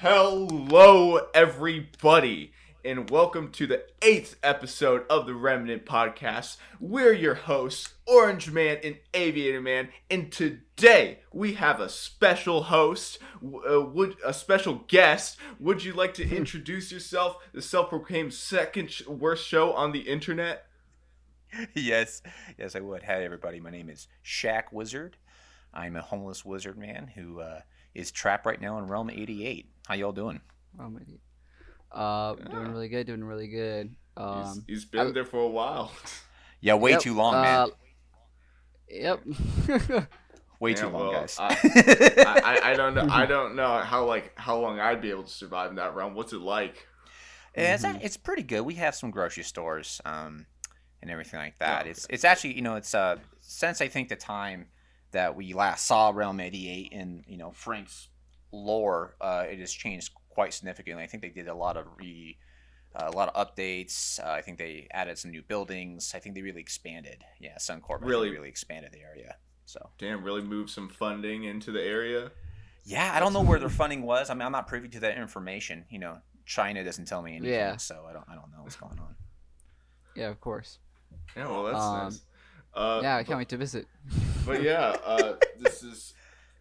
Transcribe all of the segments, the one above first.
Hello, everybody, and welcome to the 8th episode of the Remanent podcast. We're your hosts, Orange Man and Aviator Man, and today we have a special host, a special guest. Would you like to introduce yourself, the self-proclaimed second worst show on the internet? Yes, I would. Hi, everybody. My name is Shaq Wizard. I'm a homeless wizard man who is trapped right now in Realm 88. How y'all doing? Realm 88. Doing really good. He's been there for a while. Yeah, way too long, man. Yep. Way too long, guys. I don't know how long I'd be able to survive in that realm. What's it like? It's pretty good. We have some grocery stores and everything like that. Oh, okay. It's actually, it's since I think the time that we last saw Realm 88 in, Frank's lore, it has changed quite significantly. I think they did a lot of updates. I think they added some new buildings. I think they really expanded. Yeah, Suncorp really expanded the area. So really moved some funding into the area. Yeah, I don't know where their funding was. I mean, I'm not privy to that information. China doesn't tell me anything, so I don't know what's going on. Yeah, of course. Yeah, well, that's nice. I can't wait to visit. But yeah, this is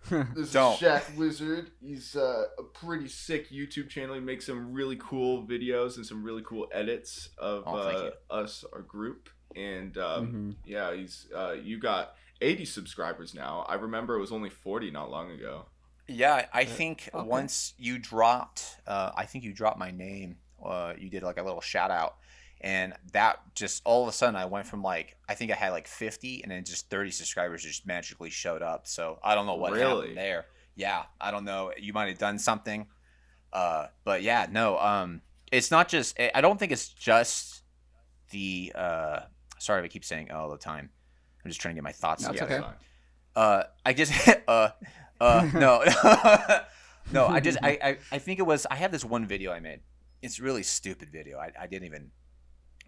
Shaq Wizard. He's a pretty sick YouTube channel. He makes some really cool videos and some really cool edits of our group. And he's you got 80 subscribers now. I remember it was only 40 not long ago. Yeah, I think once you dropped, my name. You did like a little shout out. And that just all of a sudden I went from I think I had 50 and then just 30 subscribers just magically showed up. So I don't know what happened there. Yeah, I don't know. You might have done something. But yeah, no. It's not just. I don't think it's just the. Sorry if I keep saying all the time. I'm just trying to get my thoughts together. Okay. I just. No. No. I think it was. I had this one video I made. It's a really stupid video. I didn't even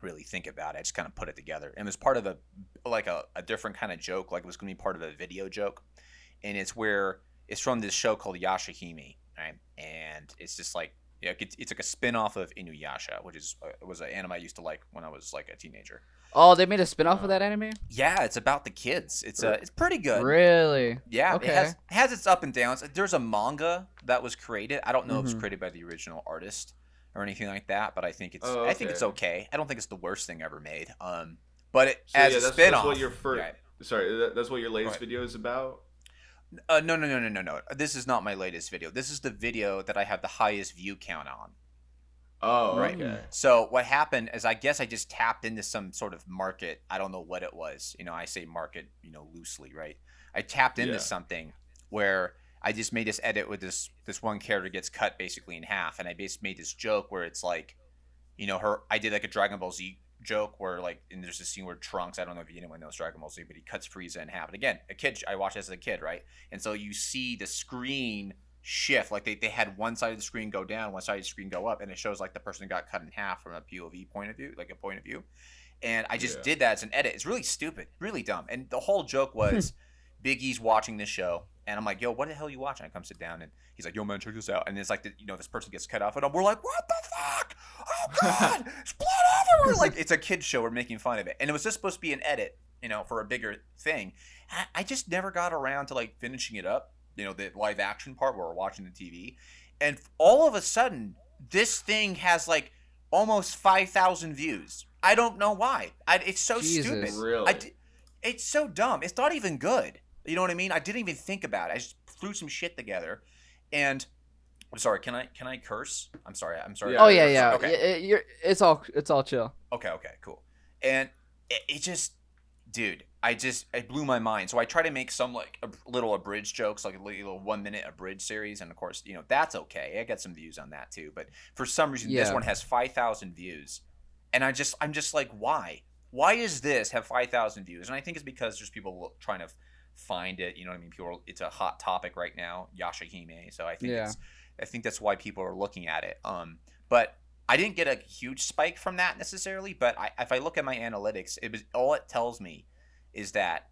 really think about it. I just kind of put it together, and it was part of a different kind of joke. It was going to be part of a video joke, and it's from this show called Yashahime, right? And it's just it's like a spin-off of Inuyasha, which was an anime I used to like when I was a teenager. Oh, they made a spin-off of that anime? Yeah, it's about the kids. It's pretty good. Really? Yeah. Okay. It has its up and downs. There's a manga that was created. I don't know if it was created by the original artist or anything like that, but I think it's I think it's okay. I don't think it's the worst thing ever made. But as a spin-off. That's what your that's what your latest video is about? No. This is not my latest video. This is the video that I have the highest view count on. Oh, right. Okay. So what happened is I guess I just tapped into some sort of market. I don't know what it was. I say market, loosely, right? I tapped into something where I just made this edit with this one character gets cut basically in half, and I basically made this joke where it's I did a Dragon Ball Z joke where and there's a scene where Trunks, I don't know if anyone knows Dragon Ball Z, but he cuts Frieza in half. And again, I watched this as a kid, right? And so you see the screen shift, they had one side of the screen go down, one side of the screen go up, and it shows the person got cut in half from a POV point of view, a point of view. And I just did that as an edit. It's really stupid, really dumb. And the whole joke was Big E's watching this show. And I'm like, yo, what the hell are you watching? I come sit down, and he's like, yo, man, check this out. And it's this person gets cut off, and we're like, what the fuck? Oh, God, it's blood everywhere. It's a kid's show. We're making fun of it. And it was just supposed to be an edit, for a bigger thing. I just never got around to, finishing it up, the live action part where we're watching the TV. And all of a sudden, this thing has, almost 5,000 views. I don't know why. It's so stupid. Really? It's so dumb. It's not even good. You know what I mean? I didn't even think about it. I just threw some shit together, and I'm sorry. Can I curse? I'm sorry. Yeah. Okay. It's all chill. Okay. Cool. And it just, dude, it blew my mind. So I try to make some a little abridged jokes, a little 1 minute abridged series, and of course, that's okay. I got some views on that too. But for some reason, this one has 5,000 views, and I'm just like, why? Why does this have 5,000 views? And I think it's because there's people trying to find it, you know what I mean? It's a hot topic right now, Yashahime. So I think that's why people are looking at it. But I didn't get a huge spike from that necessarily. But if I look at my analytics, all it tells me is that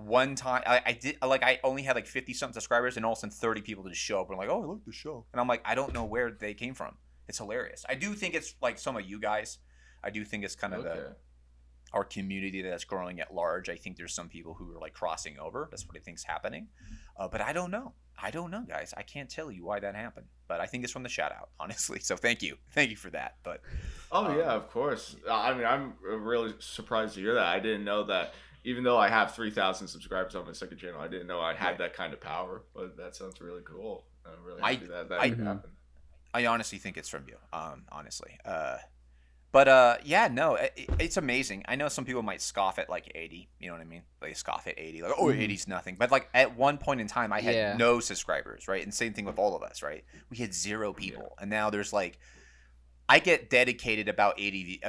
one time I only had like 50 something subscribers, and all of a sudden 30 people just show up and like, oh, I like the show, and I'm like, I don't know where they came from. It's hilarious. I do think it's like some of you guys. I do think it's kind of our community that's growing at large. I think there's some people who are like crossing over. That's what I think's happening. But I don't know. Guys. I can't tell you why that happened. But I think it's from the shout out, honestly. So thank you for that. But yeah, of course. I mean, I'm really surprised to hear that. I didn't know that. Even though I have 3,000 subscribers on my second channel, I didn't know I had that kind of power. But that sounds really cool. I'm really happy that happened. I honestly think it's from you. Honestly. But it's amazing. I know some people might scoff at like 80. You know what I mean? They scoff at 80. Like, 80's nothing. But like at one point in time, I had no subscribers, right? And same thing with all of us, right? We had 0 people, and now there's like, I get dedicated about 80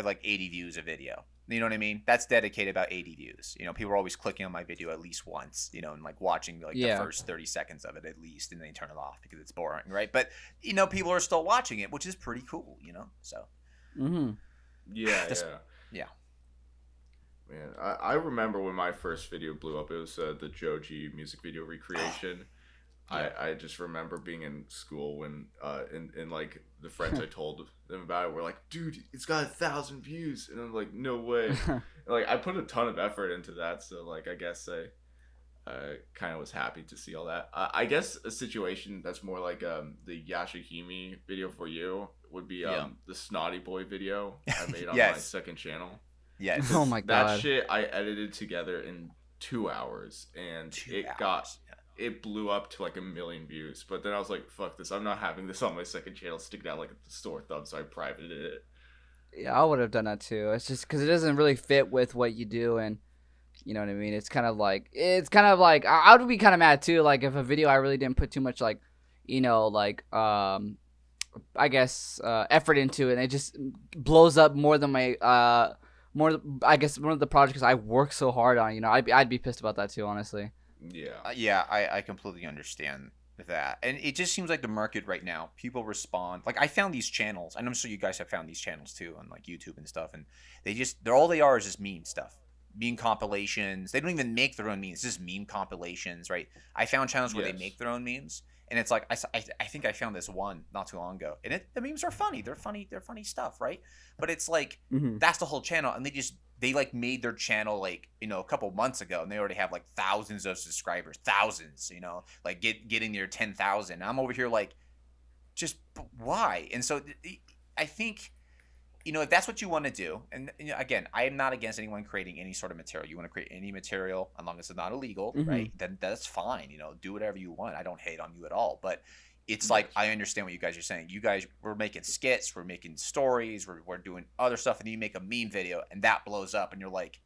views a video. You know what I mean? That's dedicated about 80 views. You know, people are always clicking on my video at least once, you know, and like watching like the first 30 seconds of it at least, and then they turn it off because it's boring, right? But, you know, people are still watching it, which is pretty cool, you know? So. Yeah. Man, I remember when my first video blew up. It was the Joji music video recreation. I just remember being in school when and like the friends I told them about it were like, dude, it's got 1,000 views, and I'm like, no way. Like, I put a ton of effort into that, so like I guess I kind of was happy to see all that. I guess a situation that's more like the Yashahime video for you would be the Snotty Boy video I made on my second channel. Yes. Oh my god. That shit I edited together in 2 hours, and it blew up to like 1 million views. But then I was like, fuck this, I'm not having this on my second channel, stick it out like a sore thumb, so I privated it. Yeah, I would have done that too. It's just because it doesn't really fit with what you do, and you know what I mean? It's kind of like I would be kind of mad too, like if a video I really didn't put too much like, you know, like I guess effort into it, and it just blows up more than my one of the projects I work so hard on. You know, I'd be pissed about that too, honestly. Yeah. I completely understand that, and it just seems like the market right now, people respond. Like, I found these channels, and I'm sure you guys have found these channels too on like YouTube and stuff, and they're all they are is just meme stuff. Meme compilations. They don't even make their own memes. It's just meme compilations, right? I found channels where they make their own memes, and it's like I think I found this one not too long ago, and the memes are funny. They're funny stuff, right? But it's like that's the whole channel, and they like made their channel like, you know, a couple months ago, and they already have like thousands of subscribers, you know, like getting near 10,000. I'm over here like, just why? And so I think, you know, if that's what you want to do, and you know, again, I am not against anyone creating any sort of material. You want to create any material, as long as it's not illegal, right? Then that's fine. You know, do whatever you want. I don't hate on you at all. But it's like, I understand what you guys are saying. You guys, we're making skits, we're making stories, we're doing other stuff, and then you make a meme video, and that blows up, and you're like,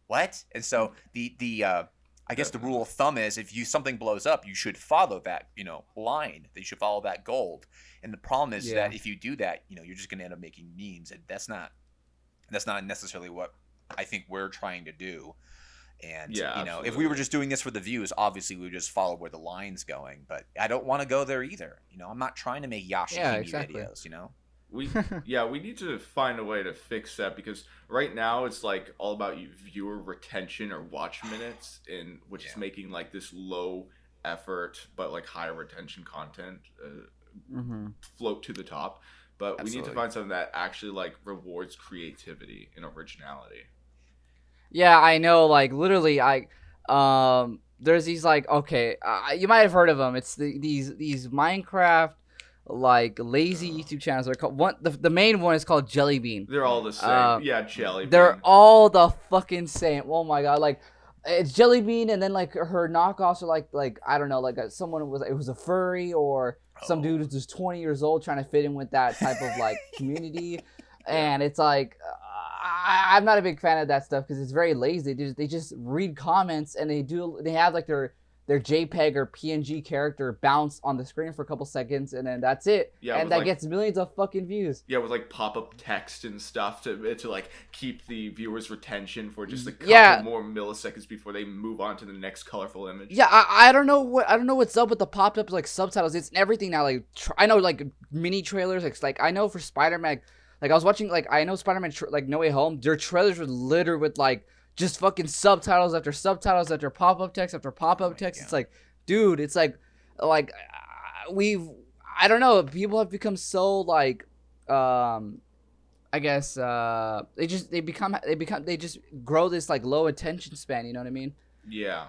what? And so I guess the rule of thumb is, if something blows up, you should follow that, you know, line. You should follow that gold. And the problem is that if you do that, you know, you're just going to end up making memes, and that's not necessarily what I think we're trying to do. And you know, absolutely. If we were just doing this for the views, obviously we would just follow where the line's going. But I don't want to go there either. You know, I'm not trying to make Yashahime videos. You know. We need to find a way to fix that, because right now it's like all about viewer retention or watch minutes, which is making like this low effort but like high retention content float to the top. But we need to find something that actually like rewards creativity and originality. Yeah, I know. Like literally, there's these like, okay, you might have heard of them. It's these Minecraft like lazy YouTube channels. They're called the main one is called Jellybean. They're all the same. Jellybean. They're all the fucking same. Oh my god, like it's Jellybean, and then like her knockoffs are like I don't know, like someone was a furry, or some dude who's just 20 years old trying to fit in with that type of like community, and it's like I'm not a big fan of that stuff because it's very lazy. They just read comments, and they have like their JPEG or PNG character bounce on the screen for a couple seconds, and then that's it. Yeah, and that gets millions of fucking views. Yeah, with like pop-up text and stuff to like keep the viewers' retention for just a couple more milliseconds before they move on to the next colorful image. Yeah, I don't know what's up with the popped-up like subtitles. It's everything now. Like I know like mini trailers. Like I know for Spider-Man, like I was watching like I know Spider-Man like No Way Home. Their trailers were littered with like just fucking subtitles after subtitles after pop-up text after pop-up text. It's like, dude, it's like I don't know, people have become so like I guess they just grow this like low attention span, you know what I mean? Yeah.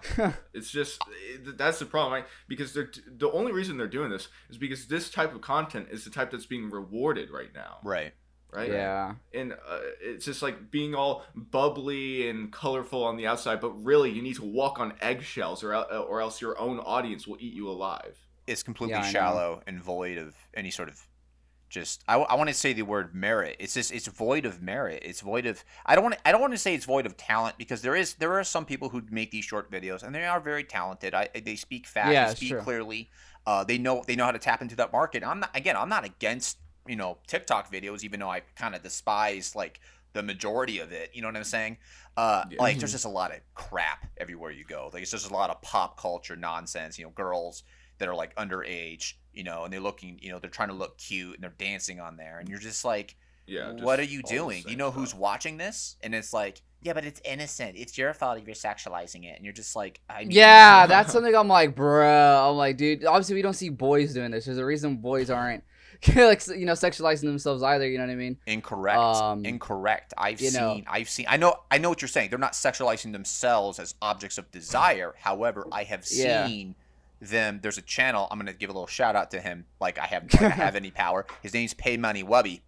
It's just that's the problem, right? Because the only reason they're doing this is because this type of content is the type that's being rewarded right now. Right. Yeah. And it's just like being all bubbly and colorful on the outside, but really you need to walk on eggshells or else your own audience will eat you alive. It's completely shallow and void of any sort of just I want to say the word merit. It's void of merit. It's void of I don't want to say it's void of talent, because there are some people who make these short videos and they are very talented. They speak fast, they speak clearly. They know how to tap into that market. I'm not against, you know, TikTok videos, even though I kind of despise like the majority of it. You know what I'm saying? Like there's just a lot of crap everywhere you go. Like it's just a lot of pop culture nonsense. You know, girls that are like underage, you know, and they're trying to look cute and they're dancing on there, and you're just like, what are you doing? You know who's watching this? And it's like, yeah, but it's innocent. It's your fault if you're sexualizing it. And you're just like, that's something I'm like, bro. I'm like, dude, obviously we don't see boys doing this. There's a reason boys aren't like, you know, sexualizing themselves either. You know what I mean? Incorrect. I've seen. I know what you're saying. They're not sexualizing themselves as objects of desire. However, I have seen them. There's a channel. I'm gonna give a little shout out to him. Like I have any power. His name's Pay Money Wubby.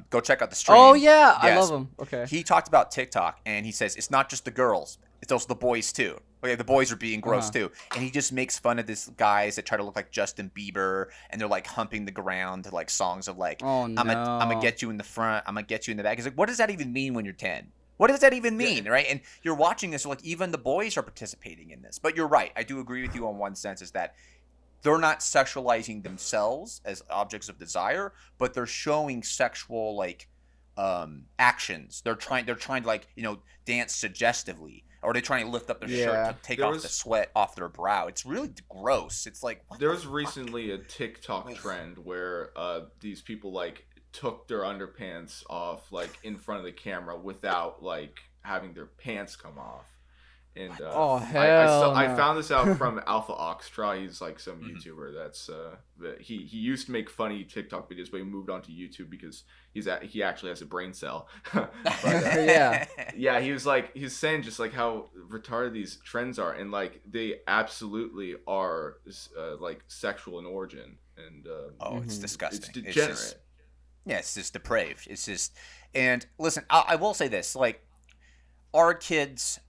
Go check out the stream. Oh yeah, I love him. Okay. He talked about TikTok, and he says it's not just the girls; it's also the boys too. Okay, the boys are being gross too, and he just makes fun of these guys that try to look like Justin Bieber, and they're like humping the ground to like songs of like, I'm gonna get you in the front, I'm gonna get you in the back. He's like, what does that even mean when you're 10? What does that even mean, right? And you're watching this, like even the boys are participating in this. But you're right. I do agree with you on one sense, is that they're not sexualizing themselves as objects of desire, but they're showing sexual like actions. They're trying to like, you know, dance suggestively, or they're trying to lift up their shirt to take off the sweat off their brow. It's really gross. It's like there was recently a TikTok trend where these people like took their underpants off like in front of the camera without like having their pants come off. And I found this out from Alpha Oxtra. He's like some YouTuber that's he used to make funny TikTok videos, but he moved on to YouTube because he actually has a brain cell. But, he was saying just like how retarded these trends are, and like they absolutely are like sexual in origin, and it's disgusting. It's degenerate. It's just depraved. It's just, and listen, I will say this, like our kids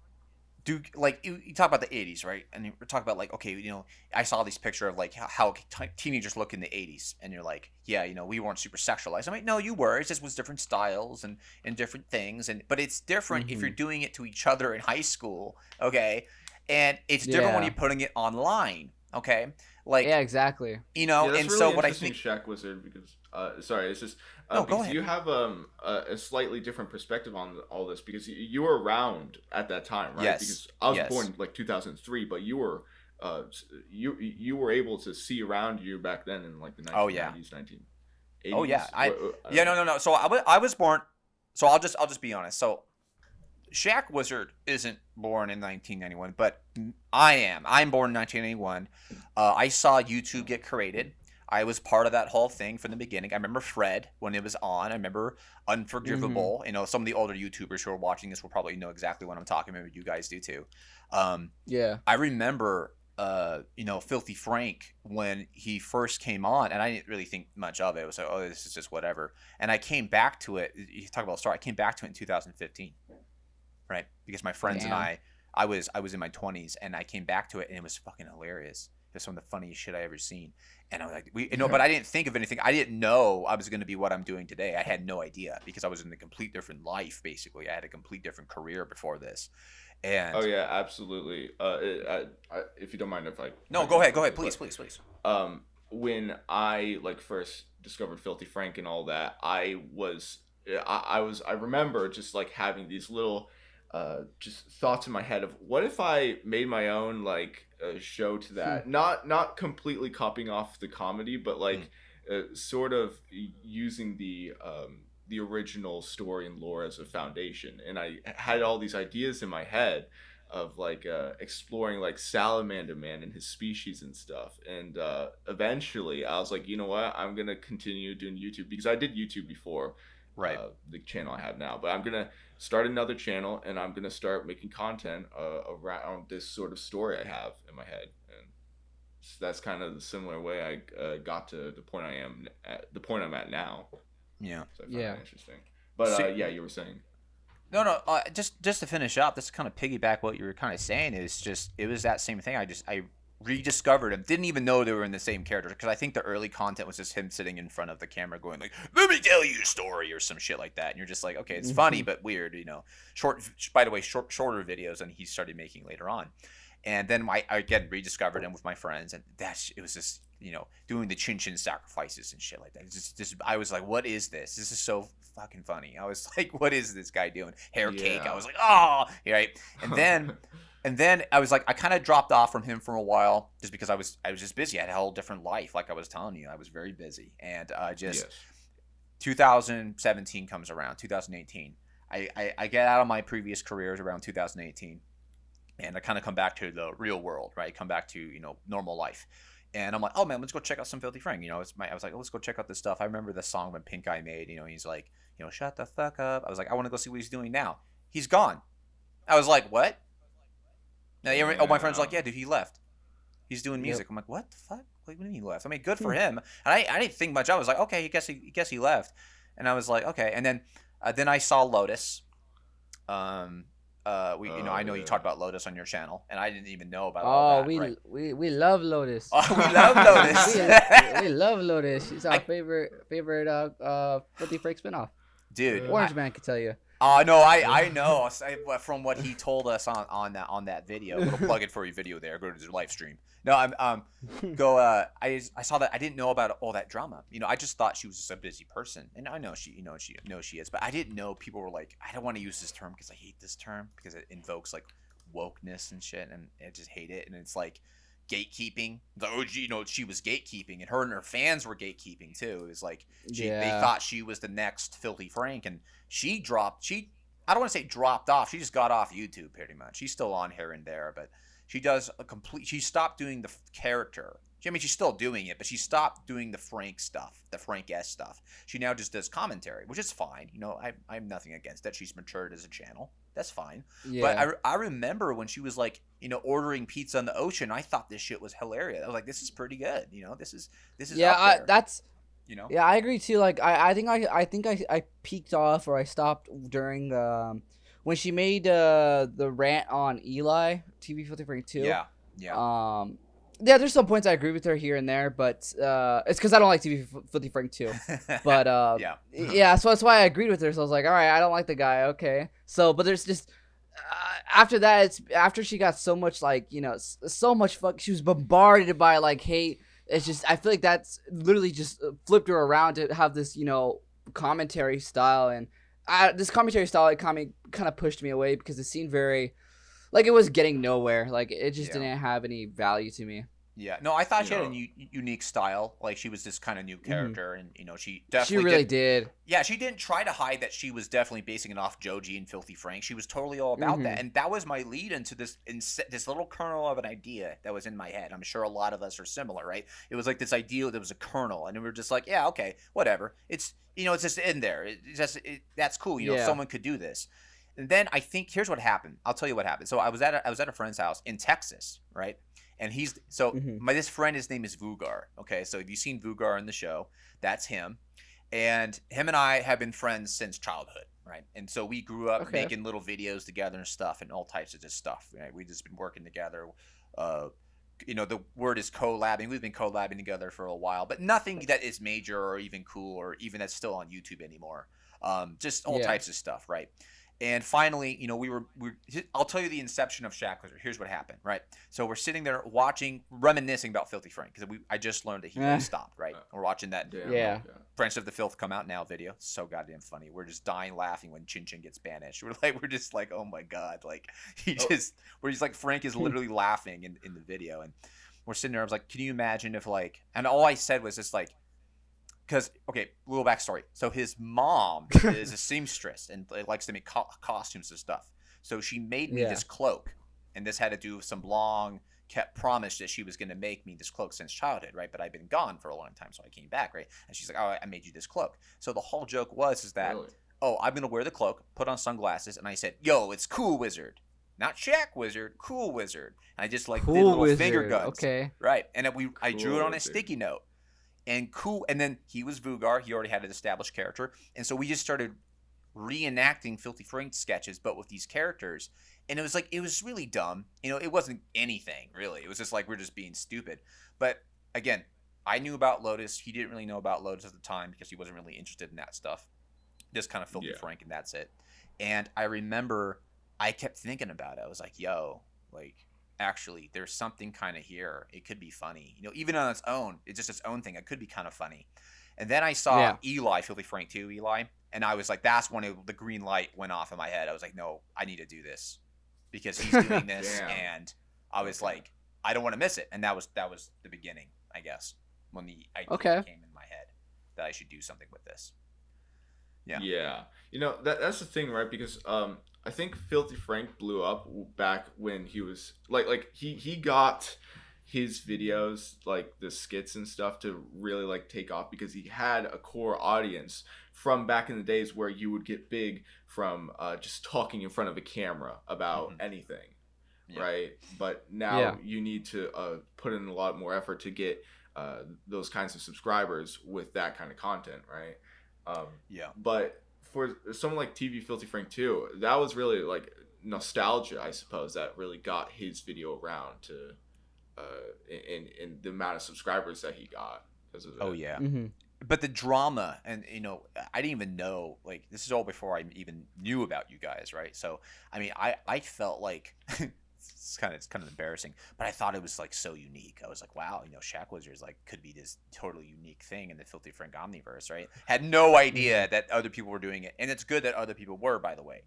do, like you talk about the 80s, right? And we're talking about like, okay, you know, I saw this picture of like how teenagers look in the 80s, and you're like, yeah, you know, we weren't super sexualized. I'm like, no, you were. It just was different styles and different things, but it's different if you're doing it to each other in high school, okay? And it's different when you're putting it online, okay? Like, yeah, exactly. You know, that's and really so what I think, think, Shaq Wizard, because sorry, it's just go because ahead. you have a slightly different perspective on all this, because you were around at that time, right? Yes. Because I was born like 2003, but you were you were able to see around you back then in like the 1990s, 1980s. Oh yeah, no. So I was born. So I'll just be honest. So Shaq Wizard isn't born in 1991, but I am. I'm born in 1981. I saw YouTube get created. I was part of that whole thing from the beginning. I remember Fred when it was on. I remember Unforgivable. You know, some of the older YouTubers who are watching this will probably know exactly what I'm talking about. You guys do too. I remember, you know, Filthy Frank when he first came on, and I didn't really think much of it. It was like, oh, this is just whatever. And I came back to it. You talk about a story. I came back to it in 2015. Right, because my friends and I was in my 20s, and I came back to it, and it was fucking hilarious. It was some of the funniest shit I ever seen, and I was like, but I didn't think of anything. I didn't know I was going to be what I'm doing today. I had no idea, because I was in a complete different life. Basically, I had a complete different career before this. And oh yeah, absolutely. If you don't mind, if I go ahead, please. When I like first discovered Filthy Frank and all that, I remember just like having these little just thoughts in my head of what if I made my own like show to that, not completely copying off the comedy, but like sort of using the the original story and lore as a foundation, and I had all these ideas in my head of like exploring like Salamander Man and his species and stuff, and eventually I was like, you know what, I'm gonna continue doing YouTube because I did YouTube before, right? The channel I have now, but I'm gonna start another channel and I'm gonna start making content around this sort of story I have in my head, and that's kind of the similar way I got to the point I'm at now. Yeah. So I find that interesting. But yeah, you were saying. No. Just to finish up, this kind of piggyback what you were kind of saying is just it was that same thing. I rediscovered him. Didn't even know they were in the same character because I think the early content was just him sitting in front of the camera going like, "Let me tell you a story" or some shit like that, and you're just like, okay, it's funny but weird, you know. Shorter videos, and he started making later on. And then I again rediscovered him with my friends, and it was just, you know, doing the chin sacrifices and shit like that. It's just I was like, what is this? This is so fucking funny. I was like, what is this guy doing? Hair cake. I was like, oh, right. And then I was like, I kind of dropped off from him for a while just because I was just busy. I had a whole different life, like I was telling you. I was very busy, and 2017 comes around, 2018. I get out of my previous careers around 2018. And I kind of come back to the real world, right? Come back to, you know, normal life. And I'm like, oh, man, let's go check out some Filthy Frank. You know, I was like, oh, let's go check out this stuff. I remember the song when Pink Eye made, you know, he's like, you know, shut the fuck up. I was like, I want to go see what he's doing now. He's gone. I was like, what? Now, my friend's like, yeah, dude, he left. He's doing music. Yep. I'm like, what the fuck? What do you mean he left? I mean, good for him. And I didn't think much. I was like, okay, I guess he left. And I was like, okay. And then I saw Lotus. I know you talked about Lotus on your channel, and I didn't even know about all that. We love Lotus. Oh, we love Lotus. we love Lotus. She's our favorite Filthy Frank spinoff. Dude, Orange Man can tell you. No, I know from what he told us on that video. Little plug it for your video there. Go to his live stream. No, I saw that. I didn't know about all that drama. You know, I just thought she was just a busy person, and I know she is, but I didn't know people were like, I don't want to use this term because I hate this term because it invokes like wokeness and shit, and I just hate it. And it's like gatekeeping. She was gatekeeping, and her fans were gatekeeping too. It was like they thought she was the next Filthy Frank, and I don't want to say dropped off. She just got off YouTube pretty much. She's still on here and there, but she stopped doing the character. I mean, she's still doing it, but she stopped doing the Frank stuff, the Frank-esque stuff. She now just does commentary, which is fine. You know, I have nothing against that. She's matured as a channel. That's fine. Yeah. But I remember when she was like, you know, ordering pizza in the ocean, I thought this shit was hilarious. I was like, this is pretty good. You know, this is up there. You know? Yeah, I agree too. Like, I think I peaked off, or I stopped during when she made the rant on Eli TV Filthy Frank 2. Yeah. Yeah, there's some points I agree with her here and there, but it's because I don't like TV Filthy Frank 2. But yeah, so that's why I agreed with her. So I was like, all right, I don't like the guy. Okay. So, but there's just after that, it's after she got so much like, you know, so much she was bombarded by like hate. It's just, I feel like that's literally just flipped her around to have this, you know, commentary style. And this commentary style, it kind of pushed me away because it seemed very, like it was getting nowhere. Like it just didn't have any value to me. Yeah, no, I thought she had a unique style. Like she was this kind of new character, and you know, she definitely really did. Yeah, she didn't try to hide that she was definitely basing it off Joji and Filthy Frank. She was totally all about that, and that was my lead into this little kernel of an idea that was in my head. I'm sure a lot of us are similar, right? It was like this idea that was a kernel, and we were just like, yeah, okay, whatever. It's it's just in there. That's cool. You know, someone could do this. And then I think here's what happened. I'll tell you what happened. So I was at a friend's house in Texas, right? And this friend, his name is Vugar. Okay, so if you've seen Vugar in the show, that's him. And him and I have been friends since childhood, right? And so we grew up making little videos together and stuff, and all types of just stuff. Right? We just been working together. The word is collabing. We've been collabing together for a while, but nothing that is major or even cool or even that's still on YouTube anymore. Just all types of stuff, right? And finally, you know, I'll tell you the inception of Shaq. Here's what happened, right? So we're sitting there reminiscing about Filthy Frank, because I just learned that he stopped, right? We're watching that Friends of the Filth Come Out Now video. So goddamn funny. We're just dying laughing when Chin Chin gets banished. We're just like, oh my God. Like, he's like, Frank is literally laughing in the video. And we're sitting there, I was like, can you imagine if like, and all I said was just like, because little backstory. So his mom is a seamstress and likes to make costumes and stuff. So she made me this cloak, and this had to do with some long kept promise that she was going to make me this cloak since childhood, right? But I've been gone for a long time, so I came back, right? And she's like, "Oh, I made you this cloak." So the whole joke is that, "Oh, I'm going to wear the cloak, put on sunglasses," and I said, "Yo, it's Cool Wizard, not Shaq Wizard, Cool Wizard." And I just did little finger guns, okay, right? And I drew it on a sticky note, and then he was Vugar. He already had an established character, and so we just started reenacting Filthy Frank sketches, but with these characters. And it was really dumb. It wasn't anything really. It was just we're just being stupid. But again, I knew about Lotus. He didn't really know about Lotus at the time because he wasn't really interested in that stuff. Just kind of Filthy Frank, and that's it. And I remember I kept thinking about it. I was like, yo, actually, there's something kind of here. It could be funny. Even on its own, it's just its own thing. It could be kind of funny. And then I saw Eli, Filthy Frank 2, Eli. And I was like, that's when the green light went off in my head. I was like, no, I need to do this. Because he's doing this, and I was like, I don't want to miss it. And that was the beginning, I guess, when the idea came in my head that I should do something with this. Yeah. That's the thing, right? Because I think Filthy Frank blew up back when he was he got his videos, the skits and stuff, to really take off because he had a core audience from back in the days where you would get big from just talking in front of a camera about anything, right? But now you need to put in a lot more effort to get those kinds of subscribers with that kind of content, right? But for someone like TV Filthy Frank 2, that was really nostalgia, I suppose, that really got his video around to in the amount of subscribers that he got because of that. Oh yeah. But the drama, and I didn't even know, this is all before I even knew about you guys, right? So I mean, I felt like it's kind of embarrassing, but I thought it was so unique. I was like, wow, Shaq Wizards could be this totally unique thing in the Filthy Frank omniverse, right? Had no idea that other people were doing it, and it's good that other people were, by the way,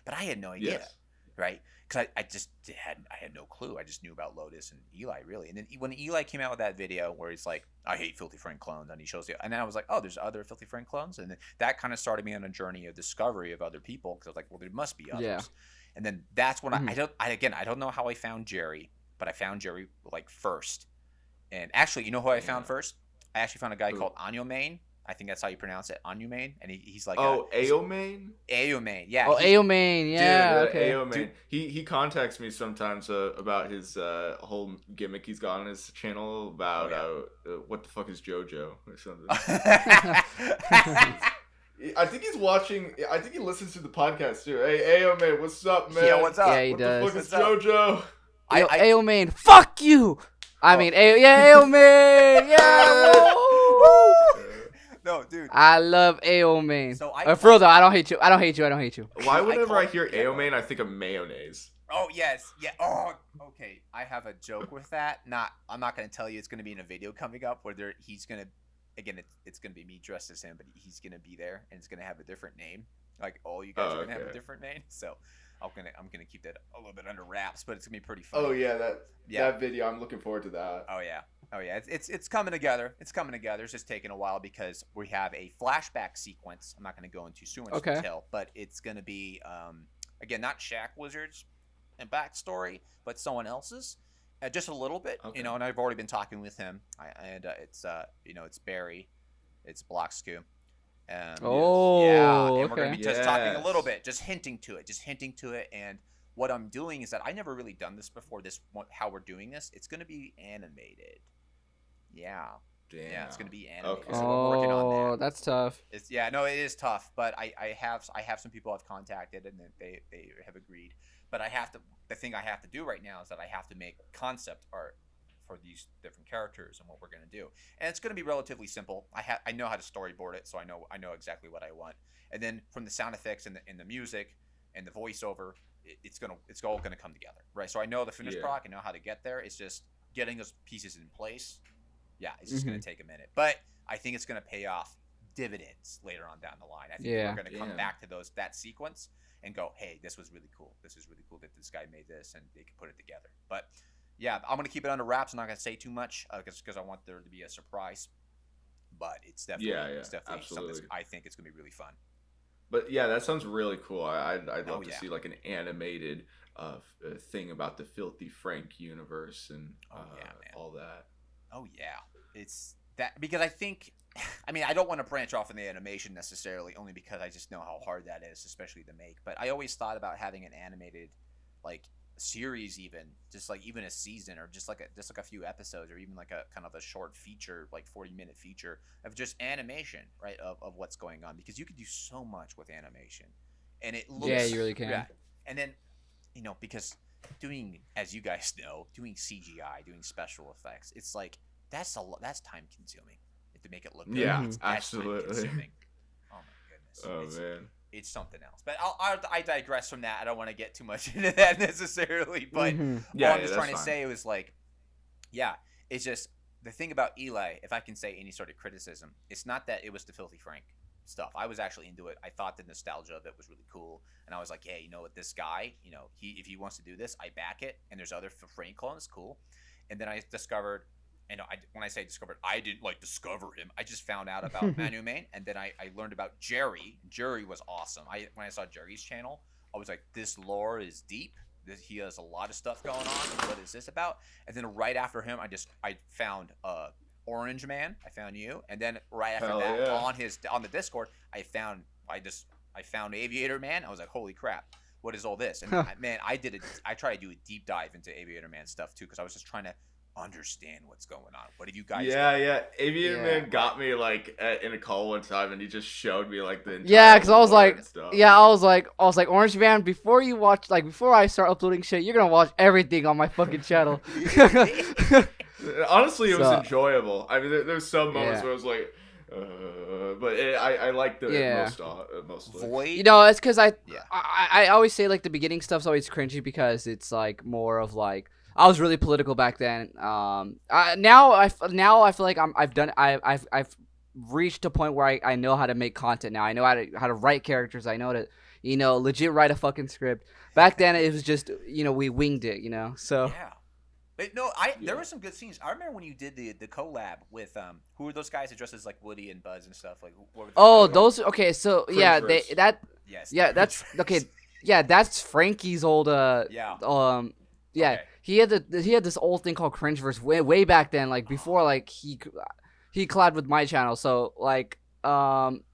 but I had no idea, right? Because I just had no clue. I just knew about Lotus and Eli, really. And then when Eli came out with that video where he's like, "I hate Filthy Frank clones," and he shows and then I was like, oh, there's other Filthy Frank clones, and then that kind of started me on a journey of discovery of other people, because I was like, well, there must be others. Yeah. And then that's when I don't know how I found Jerry, but I found Jerry first. And actually, you know who I found first? I actually found a guy called Ayomane. I think that's how you pronounce it, Ayomane, and he's like, Ayomane? Ayomane, yeah. Oh, Ayomane, yeah. Dude, okay. Ayomane. He contacts me sometimes about his whole gimmick he's got on his channel about what the fuck is JoJo or something. I think he's watching. I think he listens to the podcast too. Hey, Ayomane, what's up, man? Yeah, what's up? Yeah, he what does. the fuck is JoJo? Ayomane, fuck you. Ayomane, yeah. Whoa. No, dude. I love Ayomane. So for real though, I don't hate you. Why whenever I hear Ayomane, I think of mayonnaise? Oh yes, yeah. Oh, okay. I have a joke with that. I'm not gonna tell you. It's gonna be in a video coming up where he's gonna. Again, it's gonna be me dressed as him, but he's gonna be there, and it's gonna have a different name. All you guys are gonna have a different name. So I'm gonna keep that a little bit under wraps, but it's gonna be pretty fun. Oh yeah, that video. I'm looking forward to that. Oh yeah. It's coming together. It's just taking a while because we have a flashback sequence. I'm not gonna go into too much detail, but it's gonna be again not Shaq Wizard's and backstory, but someone else's. Just a little bit, and I've already been talking with him, it's Barry, it's Bloxku, and we're gonna be just talking a little bit, just hinting to it, and what I'm doing is that I never really done this before. How we're doing this, it's gonna be animated, it's gonna be animated. Okay. So we're working on that. That's tough. It is tough, but I have some people I've contacted, and they have agreed. But the thing I have to do right now is that I have to make concept art for these different characters and what we're going to do. And it's going to be relatively simple. I know how to storyboard it, so I know exactly what I want. And then from the sound effects and the music and the voiceover, it's all going to come together, right? So I know the finished product, I know how to get there. It's just getting those pieces in place. Yeah, it's just going to take a minute. But I think it's going to pay off dividends later on down the line. I think we're going to come back to that sequence and go, hey, this was really cool. This is really cool that this guy made this and they could put it together. But yeah, I'm going to keep it under wraps. I'm not going to say too much because I want there to be a surprise. but it's definitely absolutely. something that's, I think it's gonna be really fun. But yeah, that sounds really cool. I'd love to see like an animated thing about the Filthy Frank universe and all that. Oh yeah, it's that because I think, I mean, I don't want to branch off in the animation necessarily, only because I just know how hard that is, especially to make. But I always thought about having an animated, like, series, even a season, or just like a few episodes, or even like a kind of a short feature, like 40-minute feature of just animation, right, of what's going on, because you could do so much with animation, and it looks you really can. Yeah, and then because doing, as you guys know, doing CGI, doing special effects, it's like that's time consuming to make it look good. Absolutely. Oh my goodness. Man. It's something else. But I digress from that. I don't want to get too much into that necessarily. But all I'm just trying to say was like, it's just the thing about Eli, if I can say any sort of criticism, it's not that it was the Filthy Frank stuff. I was actually into it. I thought the nostalgia of it was really cool. And I was like, hey, you know what, this guy, if he wants to do this, I back it. And there's other Frank clones, cool. And then I discovered, when I say discovered, I didn't like discover him. I just found out about MamaMax, and then I learned about Jerry. Jerry was awesome. When I saw Jerry's channel, I was like, this lore is deep. He has a lot of stuff going on. What is this about? And then right after him, I found Orange Man. I found you, and then right after on the Discord, I found Aviator Man. I was like, holy crap, what is all this? And man, I tried to do a deep dive into Aviator Man stuff too, because I was just trying to understand what's going on. What have you guys done? Aviator Man got me like in a call one time, and he just showed me like the entire because I was like Orange Man, before I start uploading shit, you're gonna watch everything on my fucking channel. Honestly, it was enjoyable. I mean, there's some moments where I was like, but I liked it mostly. Void? It's because I always say like the beginning stuff's always cringy because it's like more of like, I was really political back then. Now I feel like I've reached a point where I know how to make content now. I know how to write characters. I know to legit write a fucking script. Back then it was just we winged it. So yeah. But no, there were some good scenes. I remember when you did the collab with who were those guys that dressed as like Woody and Buzz and stuff, like those okay, so that's okay. Yeah, that's Frankie's old Okay. He had this old thing called Cringeverse way back then, like before like he collabed with my channel. So like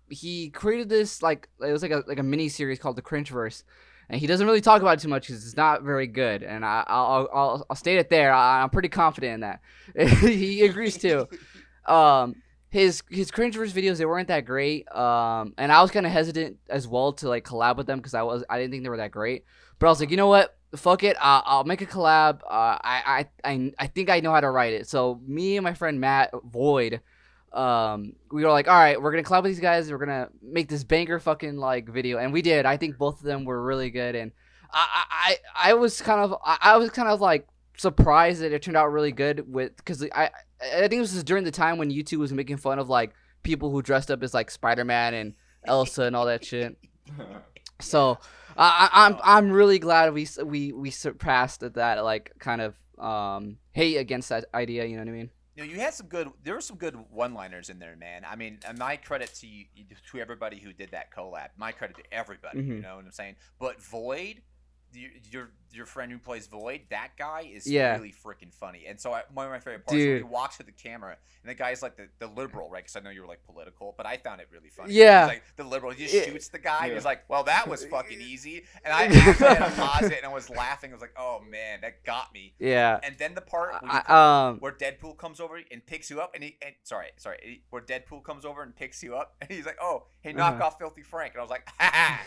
he created this like it was like a mini series called the Cringeverse, and he doesn't really talk about it too much because it's not very good. And I'll state it there. I'm pretty confident in that. He agrees too. His Cringeverse videos, they weren't that great. And I was kind of hesitant as well to like collab with them because I didn't think they were that great. But I was like, you know what? Fuck it. I'll make a collab. I think I know how to write it. So me and my friend Matt Void, we were like, all right, we're gonna collab with these guys. We're gonna make this banger fucking like video, and we did. I think both of them were really good, and I was kind of like surprised that it turned out really good because I think this was during the time when YouTube was making fun of like people who dressed up as like Spider-Man and Elsa and all that shit. So I'm really glad we surpassed that like kind of hate against that idea. You know what I mean? You had there were some good one-liners in there, man. I mean, and my credit to everybody who did that collab. My credit to everybody. You know what I'm saying? But Void, your friend who plays Void, that guy is really freaking funny. And so one of my favorite parts, when he walks to the camera, and the guy's like the liberal, right? Because I know you were like political, but I found it really funny. Yeah. He's like the liberal, he just shoots the guy. And he's like, well, that was fucking easy. And I actually had to pause it, and I was laughing. I was like, oh man, that got me. Yeah. And then the part where Deadpool comes over and picks you up, where Deadpool comes over and picks you up, and he's like, oh, hey, knock off Filthy Frank. And I was like, ha ha.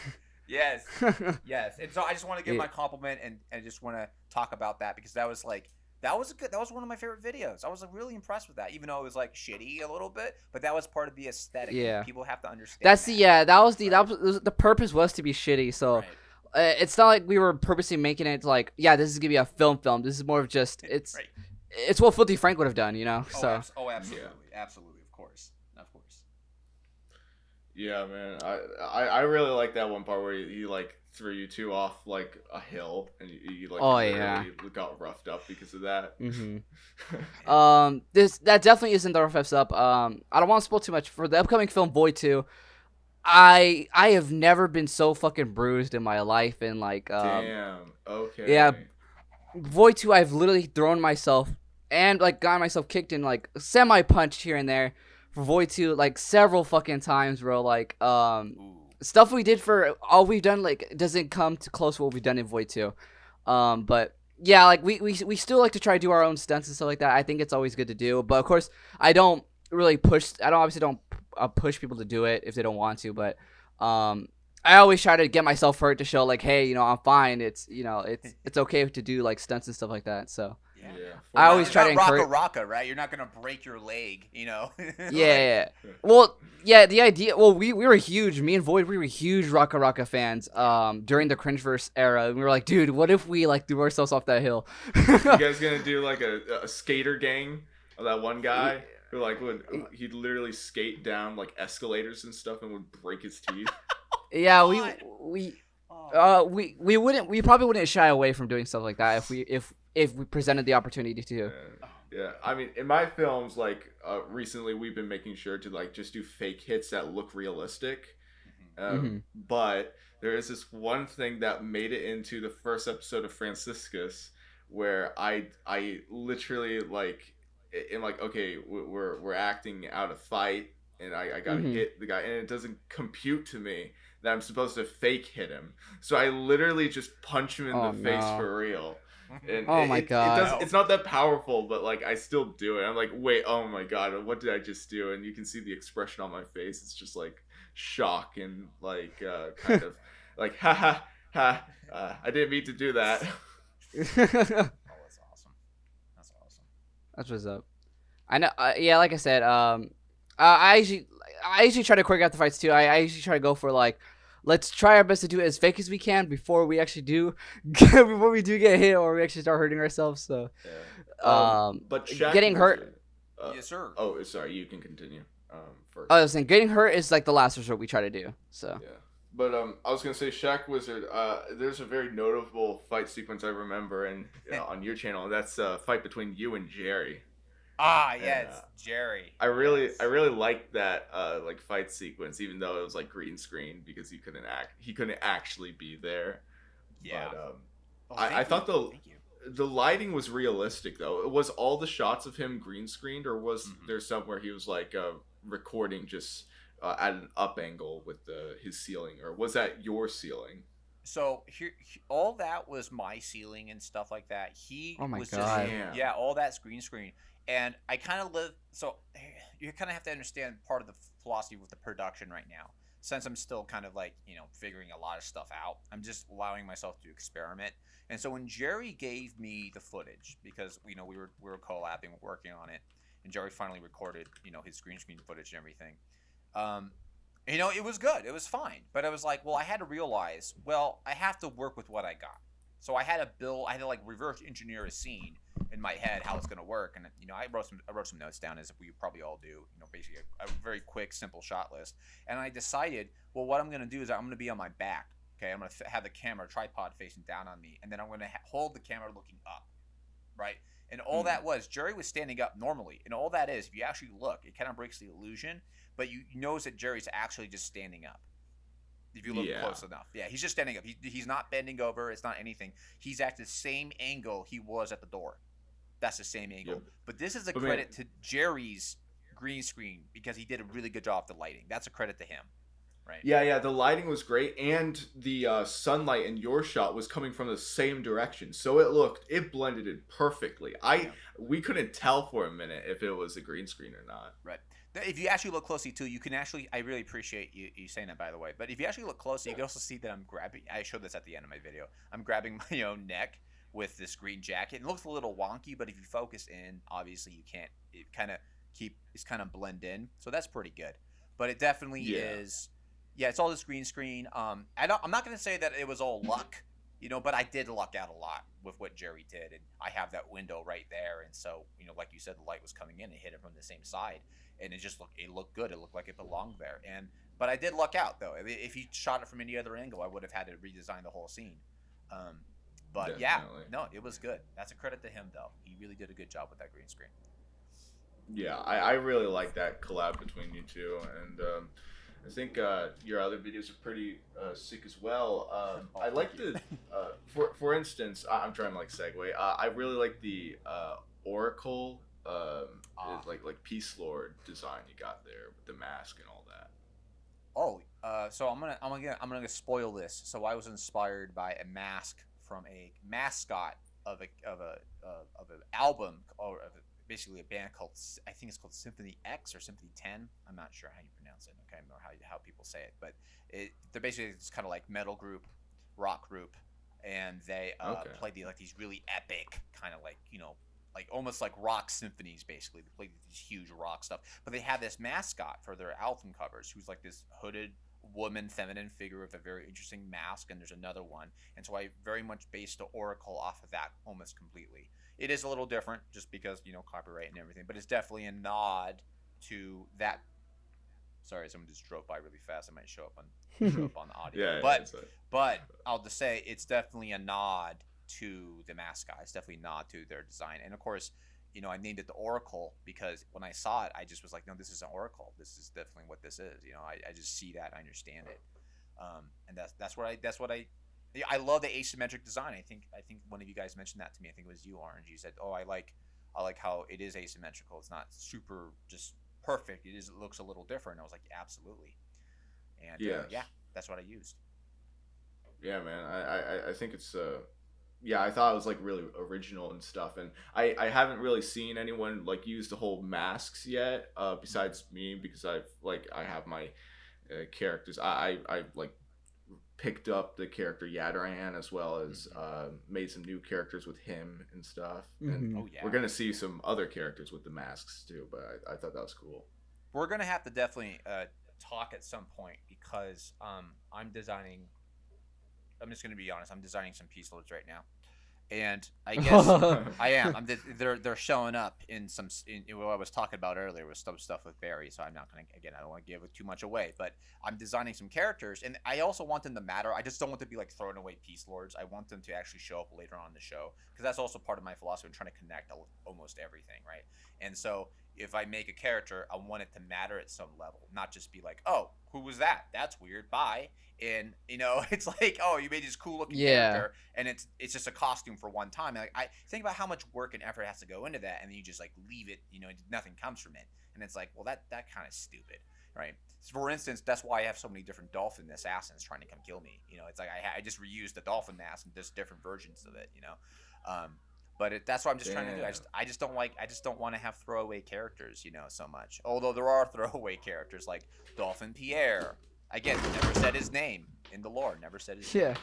Yes. And so I just want to give my compliment and just want to talk about that because that was one of my favorite videos. I was like, really impressed with that, even though it was like shitty a little bit, but that was part of the aesthetic. Yeah. People have to understand. The purpose was to be shitty. So it's not like we were purposely making it like, this is gonna be a film. This is more of just it's what Filthy Frank would have done, So absolutely, absolutely, of course. Yeah, man. I really like that one part where he like threw you two off like a hill, and you like literally got roughed up because of that. Mm-hmm. That definitely isn't the rough up. I don't want to spoil too much for the upcoming film Void 2. I have never been so fucking bruised in my life, and like damn. Okay. Yeah, Void 2, I've literally thrown myself and like got myself kicked and like semi punched here and there for Void 2 like several fucking times, bro. Like stuff we did for all we've done like doesn't come to close to what we've done in Void 2. But yeah, like we still like to try to do our own stunts and stuff like that. I think it's always good to do, but of course I don't obviously don't push people to do it if they don't want to, but I always try to get myself hurt to show like, hey, you know, I'm fine. It's, you know, it's okay to do like stunts and stuff like that. So yeah. I always try to encourage. Rocka, right? You're not gonna break your leg, you know. Yeah. Well, yeah. The idea. Well, we were huge. Me and Void, we were huge Rocka fans. During the Cringeverse era, we were like, dude, what if we like threw ourselves off that hill? You guys gonna do like a skater gang of that one guy who like he'd literally skate down like escalators and stuff and would break his teeth. Yeah, we probably wouldn't shy away from doing stuff like that if we presented the opportunity to. Yeah. I mean, in my films, like recently, we've been making sure to like just do fake hits that look realistic. But there is this one thing that made it into the first episode of Franciscus, where I literally like, am like, okay, we're acting out a fight, and I gotta hit the guy, and it doesn't compute to me that I'm supposed to fake hit him. So I literally just punch him in the face for real. And my god. It's not that powerful, but like I still do it. I'm like, wait, oh my god, what did I just do? And you can see the expression on my face. It's just like shock and like kind of like ha. I didn't mean to do that. That's awesome. That's awesome. That's what's up. I know. Yeah, like I said, I usually try to choreograph the fights too. I usually try to go for like, let's try our best to do it as fake as we can before we actually do get hit or we actually start hurting ourselves. So, but Shaq getting hurt. Yes, sir. Oh, sorry. You can continue. First. I was saying getting hurt is like the last resort we try to do. So. Yeah. But I was gonna say Shaq Wizard. There's a very notable fight sequence I remember, and on your channel, and that's a fight between you and Jerry. It's Jerry. I really liked that like fight sequence, even though it was like green screen because he couldn't actually be there. Yeah. But, I thought the lighting was realistic though. Was all the shots of him green screened, or was there some where he was like recording just at an up angle with his ceiling, or was that your ceiling? So here, all that was my ceiling and stuff like that. Oh my was god! Just, all that's green screen. And I kind of live, so you kind of have to understand part of the philosophy with the production right now. Since I'm still kind of like, figuring a lot of stuff out, I'm just allowing myself to experiment. And so when Jerry gave me the footage, because, we were collabing, working on it, and Jerry finally recorded, his green screen footage and everything. It was good. It was fine. But I was like, well, I had to realize, I have to work with what I got. So I had to like reverse engineer a scene in my head, how it's going to work. And, I wrote some notes down, as we probably all do, basically a very quick, simple shot list. And I decided, what I'm going to do is I'm going to be on my back. Okay. I'm going to have the camera tripod facing down on me. And then I'm going to hold the camera looking up. Right. And all that was, Jerry was standing up normally. And all that is, if you actually look, it kind of breaks the illusion. But you notice that Jerry's actually just standing up. If you look close enough. Yeah, he's just standing up. He's not bending over. It's not anything. He's at the same angle he was at the door. That's the same angle. Yep. But this is a credit to Jerry's green screen because he did a really good job with the lighting. That's a credit to him. Right? Yeah. The lighting was great. And the sunlight in your shot was coming from the same direction. So it blended in perfectly. We couldn't tell for a minute if it was a green screen or not. Right. If you actually look closely too, you can actually. I really appreciate you saying that, by the way. But if you actually look closely, you can also see that I'm grabbing. I showed this at the end of my video. I'm grabbing my own neck with this green jacket. It looks a little wonky, but if you focus in, obviously you can't. It kind of blend in. So that's pretty good. But it definitely is. Yeah, it's all this green screen. I'm not gonna say that it was all luck, but I did luck out a lot with what Jerry did, and I have that window right there, and so like you said, the light was coming in and hit it from the same side. And it looked good. It looked like it belonged there. And But I did luck out though. If he shot it from any other angle, I would have had to redesign the whole scene. But Definitely. yeah, no, it was good. That's a credit to him though. He really did a good job with that green screen. Yeah, I really like that collab between you two, and I think your other videos are pretty sick as well. I like the, for instance, I'm trying to like segue. I really like the Oracle, like Peacelord design you got there with the mask and all that. Oh, so I'm gonna spoil this. So I was inspired by a mask from a mascot of an album, or basically a band called, I think it's called Symphony X or Symphony 10. I'm not sure how you pronounce it, okay, or how people say it, but they're basically just kind of like metal group, rock group, and they play these really epic kind of like, you know, like almost like rock symphonies. Basically, they play these huge rock stuff, but they have this mascot for their album covers who's like this hooded woman, feminine figure with a very interesting mask, and there's another one, and so I very much based the Oracle off of that almost completely. It is a little different just because, you know, copyright and everything, but it's definitely a nod to that. Sorry, someone just drove by really fast. It might show up on the audio. But I'll just say it's definitely a nod to the mascot. It's definitely a nod to their design. And of course, you know, I named it the Oracle because when I saw it, I just was like, no, this is an Oracle. This is definitely what this is. You know, I just see that, I understand it, and that's what I love the asymmetric design. I think one of you guys mentioned that to me. I think it was you, Orange. You said, "Oh, I like how it is asymmetrical. It's not super just perfect. It looks a little different." And I was like, "Absolutely." And yeah, that's what I used. Yeah, man. I think it's yeah, I thought it was like really original and stuff, and I haven't really seen anyone like use the whole masks yet, besides me, because I have my characters. I like picked up the character Yadran, as well as made some new characters with him and stuff. And we're gonna see some other characters with the masks too, but I thought that was cool. We're gonna have to definitely talk at some point, because I'm just gonna be honest, I'm designing some Peacelords right now, and I guess I am. They're showing up in what I was talking about earlier with some stuff with Barry. So I'm not gonna, again, I don't want to give it too much away, but I'm designing some characters, and I also want them to matter. I just don't want them to be like thrown away Peacelords. I want them to actually show up later on in the show, because that's also part of my philosophy. I'm trying to connect almost everything, right? And so if I make a character, I want it to matter at some level, not just be like, oh, who was that? That's weird. Bye. And you know, it's like, oh, you made this cool looking character, and it's just a costume for one time. And like, I think about how much work and effort has to go into that, and then you just like leave it, you know, nothing comes from it, and it's like, well, that kind of stupid, right? So for instance, that's why I have so many different dolphin assassins trying to come kill me. You know, it's like I just reused the dolphin mask and just different versions of it. You know. But that's what I'm just trying to do. I just don't want to have throwaway characters, you know, so much. Although there are throwaway characters like Dolphin Pierre. Again, never said his name in the lore. Never said his name.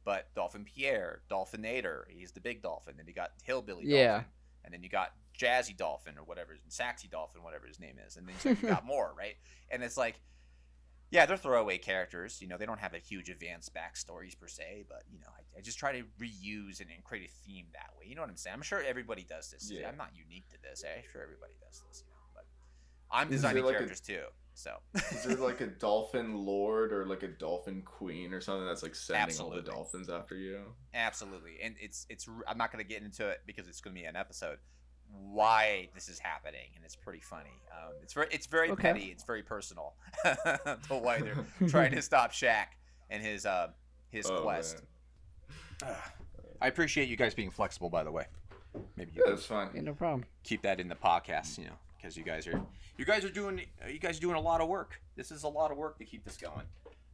But Dolphin Pierre, Dolphinator, he's the big dolphin. Then you got Hillbilly Dolphin. And then you got Jazzy Dolphin or whatever, Saxy Dolphin, whatever his name is. And then you got more, right? And it's like, yeah, they're throwaway characters. You know, they don't have a huge advanced backstories per se, but, you know, I just try to reuse and create a theme that way. You know what I'm saying? I'm sure everybody does this. Yeah. I'm not unique to this. I'm sure everybody does this, you know. But I'm designing characters too, so. Is there like a dolphin lord or like a dolphin queen or something that's like sending all the dolphins after you? Absolutely. And it's I'm not going to get into it because it's going to be an episode, why this is happening, and it's pretty funny. It's very petty. It's very personal. To why they're trying to stop Shaq and his quest. I appreciate you guys being flexible, by the way. Maybe that's fine. Yeah, no problem. Keep that in the podcast, you know, because you guys are doing a lot of work. This is a lot of work to keep this going,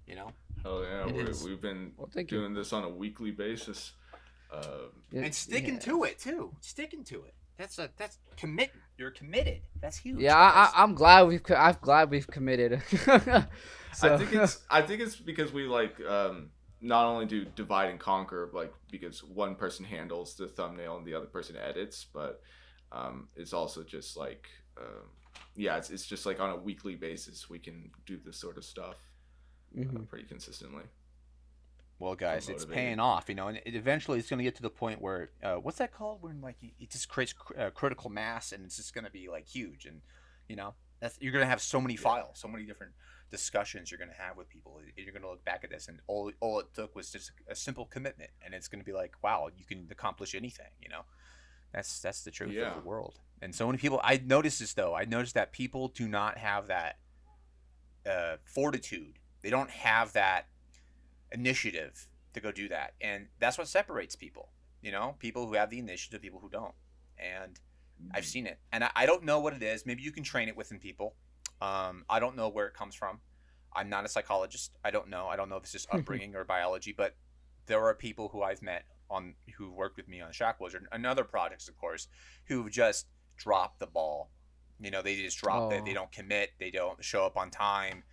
you know. Oh yeah, we've been doing this on a weekly basis, and sticking to it too. Sticking to it. That's commit. You're committed. That's huge. Yeah, I'm glad we've committed. So. I think it's because we like not only do divide and conquer, like because one person handles the thumbnail and the other person edits, but it's also just like it's just like on a weekly basis we can do this sort of stuff pretty consistently. Well, guys, it's paying off, you know, and eventually it's going to get to the point where, what's that called? When like it just creates critical mass, and it's just going to be like huge, and you know, you're gonna have so many files, so many different discussions you're gonna have with people. You're gonna look back at this, and all it took was just a simple commitment, and it's gonna be like, wow, you can accomplish anything. That's the truth of the world. And so many people, I noticed this though. I noticed that people do not have that fortitude. They don't have that initiative to go do that, and that's what separates people. People who have the initiative, people who don't. And I've seen it, and I don't know what it is. Maybe you can train it within people. I don't know where it comes from. I'm not a psychologist. I don't know if it's just upbringing or biology, but there are people who I've met who worked with me on Shack Wizard and other projects, of course, who've just dropped the ball. They just drop it. They don't commit. They don't show up on time,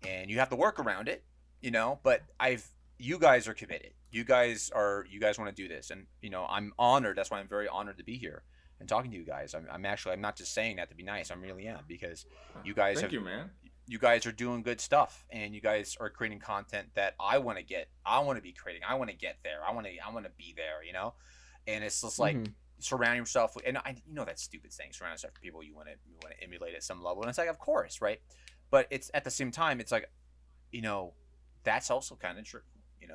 and you have to work around it. But you guys are committed. You guys want to do this, and I'm honored. That's why I'm very honored to be here and talking to you guys. I'm not just saying that to be nice. I really am, because you guys Thank you, man. You guys are doing good stuff, and you guys are creating content that I want to be creating. I want to get there. I want to be there, and it's just like surround yourself with, and that stupid saying, surround yourself with people you want to emulate at some level. And it's like, of course, right? But it's at the same time, it's like, that's also kind of true.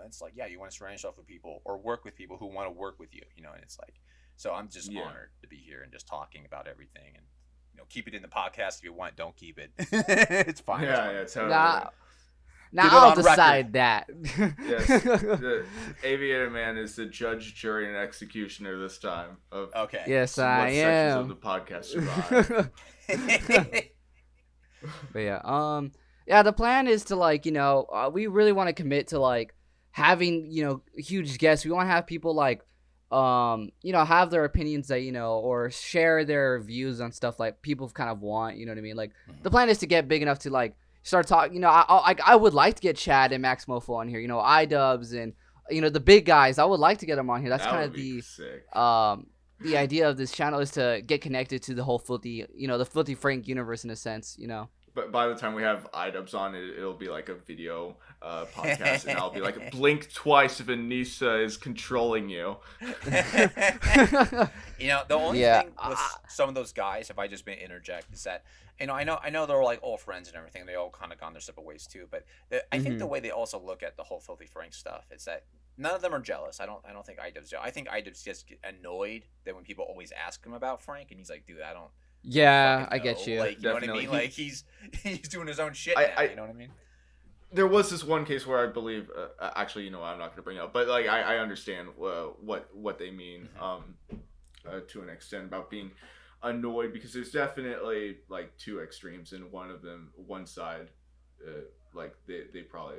It's like, yeah, you want to surround yourself with people or work with people who want to work with you, and it's like, so I'm just honored to be here and just talking about everything, and keep it in the podcast if you want. Don't keep it. It's fine. Yeah, totally. Now I'll decide that. Yes, the Aviator Man is the judge, jury, and executioner this time. Okay. Yes, I am. Of the podcast survive. But yeah, the plan is to we really want to commit to having huge guests. We want to have people have their opinions that or share their views on stuff like people kind of want. You know what I mean? The plan is to get big enough to start talking. I would like to get Chad and Max Mofo on here. iDubbbz and the big guys. I would like to get them on here. That's kind of the idea of this channel, is to get connected to the whole Filthy, the Filthy Frank universe in a sense. But by the time we have iDubbbz on, it'll be like a video podcast, and I'll be like, blink twice if Anissa is controlling you. The only thing with some of those guys, if I just may interject, is that I know they're all friends and everything. They all kind of gone their separate ways too. But I think the way they also look at the whole Filthy Frank stuff is that none of them are jealous. I don't think iDubbbz do. I think iDubbbz just get annoyed that when people always ask him about Frank, and he's like, dude, I don't. Yeah, I get you. You know what I mean? He's doing his own shit now. You know what I mean? There was this one case where I believe, actually, I'm not going to bring it up, but I understand what they mean to an extent about being annoyed, because there's definitely two extremes, and one side, they probably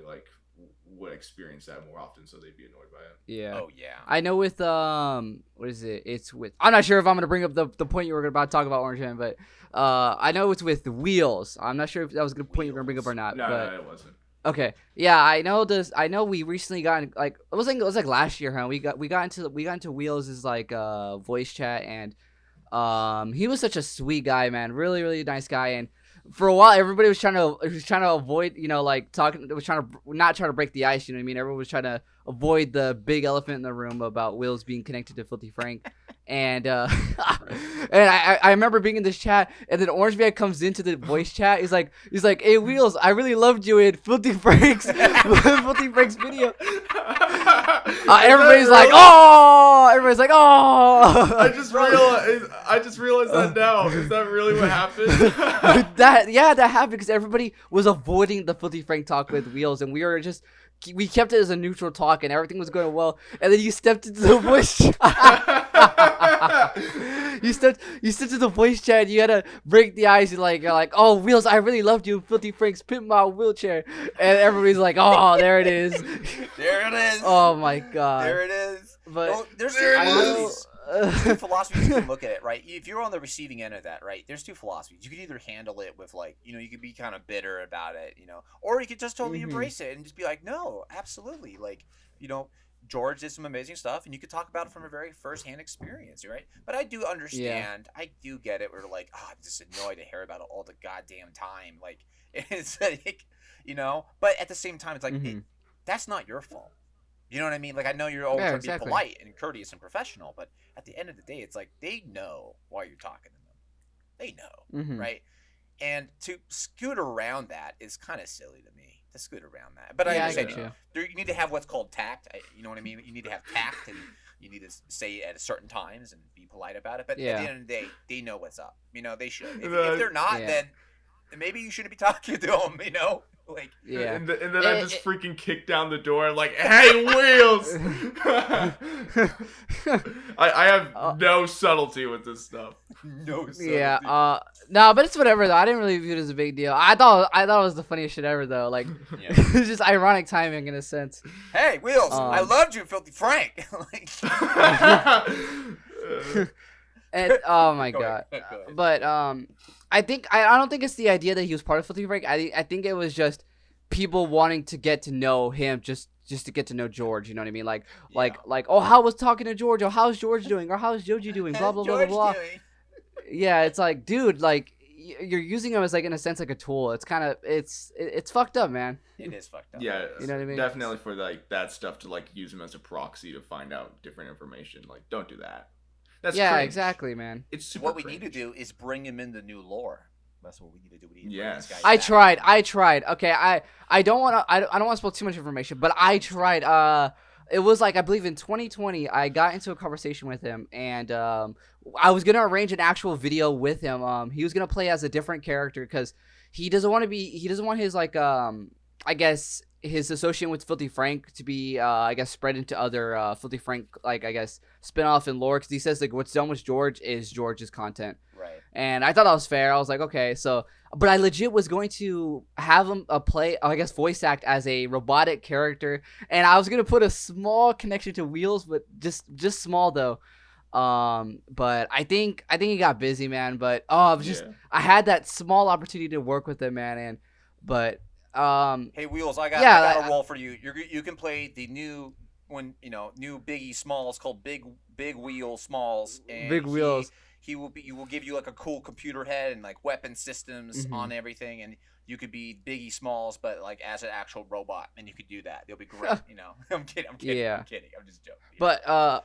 would experience that more often, so they'd be annoyed by it. Yeah. Oh yeah. I know with what is it? It's with, I'm not sure if I'm gonna bring up the point you were about to talk about, Orange Man, but I know it's with Wheelz. I'm not sure if that was a good point you were gonna bring up or not. No, but, no, it wasn't. Okay. Yeah, I know this. I know we recently got it was last year, huh? We got into Wheelz's voice chat, and he was such a sweet guy, man. Really, really nice guy. And for a while, everybody was trying to avoid, talking. Was trying to break the ice. You know what I mean? Everyone was trying to avoid the big elephant in the room about Wheelz being connected to Filthy Frank. And and I remember being in this chat, and then Orange Man comes into the voice chat. He's like, hey Wheelz, I really loved you in Filthy Frank's video. Everybody's like, oh! I just realized that now. Is that really what happened? that happened because everybody was avoiding the Filthy Frank talk with Wheelz, and we kept it as a neutral talk, and everything was going well. And then you stepped into the voice chat. you stepped into the voice chat. And you had to break the ice. You're like, oh Wheelz, I really loved you, Filthy Frank's Pimp My Wheelchair. And everybody's like, oh, there it is. There it is. Oh my god. There it is. But there's two philosophies you can look at it, right? If you're on the receiving end of that, right, there's two philosophies. You could either handle it with you could be kind of bitter about it, or you could just totally embrace it and just be like, no, absolutely, George did some amazing stuff, and you could talk about it from a very first-hand experience, right? But I do understand, I do get it. We're like, oh, I'm just annoyed to hear about it all the goddamn time, it's But at the same time, it's like that's not your fault. You know what I mean? I know you're always trying to be polite and courteous and professional, but at the end of the day, it's like they know why you're talking to them. They know, right? And to scoot around that is kind of silly to me. To scoot around that, but Yeah, I I understand get you. you need to have what's called tact. You know what I mean? You need to have tact, and you need to say it at certain times and be polite about it. But at the end of the day, they know what's up. You know, they should. If they're not, then maybe you shouldn't be talking to them. You know, like and then I just freaking kick down the door like, "Hey, Wheelz!" I have no subtlety with this stuff. No subtlety. Yeah. No, but it's whatever though. I didn't really view it as a big deal. I thought it was the funniest shit ever though. Like, it's just ironic timing in a sense. Hey, Wheelz, I loved you, Filthy Frank. Like, and oh my god. Go ahead. But I don't think it's the idea that he was part of Filthy Frank. I think it was just people wanting to get to know him just to get to know George. You know what I mean? Like, oh, how was talking to George? Or how's George doing? Or how's Joji doing? Blah blah blah blah blah. Yeah, it's like, dude, like you're using him as like in a sense like a tool. It's kind of it's fucked up, man. It is fucked up. Yeah, you know what I mean? Definitely for like that stuff to like use him as a proxy to find out different information. Like, don't do that. That's cringe. Exactly, man. It's super what we cringe. need to do is bring him into new lore. That's what we need to do. We need to bring this guy I back. tried. Okay, I don't want to spoil too much information, but I tried. It was like, I believe in 2020, I got into a conversation with him, and I was gonna arrange an actual video with him. He was gonna play as a different character because he doesn't want his like I guess his association with Filthy Frank to be I guess spread into other Filthy Frank, like, I guess spinoff and lore, because he says like what's done with George is George's content. Right. And I thought that was fair. I was like, okay, so, but I legit was going to have him play, I guess, voice act as a robotic character, and I was gonna put a small connection to Wheelz, but just small though. But I think he got busy, man. But I had that small opportunity to work with him, man, hey, Wheelz, I got a role for you. You can play the new new Biggie Smalls called Big Wheel Smalls, and Big Wheels. He will give you like a cool computer head and like weapon systems on everything, and you could be Biggie Smalls, but like as an actual robot, and you could do that. It'll be great, you know. I'm kidding. Yeah. I'm kidding. I'm just joking. But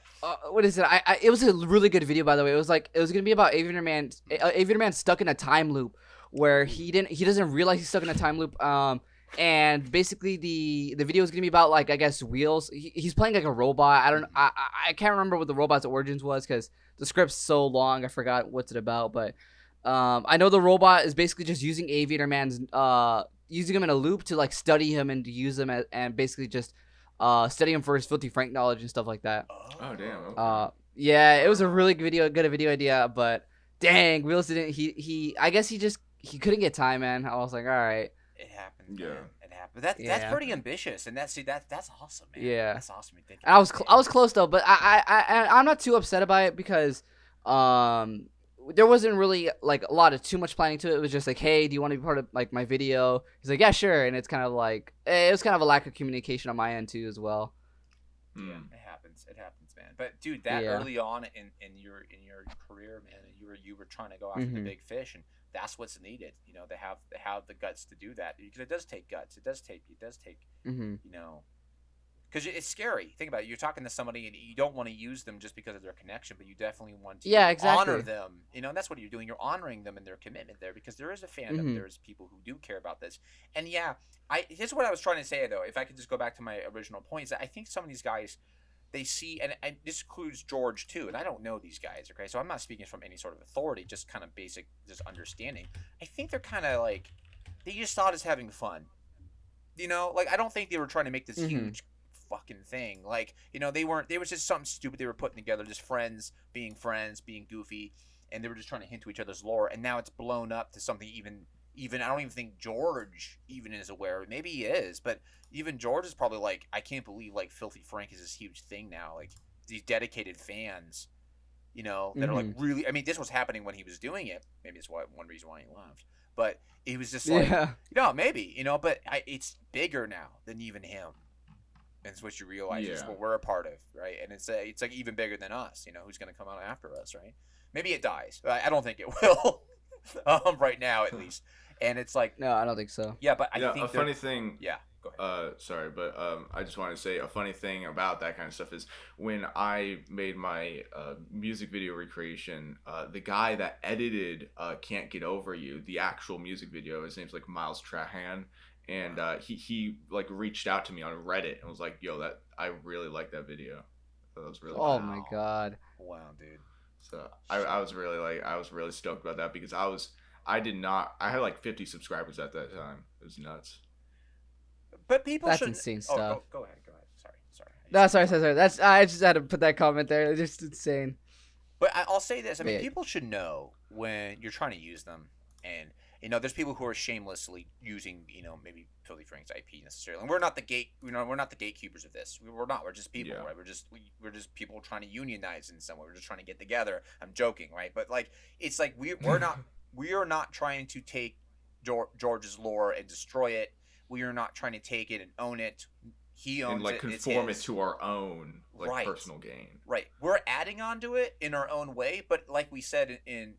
what is it? It was a really good video, by the way. It was gonna be about Aviator Man stuck in a time loop where he doesn't realize he's stuck in a time loop. And basically the video is gonna be about, like, I guess Wheelz. He's playing like a robot. I can't remember what the robot's origins was because the script's so long. I forgot what's it about, but I know the robot is basically just using Aviator Man's using him in a loop to like study him and to use him and basically just study him for his Filthy Frank knowledge and stuff like that. Oh damn. Okay. Yeah, it was a really good video idea, but dang, Wheelz didn't. I guess he couldn't get time, man. I was like, all right. It happened. Yeah. Man. It happened. That's pretty ambitious, and that's awesome, man. Yeah. That's awesome. I was close though, but I'm not too upset about it because there wasn't really like a lot of too much planning to it. It was just like, hey, do you want to be part of like my video? He's like, yeah, sure. And it's kind of like it was kind of a lack of communication on my end too as well. Yeah, it happens, man. But dude, that early on in your career, man, you were trying to go after the big fish, and that's what's needed. You know, they have the guts to do that, because it does take guts. It does take you know, because it's scary. Think about it. You're talking to somebody and you don't want to use them just because of their connection, but you definitely want to honor them. You know, and that's what you're doing. You're honoring them and their commitment there, because there is a fandom. There's people who do care about this. And here's what I was trying to say though. If I could just go back to my original points, I think some of these guys, they see, and this includes George too, and I don't know these guys, okay? So I'm not speaking from any sort of authority, just kind of basic, just understanding. I think they're kind of like, they just thought it's having fun. You know, like, I don't think they were trying to make this huge fucking thing. Like, you know, they was just something stupid they were putting together, just friends, being goofy, and they were just trying to hint to each other's lore, and now it's blown up to something even I don't even think George even is aware. Maybe he is, but even George is probably like, I can't believe like Filthy Frank is this huge thing now. Like, these dedicated fans, you know, that are like really. I mean, this was happening when he was doing it. Maybe it's one reason why he left. But it was just like, maybe, you know. But it's bigger now than even him. And it's what you realize is what we're a part of, right? And it's like even bigger than us. You know, who's going to come out after us, right? Maybe it dies. I don't think it will. Right now, at least. And it's like, no, I don't think so. Yeah, but I think a funny thing. Yeah, go ahead. sorry, but I just want to say a funny thing about that kind of stuff is when I made my music video recreation, the guy that edited "Can't Get Over You," the actual music video, his name's like Miles Trahan, and he like reached out to me on Reddit and was like, "Yo, that I really like that video. That was really Oh good." my god. Wow, dude. So I was really stoked about that because I had like 50 subscribers at that time. It was nuts. But people That's should... insane stuff. Oh, go ahead. Sorry. No, sorry. I just had to put that comment there. It's just insane. But I'll say this. I mean, Yeah. people should know when you're trying to use them. And, there's people who are shamelessly using, maybe Filthy Frank's IP necessarily. And we're not the gatekeepers of this. We're not. We're just people, right? We're just people trying to unionize in some way. We're just trying to get together. I'm joking, right? But, like, it's like we are not trying to take George's lore and destroy it. We are not trying to take it and own it. He owns and like it. Conform it to our own personal gain. Right. We're adding on to it in our own way, but like we said in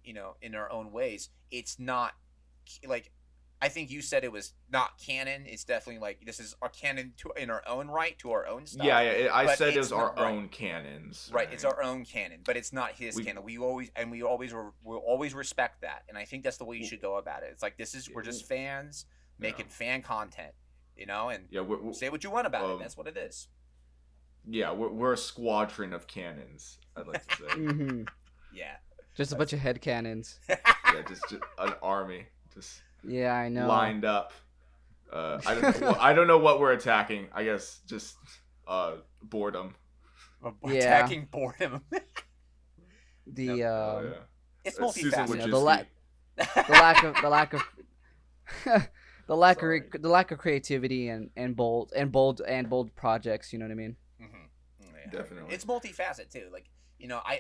our own ways, it's not like I think you said it was not canon. It's definitely like this is our canon in our own right to our own stuff. Yeah. I said it was our own canons. Right. It's our own canon, but it's not his canon. We'll always respect that, and I think that's the way you should go about it. It's like we're just fans making fan content, and say what you want about it. That's what it is. Yeah, we're a squadron of cannons, I'd like to say. Mm-hmm. Yeah. Just a bunch of head cannons. Yeah, just an army. Just yeah, I know. Lined up. I don't know what we're attacking. I guess just boredom. Attacking boredom. It's multifaceted. The lack of creativity and bold projects. You know what I mean? Mm-hmm. Yeah. Definitely. It's multifaceted too. Like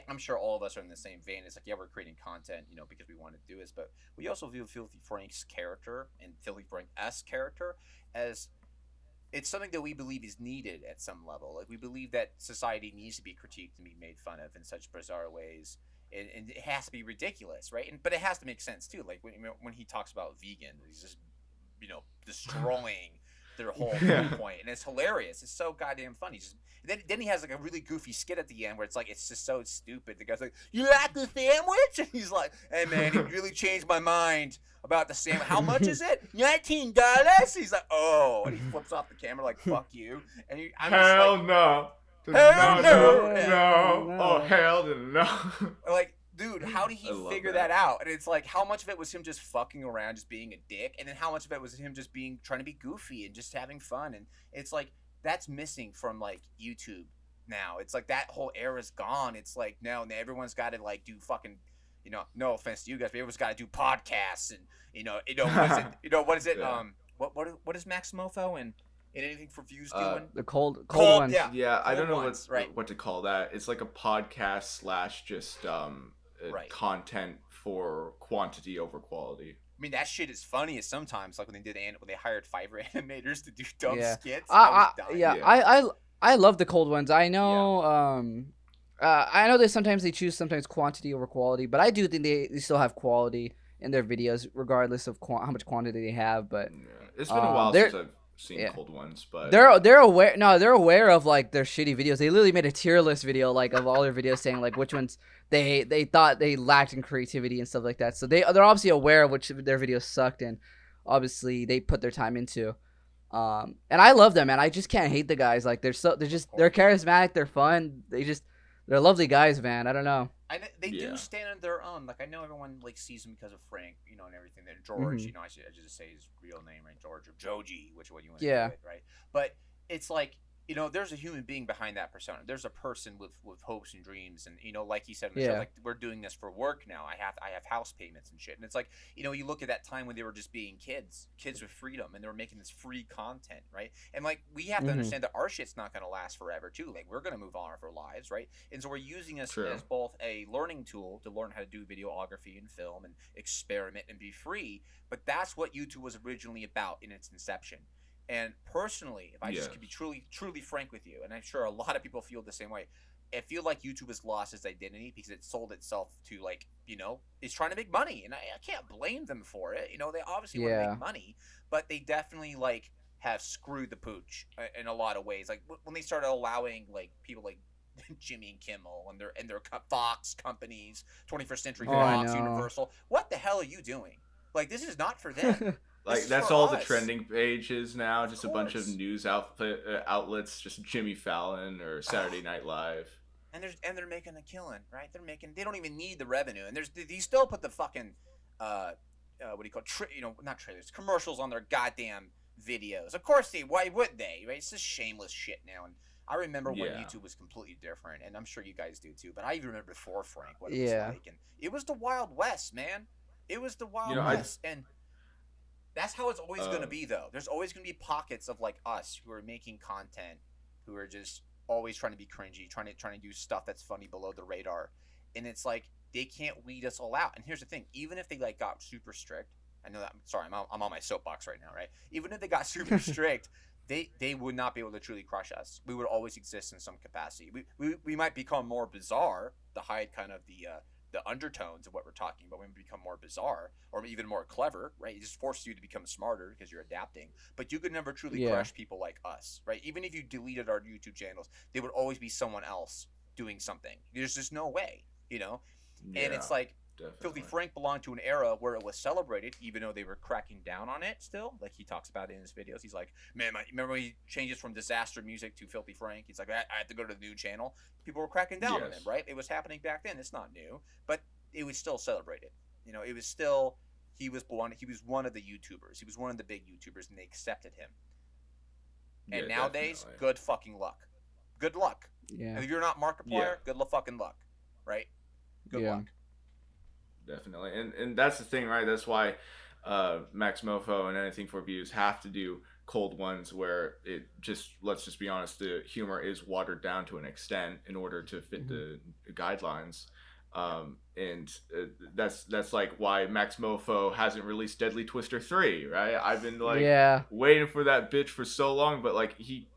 I'm sure all of us are in the same vein. It's like we're creating content, because we want to do this, but we also view Filthy Frank's character and Filthy Frank's character as it's something that we believe is needed at some level. Like we believe that society needs to be critiqued and be made fun of in such bizarre ways. And it has to be ridiculous, right? But it has to make sense too. Like when he talks about vegan, he's just destroying their whole point, and it's hilarious. It's so goddamn funny. Then he has like a really goofy skit at the end where it's like it's just so stupid. The guy's like, "You like the sandwich?" And he's like, "Hey man, it really changed my mind about the sandwich. How much is it? $19." He's like, "Oh," and he flips off the camera like, "Fuck you." And I'm hell just like, no. No. Oh hell no. Like, dude, how did he figure that out? And it's like, how much of it was him just fucking around, just being a dick, and then how much of it was him just trying to be goofy and just having fun? And it's like that's missing from like YouTube now. It's like that whole era's gone. It's like now everyone's got to like do fucking, no offense to you guys, but everyone's got to do podcasts and what is it? Yeah. What is Max Mofo and anything for views doing? The cold ones. Yeah, I don't know ones, what to call that. It's like a podcast / just content for quantity over quality. I mean, that shit is funny as sometimes, like when they hired Fiverr animators to do dumb skits. I love the cold ones. I know I know that sometimes they choose quantity over quality, but I do think they still have quality in their videos regardless of how much quantity they have. But it's been a while since I've seen cold ones, but they're aware of like their shitty videos. They literally made a tier list video like of all their videos saying like which ones they thought they lacked in creativity and stuff like that. So they're obviously aware of which of their videos sucked, and obviously they put their time into. And I love them, man. I just can't hate the guys. Like they're charismatic, they're fun. They're lovely guys, man. I don't know. They do stand on their own. Like I know everyone like sees them because of Frank, and everything. That George, I should just say his real name, right? George or Joji, which one you want to do it, right? But it's like there's a human being behind that persona. There's a person with hopes and dreams, and like he said in the show, like we're doing this for work now. I have house payments and shit, and it's like you look at that time when they were just being kids with freedom, and they were making this free content, right? And like we have to understand that our shit's not going to last forever too. Like we're going to move on with our lives, right? And so we're using this as both a learning tool to learn how to do videography and film and experiment and be free. But that's what YouTube was originally about in its inception. And personally, if I just could be truly frank with you, and I'm sure a lot of people feel the same way, I feel like YouTube has lost its identity because it sold itself to like, it's trying to make money, and I can't blame them for it. They obviously want to make money, but they definitely like have screwed the pooch in a lot of ways. Like when they started allowing like people like Jimmy and Kimmel and their Fox companies, 21st Century Fox, Universal. What the hell are you doing? Like, this is not for them. Like, that's all us. The trending pages now. Just a bunch of news outlets, just Jimmy Fallon or Saturday Night Live. And they're making a killing, right? They don't even need the revenue. And you still put the fucking what do you call not trailers, commercials on their goddamn videos. Of course why would they, right? It's just shameless shit now. And I remember when YouTube was completely different, and I'm sure you guys do too, but I even remember before Frank what it was like. And it was the Wild West, man. It was the Wild West. And that's how it's always going to be, though. There's always going to be pockets of like us who are making content, who are just always trying to be cringy, trying to do stuff that's funny below the radar. And it's like, they can't weed us all out. And here's the thing, even if they like got super strict, I know that, sorry, I'm on my soapbox right now, right? Even if they got super strict, they would not be able to truly crush us. We would always exist in some capacity. We might become more bizarre to hide kind of the undertones of what we're talking about. We become more bizarre or even more clever, right? It just forces you to become smarter because you're adapting. But you could never truly crush people like us, right? Even if you deleted our YouTube channels, there would always be someone else doing something. There's just no way, you know? Yeah, and it's like, definitely. Filthy Frank belonged to an era where it was celebrated, even though they were cracking down on it still. Like, he talks about it in his videos. He's like, man, remember when he changes from disaster music to Filthy Frank? He's like, I have to go to the new channel. People were cracking down on him, right? It was happening back then. It's not new. But it was still celebrated. You know, it was still, he was one of the YouTubers. He was one of the big YouTubers, and they accepted him. And nowadays, definitely. Good fucking luck. Good luck. Yeah. And if you're not Markiplier, good fucking luck, right? Good luck. Definitely. And that's the thing, right? That's why Max Mofo and Anything for Views have to do cold ones where it just, let's just be honest, the humor is watered down to an extent in order to fit the guidelines. That's like why Max Mofo hasn't released Deadly Twister 3, right? I've been like waiting for that bitch for so long, but like he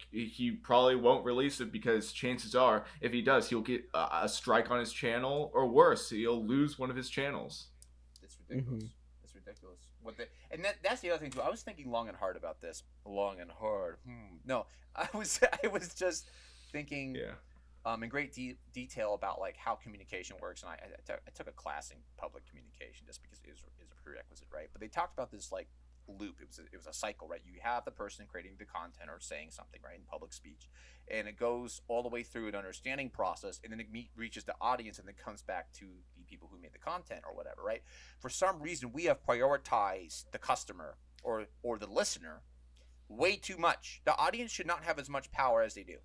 probably won't release it because chances are if he does, he'll get a strike on his channel, or worse, he'll lose one of his channels. It's ridiculous. It's ridiculous. That's the other thing too. I was thinking long and hard about this. Long and hard. No, I was just thinking in great detail about like how communication works, and I took a class in public communication just because it is a prerequisite, right? But they talked about this like loop. It was a cycle, right? You have the person creating the content or saying something, right, in public speech, and it goes all the way through an understanding process, and then it reaches the audience, and then comes back to the people who made the content or whatever, right? For some reason, we have prioritized the customer or the listener way too much. The audience should not have as much power as they do.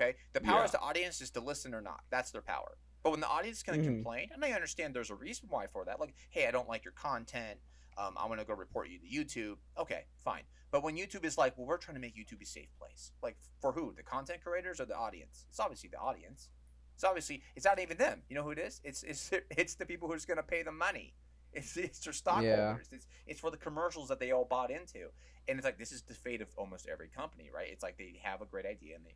Okay, the power is the audience is to listen or not. That's their power. But when the audience is going to complain, and I understand there's a reason why for that, like, hey, I don't like your content, I'm going to go report you to YouTube. Okay, fine. But when YouTube is like, well, we're trying to make YouTube a safe place. Like, for who? The content creators or the audience? It's obviously the audience. It's not even them. You know who it is? It's the people who's going to pay the money. It's their stockholders. It's for the commercials that they all bought into. And it's like, this is the fate of almost every company, right? It's like they have a great idea and they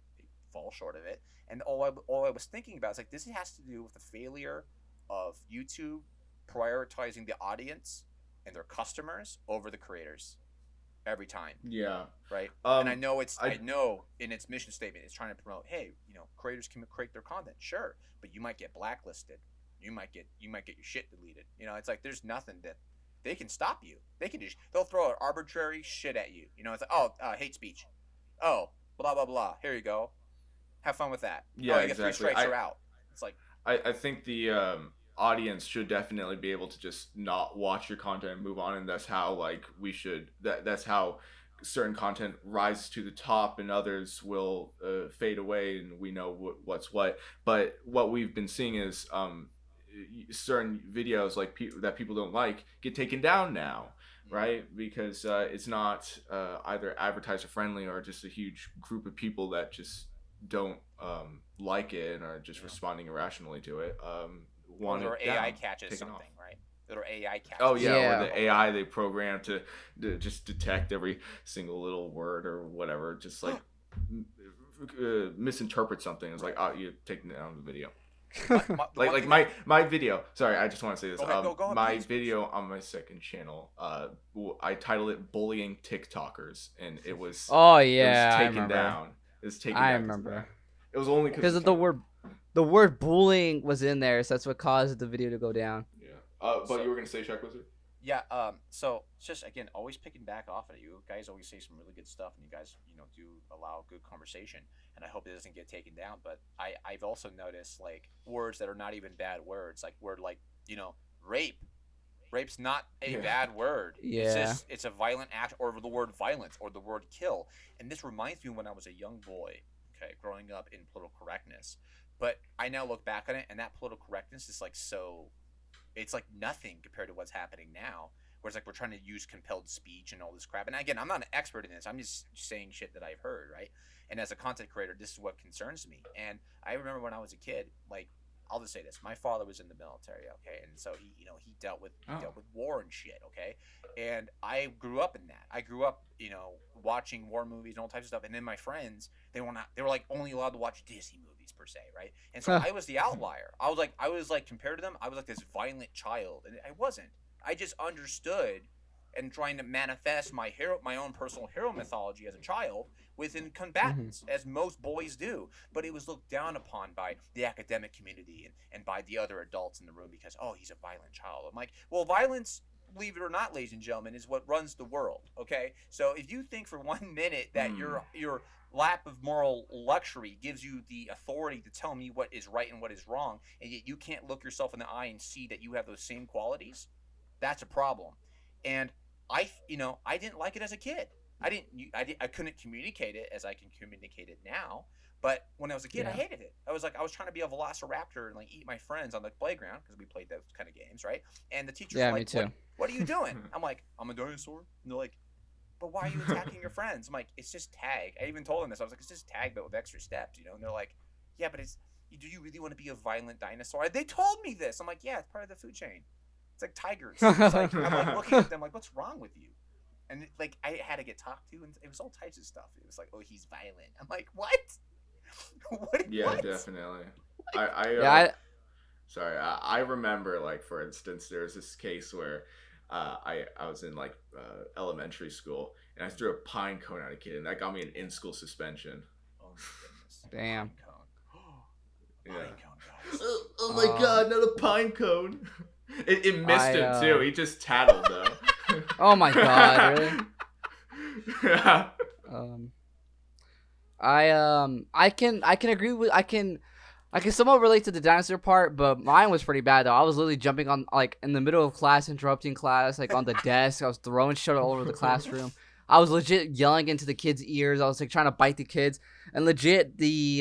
fall short of it. And all I was thinking about is like, this has to do with the failure of YouTube prioritizing the audience and their customers over the creators every time. Yeah. Right. And I know in its mission statement, it's trying to promote, hey, you know, creators can create their content, sure, but you might get blacklisted. You might get your shit deleted. You know, it's like there's nothing that they can stop you. They'll throw an arbitrary shit at you. You know, it's like, hate speech. Oh, blah blah blah. Here you go. Have fun with that. Yeah, you get exactly. 3 strikes, you're out. It's like I think the audience should definitely be able to just not watch your content and move on, and that's how like we should. That's how certain content rises to the top and others will fade away, and we know what's what. But what we've been seeing is certain videos like that people don't like get taken down now, right? Because it's not either advertiser friendly or just a huge group of people that just don't like it and are just responding irrationally to it. Or AI catches something, right? Or AI catches. Oh yeah, or the AI they program to just detect every single little word or whatever, just like misinterpret something. It's like, you take down the video. My video. Sorry, I just want to say this. Go ahead, my please. video on my second channel. I titled it "Bullying TikTokers," and it was. Oh It yeah, was I taken remember. down. It was taken I down. remember. It was only Because of the word bullying was in there, so that's what caused the video to go down. Yeah. But you were gonna say Shaq Wizard? Yeah. So it's just again always picking back off at you guys. Always say some really good stuff, and you guys do allow good conversation. And I hope it doesn't get taken down. But I've also noticed like words that are not even bad words, like word like rape. Rape's not a bad word. Yeah. It's a violent act, or the word violence, or the word kill. And this reminds me when I was a young boy, okay, growing up in political correctness. But I now look back on it, and that political correctness is like it's like nothing compared to what's happening now. Whereas like we're trying to use compelled speech and all this crap. And again, I'm not an expert in this. I'm just saying shit that I've heard, right? And as a content creator, this is what concerns me. And I remember when I was a kid, like I'll just say this: my father was in the military, okay, and so he dealt with war and shit, okay. And I grew up in that. I grew up, watching war movies and all types of stuff. And then my friends, they were like only allowed to watch Disney movies per se, right? And so I was the outlier. I was like compared to them, I was like this violent child, and I wasn't. I just understood and trying to manifest my own personal hero mythology as a child within combatants, as most boys do. But it was looked down upon by the academic community and by the other adults in the room because, oh, he's a violent child. I'm like, well, violence, believe it or not, ladies and gentlemen, is what runs the world, okay? So if you think for 1 minute that your lap of moral luxury gives you the authority to tell me what is right and what is wrong, and yet you can't look yourself in the eye and see that you have those same qualities, that's a problem. And I didn't like it as a kid. I couldn't communicate it as I can communicate it now. But when I was a kid, I hated it. I was trying to be a velociraptor and like eat my friends on the playground because we played those kind of games, right? And the teacher's like, me too. What are you doing? I'm like, I'm a dinosaur. And they're like, but why are you attacking your friends? I'm like, it's just tag. I even told them this. I was like, it's just tag, but with extra steps, And they're like, yeah, but do you really want to be a violent dinosaur? They told me this. I'm like, yeah, it's part of the food chain. It's like tigers. It's like, I'm like looking at them like, what's wrong with you? And like I had to get talked to, and it was all types of stuff. It was like, oh, he's violent. I'm like, what? What? Definitely. Sorry, I remember, like, for instance, there was this case where I was in like elementary school, and I threw a pine cone at a kid, and that got me an in-school suspension. Oh my goodness. Damn. Pine cone. Pine cone, guys. Oh my god, not a pine cone. It missed him too. He just tattled though. Oh my god, really? Yeah. I can agree with I can somewhat relate to the dinosaur part, but mine was pretty bad though. I was literally jumping on like in the middle of class, interrupting class, like on the desk. I was throwing shit all over the classroom. I was legit yelling into the kids' ears. I was like trying to bite the kids, and legit the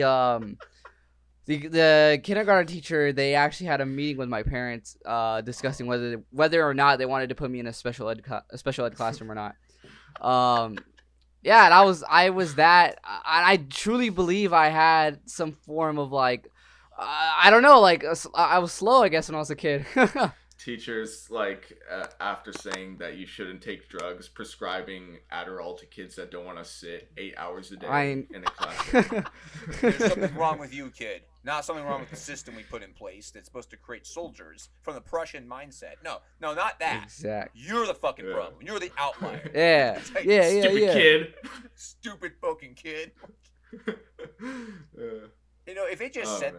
kindergarten teacher, they actually had a meeting with my parents discussing whether or not they wanted to put me in a special ed classroom or not. Yeah, and I was that. I truly believe I had some form of like, I don't know, like I was slow, I guess, when I was a kid. Teachers, like, after saying that you shouldn't take drugs, prescribing Adderall to kids that don't want to sit 8 hours a day in a classroom. There's something wrong with you, kid. Not something wrong with the system we put in place that's supposed to create soldiers from the Prussian mindset. No, not that. Exactly. You're the fucking problem. You're the outlier. Yeah. Like, Stupid kid. Stupid fucking kid. If it just said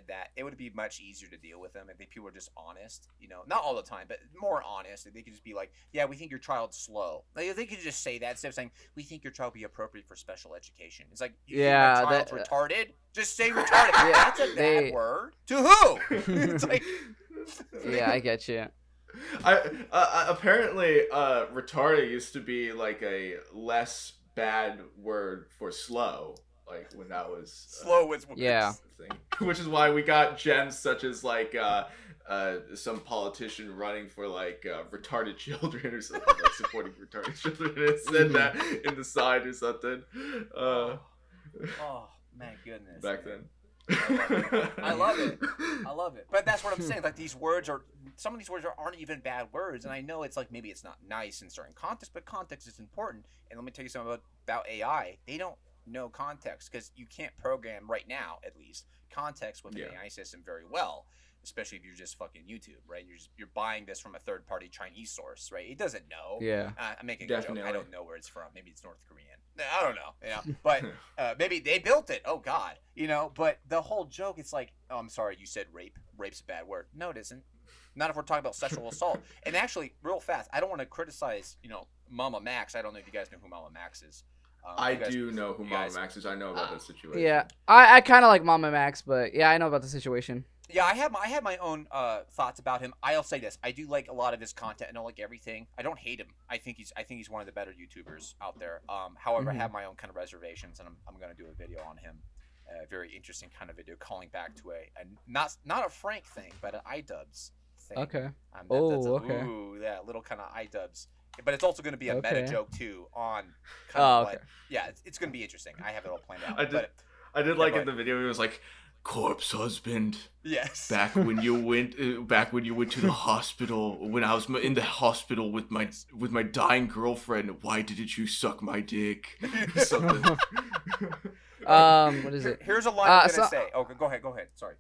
that, it would be much easier to deal with them if people were just honest. Not all the time, but more honest. If they could just be like, yeah, we think your child's slow. Like, if they could just say that instead of saying, we think your child be appropriate for special education. It's like, you think my child's retarded? Just say retarded. Yeah, that's a bad word. To who? It's like... Yeah, I get you. Apparently, retarded used to be like a less bad word for slow. Like when that was slow was thing. Which is why we got gems such as like some politician running for like retarded children or something, like supporting retarded children. It said that in the side or something. Oh my goodness. Back then. I love it. But that's what I'm saying. Like some of these words aren't even bad words, and I know it's like maybe it's not nice in certain contexts, but context is important. And let me tell you something about AI. They don't know context, because you can't program right now, at least, context with an AI system very well, especially if you're just fucking YouTube, right? You're buying this from a third-party Chinese source, right? It doesn't know. Yeah. I'm making a joke. I don't know where it's from. Maybe it's North Korean. I don't know. But maybe they built it. Oh God, But the whole joke, it's like, oh, I'm sorry, you said rape. Rape's a bad word. No, it isn't. Not if we're talking about sexual assault. And actually, real fast, I don't want to criticize, MamaMax. I don't know if you guys know who MamaMax is. I do know who MamaMax is. I know about that situation. Yeah, I kind of like MamaMax, but yeah, I know about the situation. Yeah, I have my own thoughts about him. I'll say this: I do like a lot of his content. I don't like everything. I don't hate him. I think he's one of the better YouTubers out there. However, I have my own kind of reservations, and I'm going to do a video on him. A very interesting kind of video, calling back to a not a Frank thing, but an iDubbbz thing. Okay. Okay. Ooh, yeah, little kind of iDubbbz. But it's also going to be a meta joke too on kind of okay. it's going to be interesting. I have it all planned out. I did like in the video. It was like, corpse husband. Yes. Back when you went to the hospital, when I was in the hospital with my dying girlfriend, why didn't you suck my dick? Something. What is it? Here's a line I'm gonna say. Okay, go ahead. Sorry.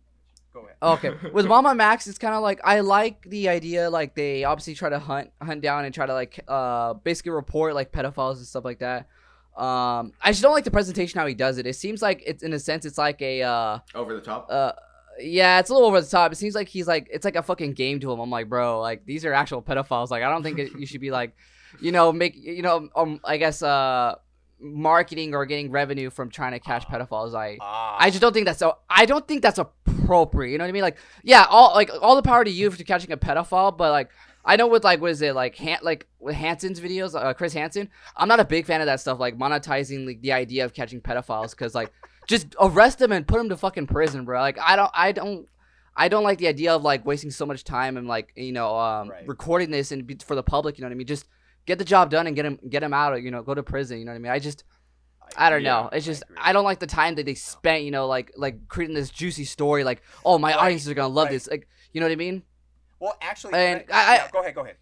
Go ahead. Okay. With MamaMax, it's kind of like, I like the idea, like, they obviously try to hunt down and try to, like, basically report, like, pedophiles and stuff like that. I just don't like the presentation how he does it. It seems like it's, in a sense, it's like a over the top. Yeah, it's a little over the top. It seems like it's like a fucking game to him. I'm like, bro, like, these are actual pedophiles. Like, I don't think you should be like, I guess marketing or getting revenue from trying to catch pedophiles. I just don't think that's appropriate. You know what I mean? Like, yeah, all the power to you for catching a pedophile, but like, I know with, like, what is it, like, with Hansen's videos, Chris Hansen, I'm not a big fan of that stuff, like, monetizing, like, the idea of catching pedophiles, because, like, just arrest them and put them to fucking prison, bro. Like, I don't like the idea of, like, wasting so much time and, like, recording this and for the public, you know what I mean? Just get the job done and get him out, go to prison, you know what I mean? I don't know. It's just, I don't like the time that they spent, like creating this juicy story, like, oh, my audience are gonna love this, like, you know what I mean? Well, actually, and go ahead. Sorry, go ahead.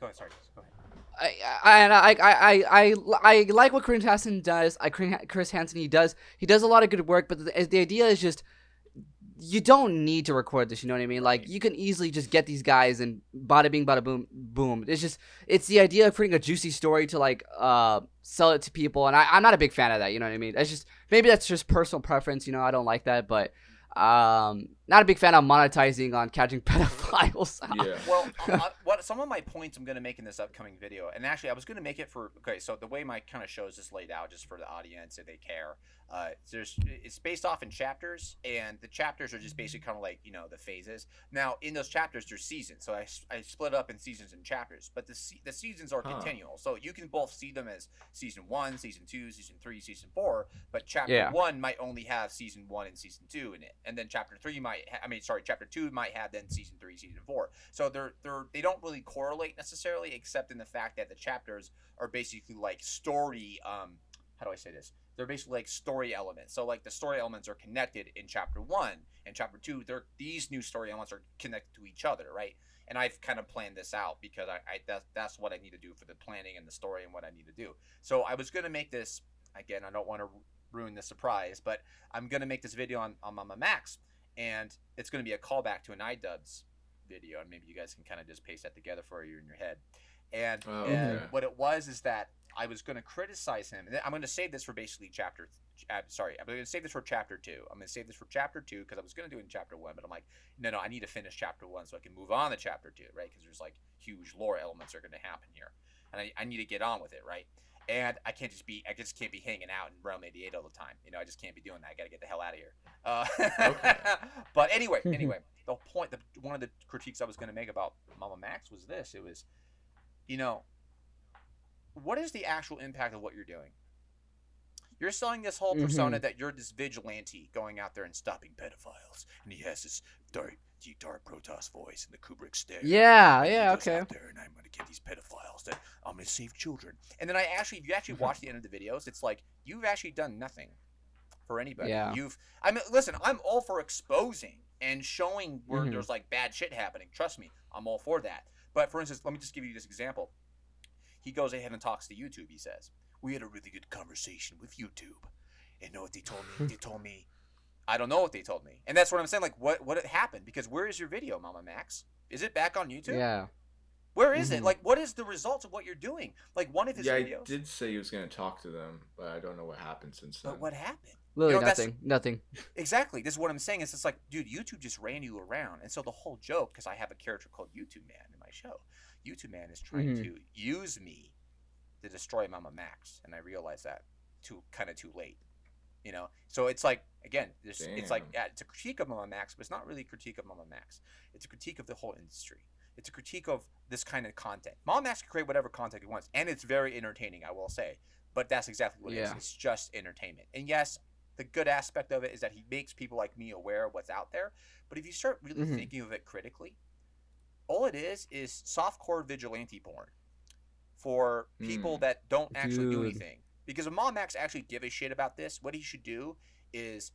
I like what Chris Hansen does. Chris Hansen, he does a lot of good work, but the idea is just, you don't need to record this. You know what I mean? Like, you can easily just get these guys and bada bing, bada boom, boom. It's the idea of creating a juicy story to, like, sell it to people, and I'm not a big fan of that. You know what I mean? It's just, maybe that's just personal preference. I don't like that, but. Not a big fan of monetizing on catching pedophiles. Yeah. Well, what some of my points I'm going to make in this upcoming video, and actually I was going to make it so the way my kind of show is just laid out, just for the audience if they care. It's based off in chapters, and the chapters are just basically kind of like the phases. Now in those chapters there's seasons, so I split up in seasons and chapters, but the seasons are continual, so you can both see them as season 1, season 2, season 3, season 4, but chapter 1 might only have season 1 and season 2 in it, and then chapter 2 might have then season 3, season 4. So they don't really correlate necessarily, except in the fact that the chapters are basically like story. How do I say this? They're basically like story elements. So like the story elements are connected in chapter 1 and chapter 2. These new story elements are connected to each other, right? And I've kind of planned this out because that's what I need to do for the planning and the story and what I need to do. So I was gonna make this again. I don't want to ruin the surprise, but I'm gonna make this video on MamaMax, and it's gonna be a callback to an iDubbbz video, and maybe you guys can kind of just paste that together for you in your head. And what it was is that I was going to criticize him. And I'm going to save this for basically I'm going to save this for chapter 2. I'm going to save this for chapter 2 because I was going to do it in chapter 1, but I'm like, no, I need to finish chapter 1 so I can move on to chapter 2, right? Because there's like huge lore elements are going to happen here, and I need to get on with it, right? And I just can't be hanging out in Realm 88 all the time. I just can't be doing that. I got to get the hell out of here. Okay. But anyway, the point, one of the critiques I was going to make about MamaMax was this. It was, what is the actual impact of what you're doing? You're selling this whole persona that you're this vigilante going out there and stopping pedophiles, and he has this dark Protoss voice and the Kubrick stare. Yeah, okay. Out there, and I'm going to get these pedophiles that I'm going to save children. And then if you actually watch the end of the videos, it's like you've actually done nothing for anybody. Yeah. Listen, I'm all for exposing and showing where there's like bad shit happening. Trust me, I'm all for that. But for instance, let me just give you this example. He goes ahead and talks to YouTube. He says, "We had a really good conversation with YouTube, You know what they told me? They told me. I don't know what they told me. And that's what I'm saying. Like, what happened? Because where is your video, MamaMax? Is it back on YouTube? Yeah. Where is it? Like, what is the result of what you're doing? Like, one of his videos. Yeah, I did say he was going to talk to them, but I don't know what happened since then. But what happened? Literally nothing. Exactly. This is what I'm saying. It's just like, dude, YouTube just ran you around. And so the whole joke, because I have a character called YouTube Man in my show, YouTube Man is trying to use me to destroy MamaMax. And I realized that kind of too late. You know? So it's like, again, it's like, it's a critique of MamaMax, but it's not really a critique of MamaMax. It's a critique of the whole industry. It's a critique of this kind of content. MamaMax can create whatever content he wants, and it's very entertaining, I will say. But that's exactly what it is. It's just entertainment. And yes, the good aspect of it is that he makes people like me aware of what's out there. But if you start really thinking of it critically, all it is softcore vigilante porn for people that don't actually do anything. Because if MamaMax actually give a shit about this, what he should do is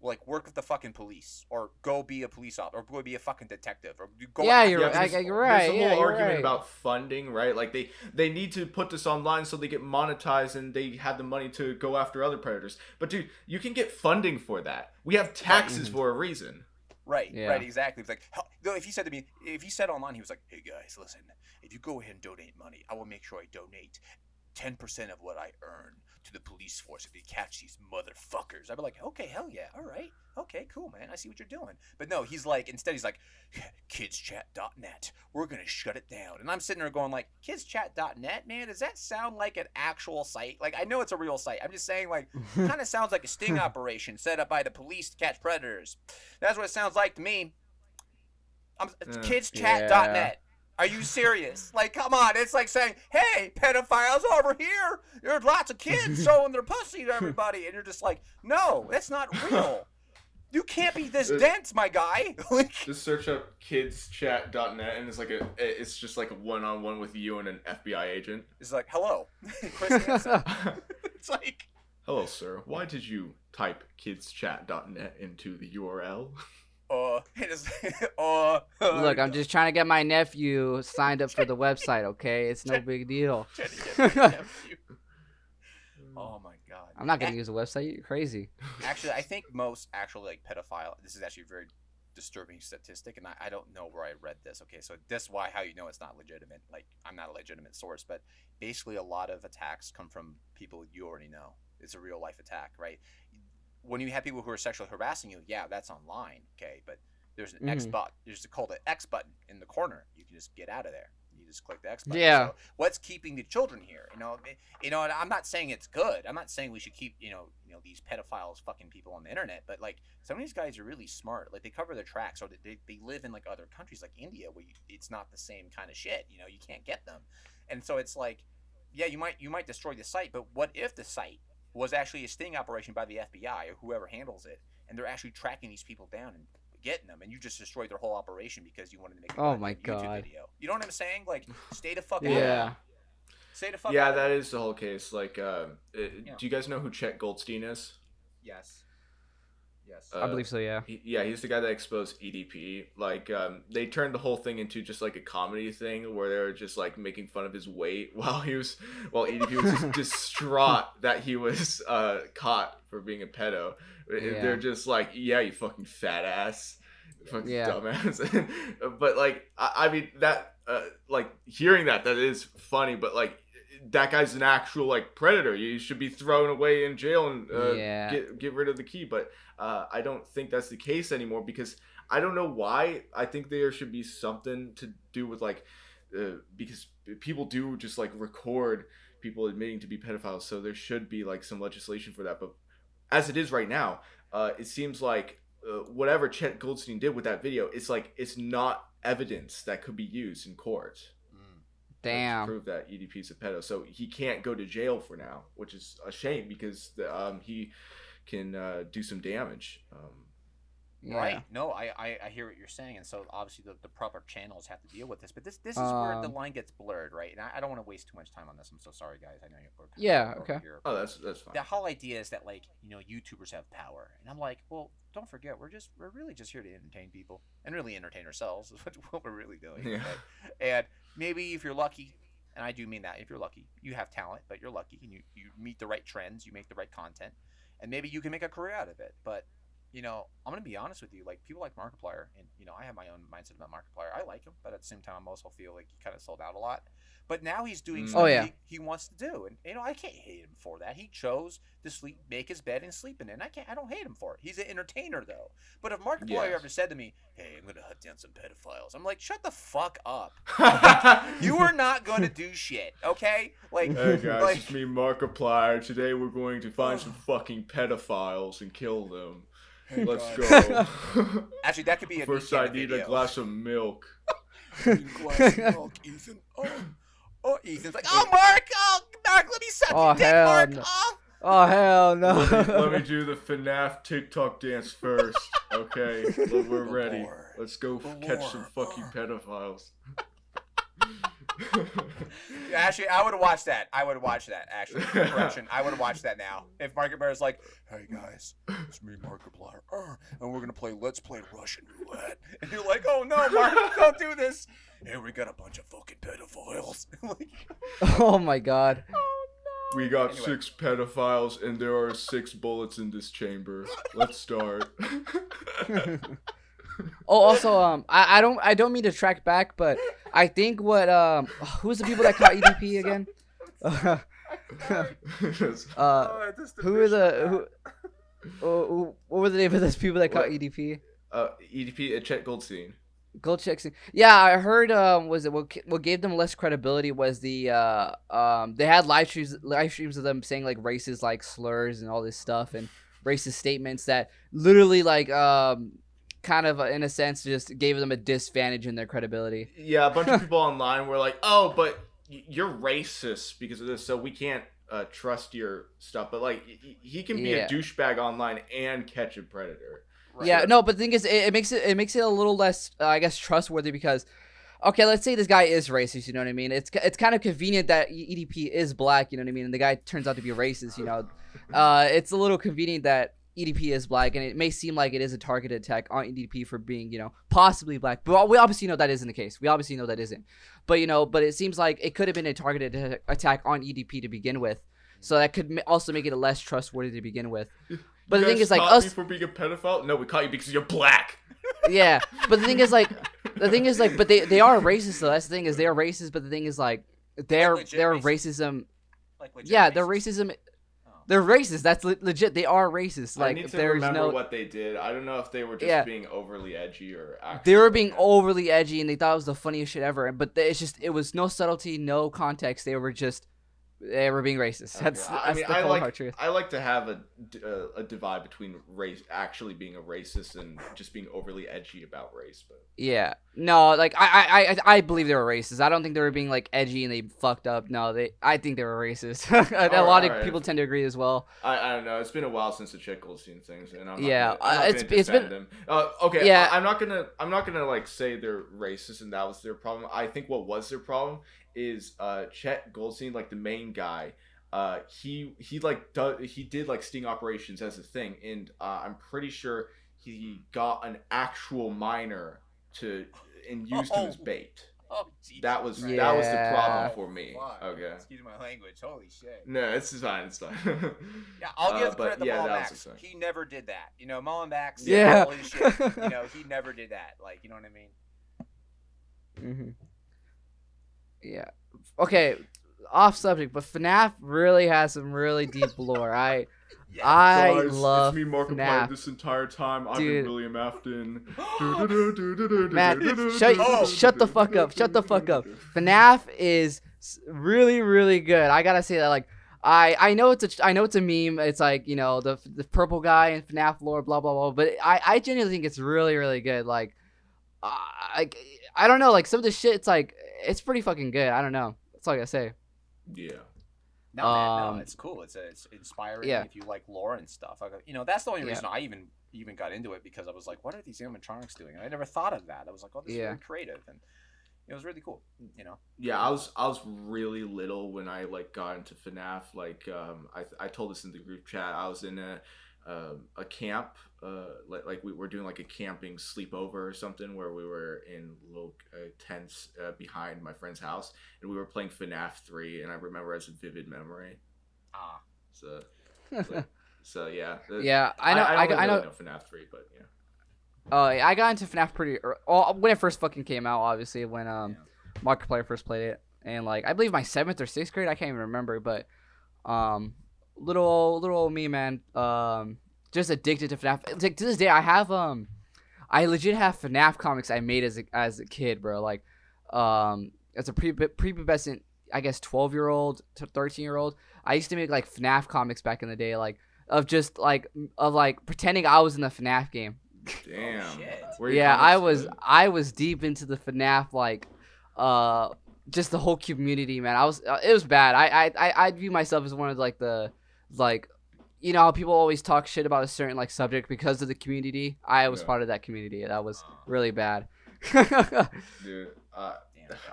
like work with the fucking police, or go be a police officer, or go be a fucking detective, or go. Yeah, you're right. There's a whole argument about funding, right? Like they need to put this online so they get monetized and they have the money to go after other predators. But dude, you can get funding for that. We have taxes for a reason. Right, right, exactly. It's like, if he said to me, if he said online, he was like, "Hey guys, listen, if you go ahead and donate money, I will make sure I donate 10% of what I earn to the police force if they catch these motherfuckers." I'd be like, okay, hell yeah, all right, okay, cool, man, I see what you're doing. But no, instead he's like, kidschat.net, we're gonna shut it down. And I'm sitting there going like, kidschat.net, man, does that sound like an actual site? Like, I know it's a real site, I'm just saying, like, it kind of sounds like a sting operation set up by the police to catch predators. That's what it sounds like to me. Kidschat.net. Are you serious? Like, come on. It's like saying, hey, pedophiles over here. There's lots of kids showing their pussy to everybody. And you're just like, no, that's not real. You can't be this dense, my guy. Just search up kidschat.net and it's just like a one-on-one with you and an FBI agent. It's like, hello. Chris Hansen. It's like, hello, sir. Why did you type kidschat.net into the URL? Look, I'm just trying to get my nephew signed up for the website, okay? It's no big deal. Oh my god. I'm not gonna use the website. You're crazy. Actually, I think most like pedophile. This is actually a very disturbing statistic, and I don't know where I read this. Okay, so this is how you know it's not legitimate. Like, I'm not a legitimate source, but basically a lot of attacks come from people you already know. It's a real life attack, right? When you have people who are sexually harassing you, yeah, that's online, okay? But there's an X button. There's called an X button in the corner. You can just get out of there. You just click the X button. Yeah. So what's keeping the children here? And I'm not saying it's good. I'm not saying we should keep, these pedophiles fucking people on the internet. But like, some of these guys are really smart. Like, they cover their tracks, or they live in like other countries like India, where it's not the same kind of shit. You can't get them. And so it's like, yeah, you might destroy the site, but what if the site was actually a sting operation by the FBI or whoever handles it, and they're actually tracking these people down and getting them, and you just destroyed their whole operation because you wanted to make a YouTube video. You know what I'm saying? Like, stay the fuck out. Stay the fuck out. Yeah, that is the whole case. Like, do you guys know who Chet Goldstein is? Yes. I believe so, yeah. He's the guy that exposed EDP. Like, they turned the whole thing into just like a comedy thing where they were just like making fun of his weight while EDP was just distraught that he was caught for being a pedo. Yeah. They're just like, yeah, you fucking fat ass, fucking dumbass. But like, I mean that, like, hearing that is funny. But like, that guy's an actual like predator. You should be thrown away in jail and get rid of the key. But I don't think that's the case anymore, because I don't know why. I think there should be something to do with like, because people do just like record people admitting to be pedophiles, so there should be like some legislation for that. But as it is right now, it seems like whatever Chet Goldstein did with that video, it's not evidence that could be used in court. Damn. To prove that EDP's a pedo, so he can't go to jail for now, which is a shame, because he can do some damage. Right. No, I hear what you're saying, and so obviously the proper channels have to deal with this. But this is where the line gets blurred, right? And I don't want to waste too much time on this. I'm so sorry, guys. I know you're okay. Here, oh, that's fine. The whole idea is that, like, YouTubers have power, and I'm like, well, don't forget, we're really just here to entertain people and really entertain ourselves. Is what we're really doing. Yeah. Okay? And maybe if you're lucky, and I do mean that, if you're lucky, you have talent, but you're lucky, and you meet the right trends, you make the right content, and maybe you can make a career out of it. But I'm gonna be honest with you. Like people like Markiplier, and I have my own mindset about Markiplier. I like him, but at the same time, I also feel like he kind of sold out a lot. But now he's doing something he wants to do, and I can't hate him for that. He chose to make his bed and sleep in it, and I don't hate him for it. He's an entertainer though. But if Markiplier ever said to me, "Hey, I'm gonna hunt down some pedophiles," I'm like, "Shut the fuck up! You are not gonna do shit, okay?" Like, hey guys, it's me, Markiplier. Today we're going to find some fucking pedophiles and kill them. Let's go. Actually, that could be a First, I need a glass of milk. Glass of milk, Ethan. Oh, Ethan's like, Mark, let me suck your dick, Mark. No. Oh, hell no. Let me do the FNAF TikTok dance first. Okay, we're ready. Let's go catch some fucking pedophiles. Actually, I would watch that. Actually, correction. I would watch that now. If Markiplier's like, "Hey guys, it's me, Markiplier, and we're gonna play Let's Play Russian Roulette," and you're like, "Oh no, Mark, don't do this." Hey, we got a bunch of fucking pedophiles. Oh my god. We got 6 pedophiles, and there are 6 bullets in this chamber. Let's start. Oh, also, I don't mean to track back, but I think who's the people that caught EDP again? What were the name of those people that caught EDP? EDP, Chet Goldstein. Goldstein. Yeah, I heard. Was it what gave them less credibility was the they had live streams of them saying like racist like slurs and all this stuff and racist statements that literally like kind of in a sense just gave them a disadvantage in their credibility. Yeah, a bunch of people online were like, "Oh, but you're racist because of this, so we can't trust your stuff." But like, he can be a douchebag online and catch a predator. Right? Yeah, no, but the thing is, it makes it a little less, I guess, trustworthy because, okay, let's say this guy is racist. You know what I mean? It's kind of convenient that EDP is black. You know what I mean? And the guy turns out to be racist. You know, it's a little convenient that EDP is black, and it may seem like it is a targeted attack on EDP for being, possibly black. But we obviously know that isn't the case. We obviously know that isn't. But, but it seems like it could have been a targeted attack on EDP to begin with. So that could also make it less trustworthy to begin with. But the thing is, like, us me for being a pedophile? No, we caught you because you're black. Yeah, but the thing is, like, but they are racist though. That's the thing is they are racist. But the thing is, like, their racism. Like legit yeah, racist. their racism. They're racist. That's legit. They are racist. Like, I need to remember what they did. I don't know if they were just being overly edgy or actually. They were being overly edgy, and they thought it was the funniest shit ever. But it was no subtlety, no context. They were being racist. Okay. That's the cold hard truth. I like to have a divide between race actually being a racist and just being overly edgy about race. But yeah, no, like I believe they were racist. I don't think they were being like edgy and they fucked up. No, I think they were racist. A lot of people tend to agree as well. I don't know. It's been a while since the Chet Goldstein things, and I'm it's been them. Okay, yeah. I'm not gonna like say they're racist and that was their problem. I think what was their problem is Chet Goldstein, like the main guy, he did like sting operations as a thing, and I'm pretty sure he got an actual minor and used him as bait. Oh, geez. That was the problem for me. Fuck. Okay. Excuse my language. Holy shit. No, it's fine. Yeah, I'll give credit to MamaMax. He never did that. MamaMax. Yeah. Holy shit. He never did that. Like, you know what I mean? Mm-hmm. Yeah. Okay. Off subject, but FNAF really has some really deep lore. I love it's me, Markiplier, FNAF. this entire time. I've Dude. been William Afton. Matt, shut the fuck up. Shut the fuck up. FNAF is really, really good. I gotta say that, like, I know it's a meme. It's like, the purple guy in FNAF lore, blah blah blah. But I genuinely think it's really, really good. Like, I don't know, like some of the shit. It's like it's pretty fucking good. I don't know. That's all I gotta say. Yeah. No, man, no, it's cool. It's inspiring if you like lore and stuff. That's the only reason I even got into it, because I was like, what are these animatronics doing? And I never thought of that. I was like, oh, this is really creative, and it was really cool. Yeah, I was really little when I like got into FNAF. Like, I told this in the group chat. I was in a camp, like we were doing like a camping sleepover or something, where we were in little tents behind my friend's house, and we were playing FNAF 3, and I remember as a vivid memory. Ah, so like, So yeah. Yeah, I know. I know FNAF 3, but yeah. Oh, I got into FNAF pretty when it first fucking came out. Obviously, when Markiplier first played it, and like I believe my 7th or 6th grade, I can't even remember, but little old me, man, just addicted to FNAF. It's like to this day, I legit have FNAF comics I made as a kid, bro. Like, as a prepubescent, I guess 12-year-old to 13-year-old, I used to make like FNAF comics back in the day, like of pretending I was in the FNAF game. Damn. Oh, yeah, I was deep into the FNAF, like, just the whole community, man. It was bad. I view myself as one of like the, like, you know how people always talk shit about a certain like subject because of the community. I was part of that community. That was really bad. Dude, I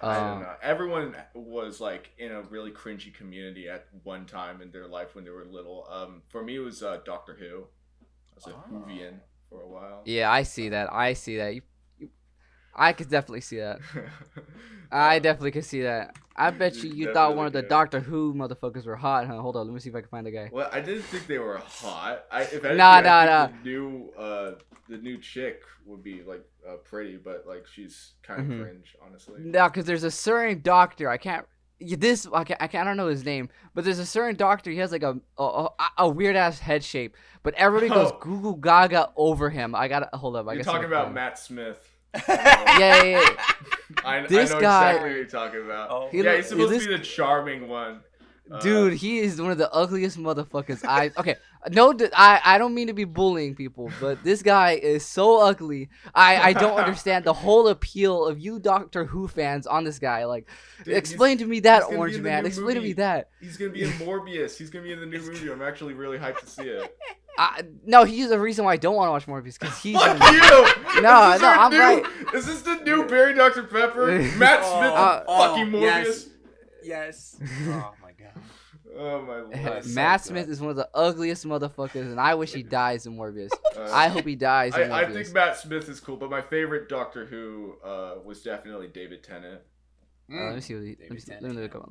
don't know. Everyone was like in a really cringy community at one time in their life when they were little. For me, it was Doctor Who. I was a Whovian for a while. Yeah, I see that. I could definitely see that. I definitely could see that. I bet you thought one of the Doctor Who motherfuckers were hot, huh? Hold on, let me see if I can find the guy. Well, I didn't think they were hot. If anything, Nah. The new chick would be like pretty, but like she's kind of cringe, honestly. No, because there's a certain doctor. I don't know his name, but there's a certain doctor. He has like a weird ass head shape, but everybody goes goo goo gaga over him. I gotta hold up. You're talking about Matt Smith. Yeah. I know exactly what you're talking about. Oh. He's supposed to be the charming one. Dude, he is one of the ugliest motherfuckers. I don't mean to be bullying people, but this guy is so ugly. I don't understand the whole appeal of you Doctor Who fans on this guy. Like, dude, explain to me that, Orange Man. Explain to me that. He's gonna be in Morbius. He's gonna be in the new movie. I'm actually really hyped to see it. No, he's the reason why I don't want to watch Morbius, because he's Fuck you! I'm right. Is this the new Barry Dr. Pepper? Matt Smith, fucking Morbius. Yes. Oh my god. Oh my lord. Matt Smith is one of the ugliest motherfuckers, and I wish he dies in Morbius. I hope he dies in Morbius. I think Matt Smith is cool, but my favorite Doctor Who was definitely David Tennant. Let me see. Let me look him up.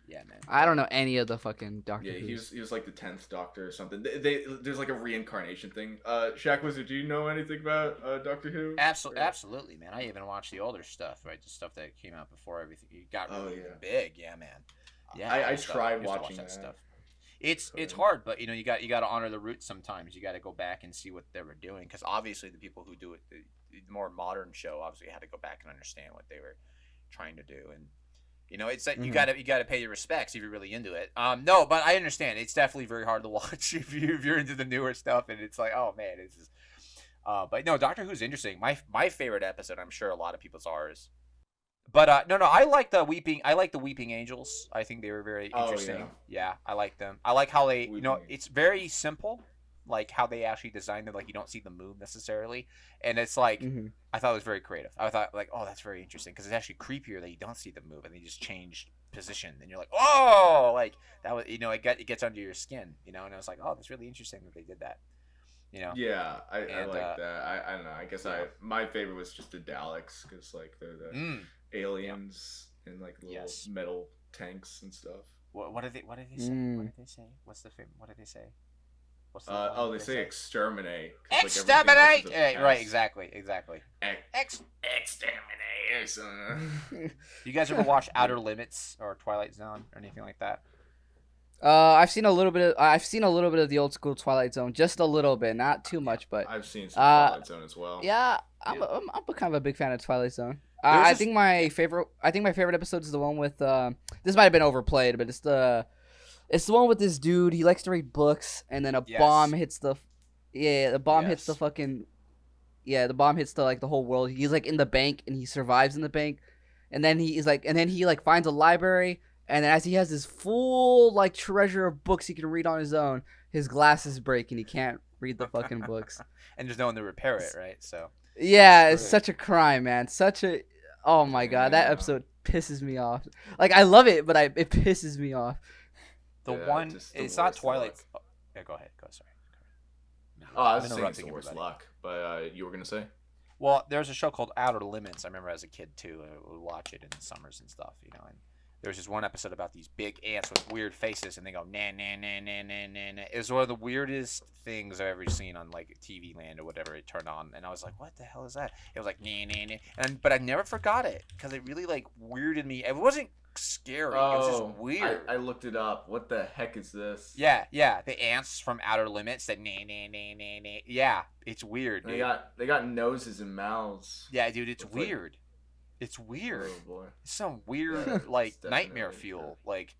Yeah, man. I don't know any of the fucking Doctor Who. Yeah, he was like the 10th Doctor or something. There's like a reincarnation thing. Shaq Wizard, do you know anything about Doctor Who? Absolutely, man. I even watched the older stuff, right? The stuff that came out before everything got really big. Yeah, man. Yeah, I tried watching that stuff. It's hard, but you got to honor the roots sometimes. You got to go back and see what they were doing, because obviously the people who do it, the more modern show, obviously had to go back and understand what they were trying to do. And it's like you gotta pay your respects if you're really into it. No, but I understand it's definitely very hard to watch if you're into the newer stuff, and it's like, oh man, it's just. But no, Doctor Who's interesting. My favorite episode, I'm sure a lot of people's are, is. But no, I like the Weeping Angels. I think they were very interesting. Yeah, I like them. I like how they, it's very simple, like how they actually designed it. Like you don't see them move necessarily, and it's like I thought it was very creative. I thought like, oh, that's very interesting, because it's actually creepier that you don't see them move and they just changed position, and you're like, oh, like that was, it gets under your skin, and I was like, oh, that's really interesting that they did that. Yeah, I like that. I don't know. I guess my favorite was just the Daleks, because like they're the aliens in like little metal tanks and stuff. What did they say? What did they say? What's the film? What did they say? They say exterminate. Exterminate! Like right, exactly. Exterminate. You guys ever watch Outer Limits or Twilight Zone or anything like that? I've seen a little bit of the old school Twilight Zone, just a little bit, not too much, but I've seen some Twilight Zone as well. Yeah, I'm kind of a big fan of Twilight Zone. I think my favorite episode is the one with this might have been overplayed, but it's the one with this dude. He likes to read books, and then a bomb hits the bomb hits the like the whole world. He's like in the bank, and he survives in the bank, and then he finds a library. And as he has this full like treasure of books he can read on his own, his glasses break and he can't read the fucking books. And there's no one to repair it, right? So yeah, it's such a crime, man. Oh my god, that episode pisses me off. Like I love it, but it pisses me off. It's not Twilight. Oh, yeah, go ahead. Sorry. I was saying it's the worst luck, but you were gonna say? Well, there's a show called Outer Limits. I remember as a kid too. I would watch it in the summers and stuff, and there was this one episode about these big ants with weird faces, and they go nah nah nah nah nah nah nah. It was one of the weirdest things I've ever seen on like TV Land or whatever it turned on, and I was like, what the hell is that? It was like nah nah nah, but I never forgot it because it really like weirded me. It wasn't scary. It was just weird. I looked it up. What the heck is this? Yeah, the ants from Outer Limits that nah nah nah nah nah. Yeah, it's weird. Dude. They got noses and mouths. Yeah, dude, it's weird. It's weird. Oh boy. It's some weird like nightmare fuel. Like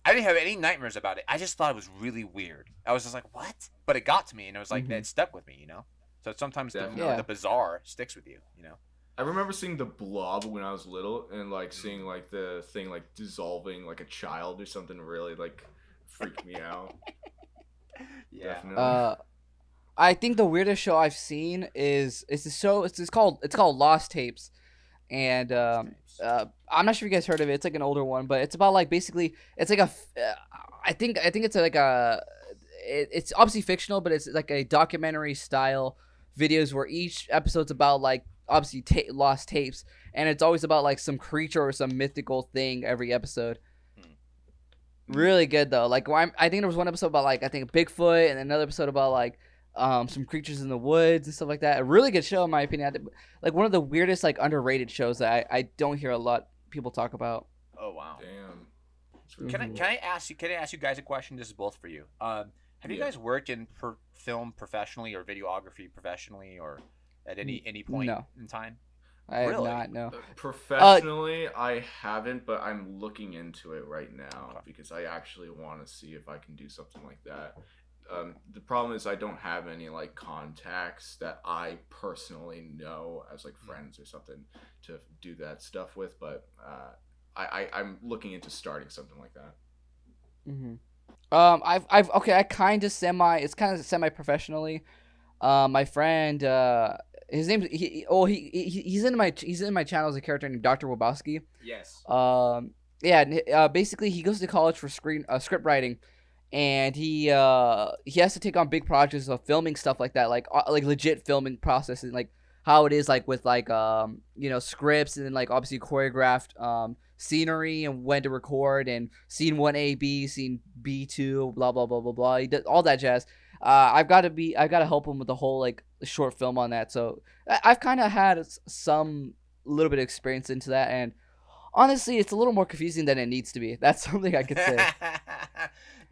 I didn't have any nightmares about it. I just thought it was really weird. I was just like, what? But it got to me, and it was like it stuck with me, you know. So sometimes the bizarre sticks with you, you know. I remember seeing the Blob when I was little, and like seeing like the thing like dissolving like a child or something really like freaked me out. Yeah. Definitely. I think the weirdest show I've seen is the show. It's called Lost Tapes, and I'm not sure if you guys heard of it. It's like an older one, but it's about like basically it's like I think it's like it's obviously fictional, but it's like a documentary style videos where each episode's about like obviously lost tapes, and it's always about like some creature or some mythical thing every episode. Really good though. Like I think there was one episode about like I think Bigfoot, and another episode about like some creatures in the woods and stuff like that. A really good show in my opinion. Like one of the weirdest like underrated shows that I don't hear a lot people talk about. Oh wow. Damn. Can I ask you guys a question? This is both for you. Have you guys worked in film professionally or videography professionally or at any point in time? I have not, no. Professionally, I haven't, but I'm looking into it right now because I actually want to see if I can do something like that. The problem is I don't have any like contacts that I personally know as like friends or something to do that stuff with, but I'm looking into starting something like that. I kind of semi professionally. My friend, his name he's in my channel as a character named Dr. Wabowski. Yes. Basically he goes to college for script writing, and he has to take on big projects of filming stuff like that, like legit filming process, and like how it is like with like scripts, and then like obviously choreographed scenery and when to record, and scene 1A, B, scene B2, blah blah blah blah blah. He does all that jazz. I've got to help him with the whole like short film on that. So I've kind of had some little bit of experience into that, and honestly, it's a little more confusing than it needs to be. That's something I could say.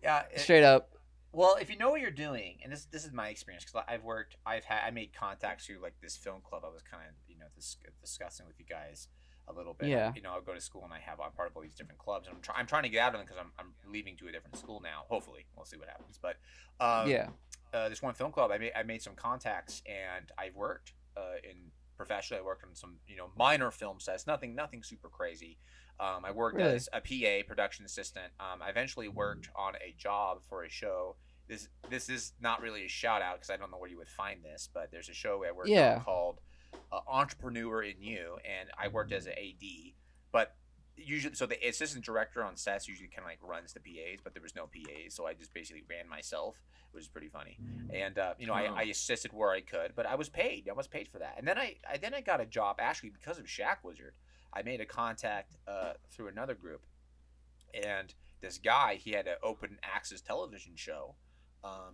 Yeah, straight up. Well, if you know what you're doing, and this is my experience because I made contacts through like this film club. I was kind of discussing with you guys a little bit. Yeah. I go to school and I'm part of all these different clubs, and I'm trying to get out of them because I'm leaving to a different school now. Hopefully, we'll see what happens. But this one film club, I made some contacts, and I worked in professionally. I worked on some minor film sets, nothing super crazy. I worked as a PA, production assistant. I eventually worked on a job for a show. This is not really a shout out because I don't know where you would find this, but there's a show I worked on called Entrepreneur in You, and I worked as an AD. But usually, so the assistant director on sets usually kind of like runs the PAs, but there was no PAs, so I just basically ran myself, which is pretty funny. And I assisted where I could, but I was paid. I was paid for that. And then I got a job actually because of Shack Wizard. I made a contact through another group, and this guy, he had an open access television show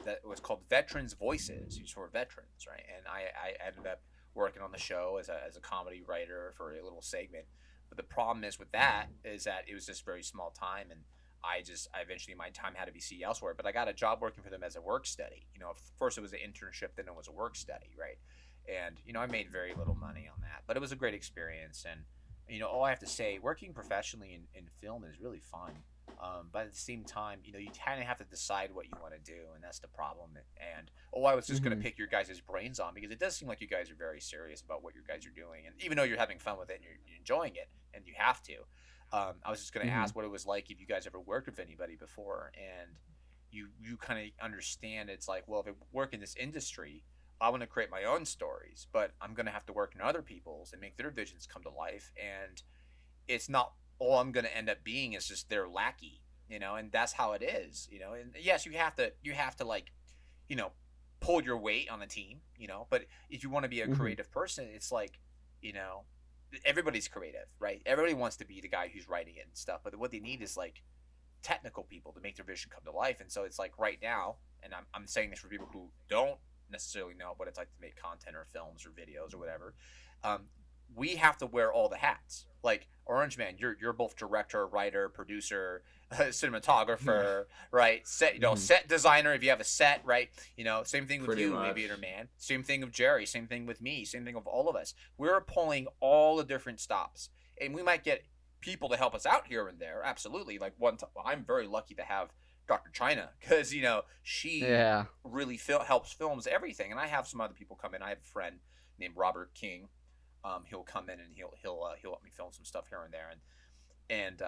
that was called Veterans Voices. He's for veterans, right? And I ended up working on the show as a comedy writer for a little segment. But the problem is with that is that it was just very small time, and I eventually my time had to be seen elsewhere. But I got a job working for them as a work study. First it was an internship, then it was a work study, right? And I made very little money on that, but it was a great experience. And all I have to say, working professionally in film is really fun. But at the same time, you kind of have to decide what you want to do, and that's the problem. And I was just going to pick your guys' brains on, because it does seem like you guys are very serious about what you guys are doing, and even though you're having fun with it and you're enjoying it, and you have to. I was just going to ask what it was like if you guys ever worked with anybody before, and you kind of understand it's like, well, if I work in this industry, I want to create my own stories, but I'm going to have to work in other people's and make their visions come to life, and it's not all I'm going to end up being is just their lackey, and that's how it is, and yes, you have to like, pull your weight on the team, but if you want to be a creative person, it's like, everybody's creative, right? Everybody wants to be the guy who's writing it and stuff, but what they need is like technical people to make their vision come to life. And so it's like right now, and I'm saying this for people who don't necessarily know what it's like to make content or films or videos or whatever. We have to wear all the hats. Like Orange Man, you're both director, writer, producer, cinematographer, right? Set set designer if you have a set, right? Same thing with Pretty you, much. Aviator Man. Same thing with Jerry. Same thing with me. Same thing with all of us. We're pulling all the different stops, and we might get people to help us out here and there. Absolutely. Like I'm very lucky to have Dr. China because she really helps films everything, and I have some other people come in. I have a friend named Robert King. He'll come in and he'll let me film some stuff here and there, and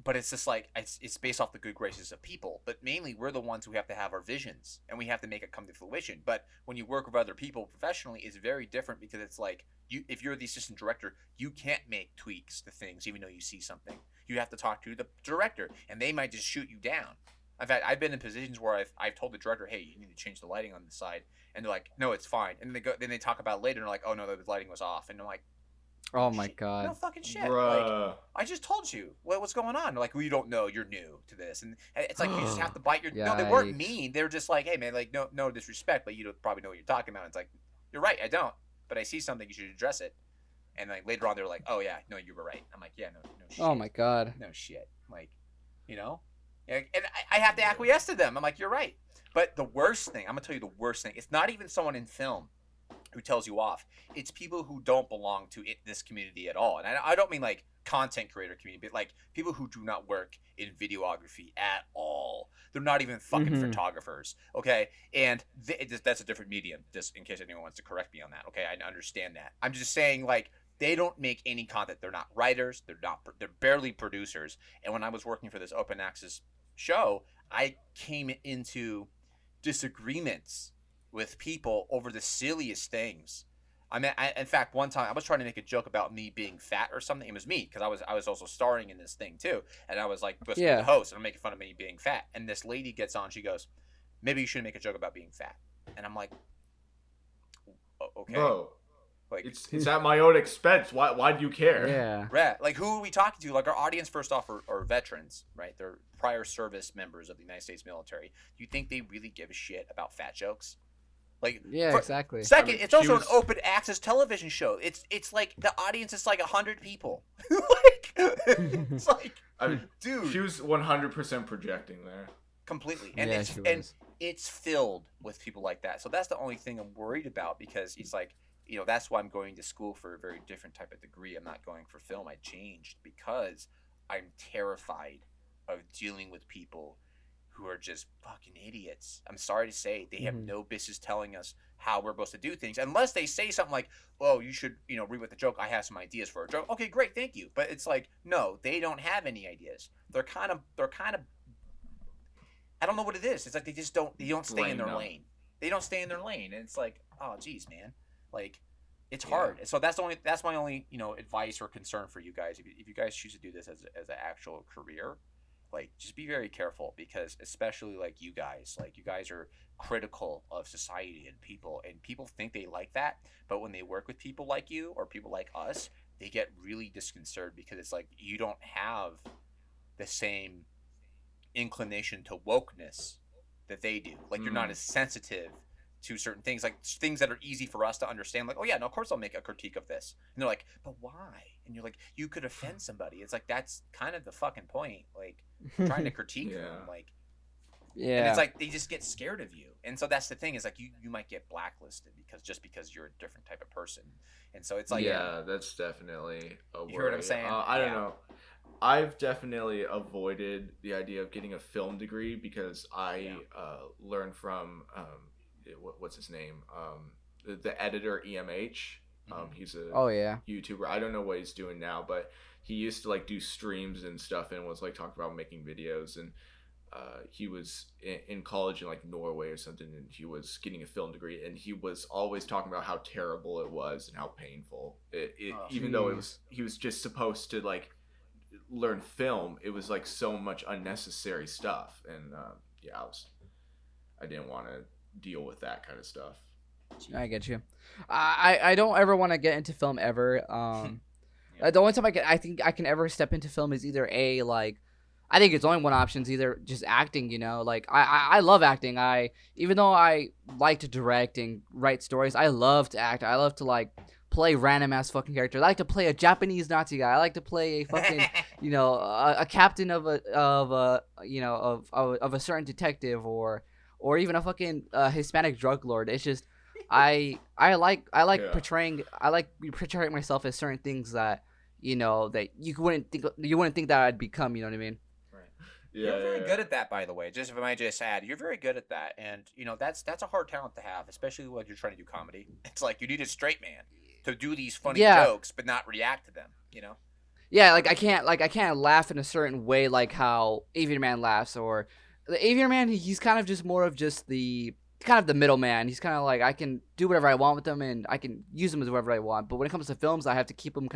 but it's just like it's based off the good graces of people. But mainly, we're the ones who have to have our visions and we have to make it come to fruition. But when you work with other people professionally, it's very different because it's like if you're the assistant director, you can't make tweaks to things even though you see something. You have to talk to the director, and they might just shoot you down. In fact, I've been in positions where I've told the director, "Hey, you need to change the lighting on the side," and they're like, "No, it's fine." And then they talk about it later, and they're like, "Oh no, the lighting was off," and I'm like, "Oh my god, no fucking shit!" Bruh. Like, I just told you what's going on. They're like, "Well, you don't know. You're new to this," and it's like you just have to bite your. No, they weren't mean. They were just like, "Hey, man, like no disrespect, but you don't probably know what you're talking about." It's like, you're right, I don't, but I see something, you should address it. And like later on, they're like, "Oh yeah, no, you were right." I'm like, "Yeah, no shit." Oh my god, no shit, like, And I have to acquiesce to them. I'm like, you're right. But the worst thing, I'm going to tell you the worst thing. It's not even someone in film who tells you off. It's people who don't belong to this community at all. And I don't mean like content creator community, but like people who do not work in videography at all. They're not even fucking photographers. Okay. And that's a different medium, just in case anyone wants to correct me on that. Okay. I understand that. I'm just saying, like, they don't make any content. They're not writers. They're barely producers. And when I was working for this open access show, I came into disagreements with people over the silliest things. I mean, in fact, one time I was trying to make a joke about me being fat or something. It was me because I was also starring in this thing too, and I was like supposed to be the host, and I'm making fun of me being fat. And this lady gets on, she goes, "Maybe you shouldn't make a joke about being fat." And I'm like, "Okay." Bro. Like, it's at my own expense. Why do you care? Yeah. Right. Like, who are we talking to? Like, our audience, first off, are veterans, right? They're prior service members of the United States military. Do you think they really give a shit about fat jokes? Like, exactly. Second, it's also an open access television show. It's like the audience is like 100 people. Like, it's like, dude, she was 100% projecting there. Completely, and it's filled with people like that. So that's the only thing I'm worried about, because it's like, that's why I'm going to school for a very different type of degree. I'm not going for film. I changed because I'm terrified of dealing with people who are just fucking idiots. I'm sorry to say, they have no business telling us how we're supposed to do things, unless they say something like, "Oh, you should, read with the joke. I have some ideas for a joke." Okay, great, thank you. But it's like, no, they don't have any ideas. They're kind of. I don't know what it is. It's like they don't stay in their lane. They don't stay in their lane, and it's like, oh, geez, man. Like, it's hard. So that's my only advice or concern for you guys. If you guys choose to do this as an actual career, like, just be very careful, because especially like you guys are critical of society and people think they like that, but when they work with people like you or people like us, they get really disconcerted, because it's like you don't have the same inclination to wokeness that they do. Like, you're not as sensitive to certain things, like things that are easy for us to understand, like, oh yeah, no, of course I'll make a critique of this, and they're like, but why? And you're like, you could offend somebody. It's like, that's kind of the fucking point, like, trying to critique them, like, and it's like they just get scared of you. And so that's the thing, is like you might get blacklisted because you're a different type of person. And so it's like, that's definitely a worry. You hear what I'm saying? I don't know. I've definitely avoided the idea of getting a film degree, because I learned from what's his name, the editor EMH. He's a YouTuber. I don't know what he's doing now, but he used to like do streams and stuff, and was like talking about making videos. And he was in college in like Norway or something, and he was getting a film degree, and he was always talking about how terrible it was and how painful even though he was just supposed to like learn film, it was like so much unnecessary stuff. And I didn't want to deal with that kind of stuff. I get you. I don't ever want to get into film ever. The only time I think I can ever step into film is either I think it's only one option, is either just acting, you know. Like I love acting. Even though I like to direct and write stories, I love to act. I love to like play random ass fucking characters. I like to play a Japanese Nazi guy. I like to play a fucking a captain of a certain detective or even a fucking Hispanic drug lord. It's just I like portraying myself as certain things that that you wouldn't think that I'd become. You know what I mean? Yeah, you're very good at that, by the way. Just if I might just add, you're very good at that, and that's a hard talent to have, especially when you're trying to do comedy. It's like you need a straight man to do these funny jokes, but not react to them. Yeah, like I can't laugh in a certain way, like how Aviator Man laughs, or the Aviator Man. He's kind of just more of just the middleman. He's kind of like, I can do whatever I want with them, and I can use them as whatever I want. But when it comes to films, I have to keep them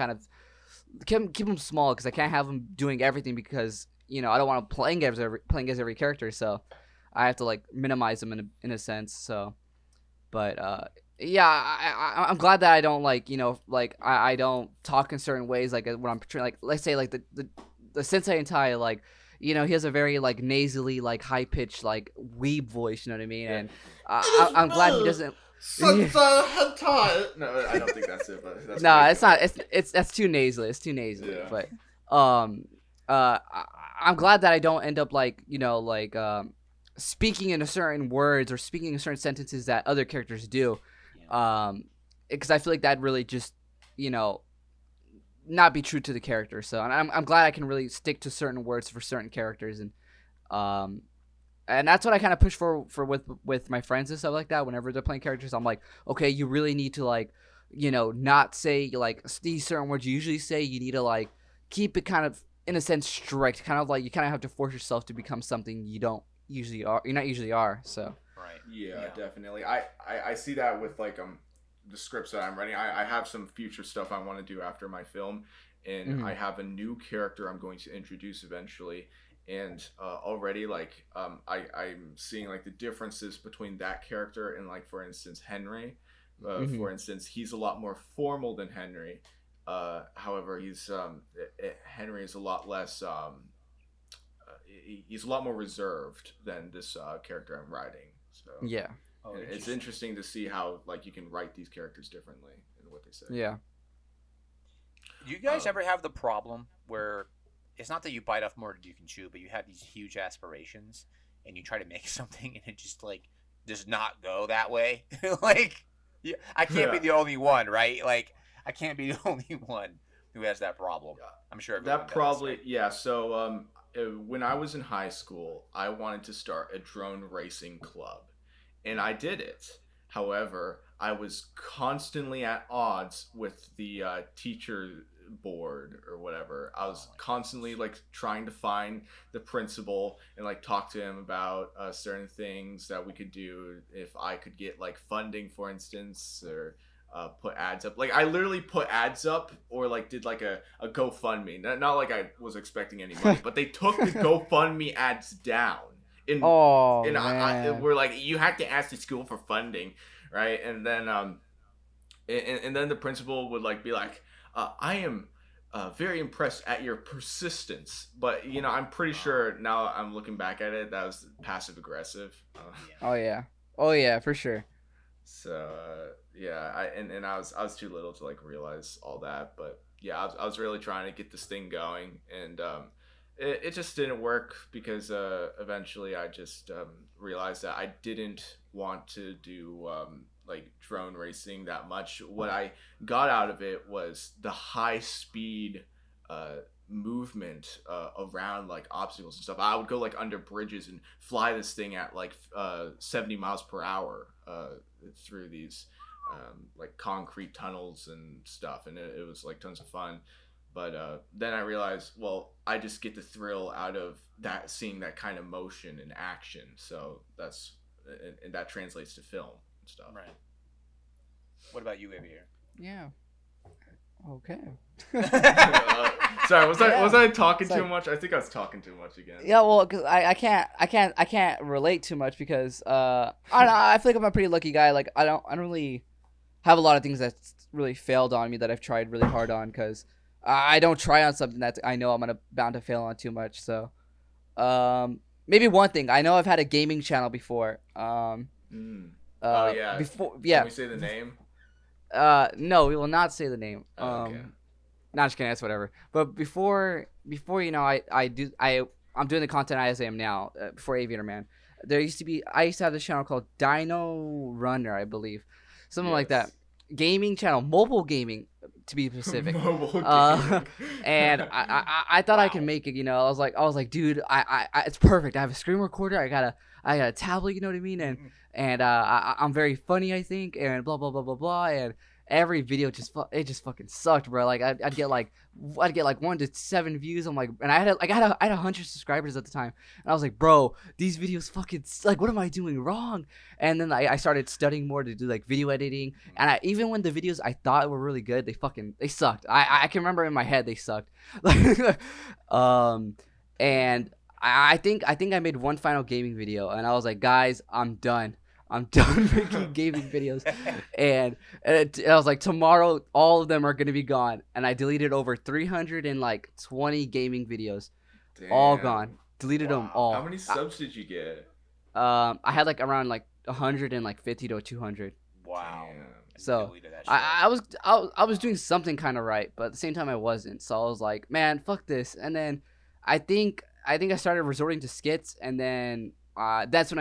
small, because I can't have them doing everything, because I don't want to playing as every character, so I have to like minimize them in a sense. So, but yeah, I'm glad that I don't I don't talk in certain ways, like when I'm portraying, like let's say like the Sensei Hentai, like he has a very like nasally, like high pitched, like weeb voice, you know what I mean? And I'm glad he doesn't. Sensei Hentai. No, I don't think that's it. But that's it's not. It's that's too nasally. It's too nasally. Yeah. But I'm glad that I don't end up speaking in a certain words or speaking in certain sentences that other characters do, because I feel like that really just not be true to the character. So, and I'm glad I can really stick to certain words for certain characters, and that's what I kind of push for with my friends and stuff like that. Whenever they're playing characters, I'm like, okay, you really need to not say like these certain words you usually say. You need to keep it kind of, in a sense, strict, kind of like you kind of have to force yourself to become something you don't usually are. You're not usually are. So right. Yeah, definitely. I see that with the scripts that I'm writing. I have some future stuff I want to do after my film, and I have a new character I'm going to introduce eventually. And already I'm seeing the differences between that character and for instance Henry. For instance, he's a lot more formal than Henry. However, Henry is a lot less. He's a lot more reserved than this character I'm writing. So yeah, it's interesting to see how you can write these characters differently in what they say. Yeah. Do you guys ever have the problem where it's not that you bite off more than you can chew, but you have these huge aspirations and you try to make something and it just does not go that way? I can't be the only one, right? I can't be the only one who has that problem. I'm sure everyone that probably does. Yeah. So when I was in high school, I wanted to start a drone racing club, and I did it. However, I was constantly at odds with the teacher board or whatever. I was constantly trying to find the principal and talk to him about certain things that we could do, if I could get funding, for instance, or put ads up. I literally put ads up, or did a GoFundMe. Not like I was expecting any money, but they took the GoFundMe ads down. We're you have to ask the school for funding, right? And then and then the principal would be I am very impressed at your persistence, but I'm pretty sure now I'm looking back at it, that was passive aggressive. Oh yeah, for sure. So yeah, I was too little to realize all that, but yeah, I was really trying to get this thing going, and it just didn't work, because eventually I just realized that I didn't want to do drone racing that much. What I got out of it was the high speed movement around obstacles and stuff. I would go under bridges and fly this thing at 70 miles per hour through these concrete tunnels and stuff, and it was tons of fun. But then I realized, well, I just get the thrill out of that, seeing that kind of motion and action. So and that translates to film and stuff. Right. What about you, Aviator? Yeah. Okay. Sorry, was I talking too much? I think I was talking too much again. Yeah, well, because I can't relate too much, because I don't know, I feel like I'm a pretty lucky guy. I don't really have a lot of things that really failed on me that I've tried really hard on, because I don't try on something that I know I'm bound to fail on too much. So, maybe one thing. I know I've had a gaming channel before. Oh yeah. Before, Can we say the name? No, we will not say the name. Okay. Not just kidding. That's whatever. But before I'm doing the content as I am now. Before Aviator Man, I used to have this channel called Dyno Runner, I believe, something like that. Gaming channel, mobile gaming, to be specific. Mobile gaming. And I thought I could make it. I was like, dude, I it's perfect. I have a screen recorder. I got a tablet. You know what I mean? And I'm very funny, I think, and blah blah blah blah blah. And every video just fucking sucked, bro. Like I'd get like 1 to 7 views. I'm like, and I had 100 subscribers at the time, and I was like, bro, these videos fucking like, what am I doing wrong? And then I started studying more to do like video editing, and even when the videos I thought were really good, they sucked. I can remember in my head they sucked. And I think I made one final gaming video, and I was like, guys, I'm done making gaming videos. And I was like, tomorrow all of them are gonna be gone. And I deleted over 320 gaming videos. Damn. All gone. Deleted them all. How many subs did you get? I had like around like 150 to 200. Wow. Damn. So I was doing something kind of right, but at the same time I wasn't. So I was like, man, fuck this. And then I think I started resorting to skits, and then that's when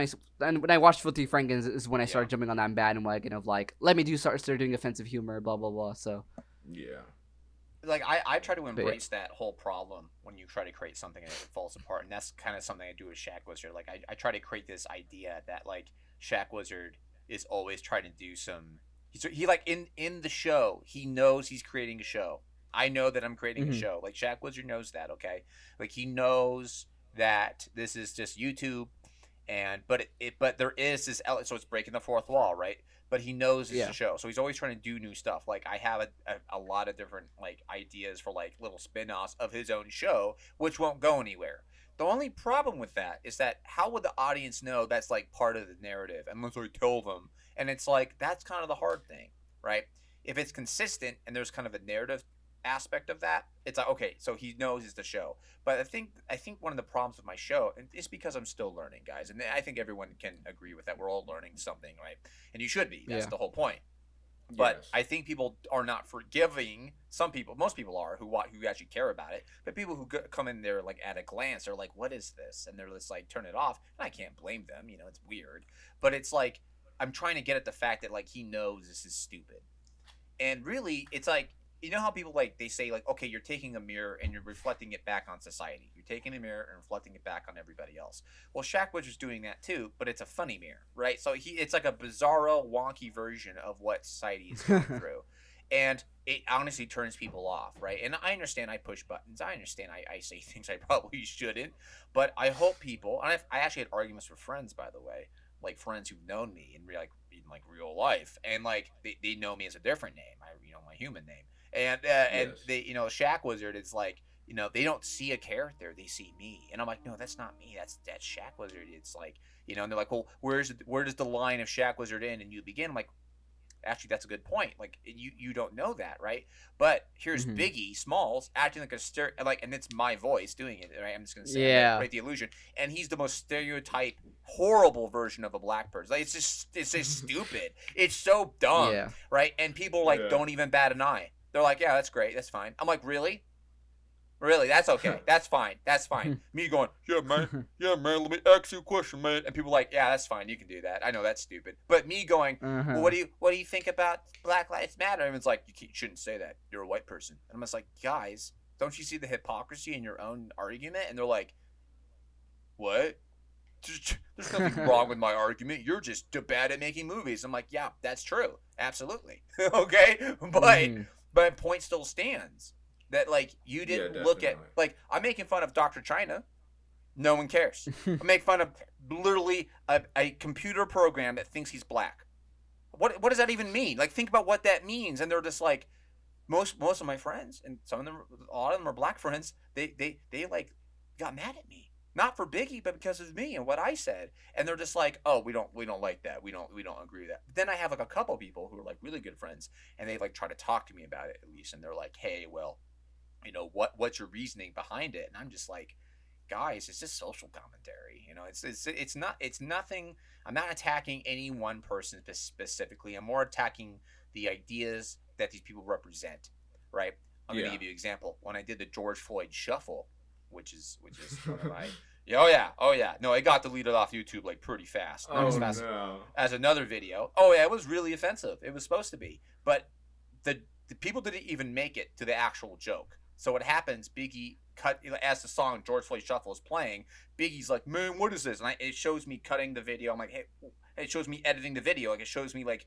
I watched Filthy Frankens is when I started jumping on that bandwagon of like, let me start doing offensive humor, blah blah blah. So yeah, like I try to embrace that whole problem when you try to create something and it falls apart, and that's kind of something I do with Shaq Wizard. Like I try to create this idea that like Shaq Wizard is always trying to do some. He like in the show, he knows he's creating a show. I know that I'm creating a show. Like Shaq Wizard knows that, okay? Like he knows that this is just YouTube. But there is this so it's breaking the fourth wall, right? But he knows it's a show, so he's always trying to do new stuff. Like I have a lot of different like ideas for like little spin-offs of his own show, which won't go anywhere. The only problem with that is that how would the audience know that's like part of the narrative unless I tell them? And it's like that's kind of the hard thing, right? If it's consistent and there's kind of a narrative aspect of that, it's like, okay, so he knows it's the show. But I think one of the problems with my show is because I'm still learning, guys, and I think everyone can agree with that. We're all learning something, right? And you should be. That's the whole point. But I think people are not forgiving. Most people are who actually care about it. But people who come in there like at a glance are like, what is this? And they're just like, turn it off. And I can't blame them. It's weird. But it's like I'm trying to get at the fact that like he knows this is stupid. And really, it's like, you know how people like they say like, okay, you're taking a mirror and you're reflecting it back on society. You're taking a mirror and reflecting it back on everybody else. Well, Shaq Wizard's doing that too, but it's a funny mirror, right? So it's like a bizarro, wonky version of what society is going through, and it honestly turns people off, right? And I understand I push buttons. I understand I say things I probably shouldn't, but I hope people. And I actually had arguments with friends, by the way, like friends who've known me in real life, and like they know me as a different name, my human name. And they, Shaq Wizard is like, they don't see a character, they see me. And I'm like, no, that's not me. That's Shaq Wizard. It's like, and they're like, well, where does the line of Shaq Wizard end and you begin? I'm like, actually, that's a good point. Like, you don't know that, right? But here's Biggie Smalls acting like and it's my voice doing it, right? I'm just gonna say, create the illusion. And he's the most stereotype, horrible version of a black person. Like, it's just stupid. It's so dumb, right? And people don't even bat an eye. They're like, yeah, that's great. That's fine. I'm like, really? Really? That's okay. That's fine. That's fine. Me going, yeah, man. Let me ask you a question, man. And people are like, yeah, that's fine. You can do that. I know that's stupid. But me going, well, what do you think about Black Lives Matter? And it's like, you shouldn't say that. You're a white person. And I'm just like, guys, don't you see the hypocrisy in your own argument? And they're like, what? There's nothing wrong with my argument. You're just bad at making movies. I'm like, yeah, that's true. Absolutely. Okay? But point still stands. That, like, you didn't look at, like, I'm making fun of Dr. China. No one cares. I make fun of literally a computer program that thinks he's black. What does that even mean? Like, think about what that means. And they're just like, most of my friends, and a lot of them are black friends, they like, got mad at me. Not for Biggie, but because of me and what I said. And they're just like, oh, we don't like that. We don't agree with that. But then I have, like, a couple people who are, like, really good friends, and they, like, try to talk to me about it, at least. And they're like, hey, well, you know, what's your reasoning behind it? And I'm just like, guys, it's just social commentary. You know, it's nothing. I'm not attacking any one person specifically. I'm more attacking the ideas that these people represent, right? I'm gonna give you an example. When I did the George Floyd shuffle, which is one of my oh yeah, no, it got deleted off YouTube like pretty fast. As another video. Oh yeah, it was really offensive. It was supposed to be, but the people didn't even make it to the actual joke. So what happens? Biggie cut as the song George Floyd Shuffle is playing. Biggie's like, man, what is this? And it shows me cutting the video. I'm like, hey, it shows me editing the video. Like it shows me like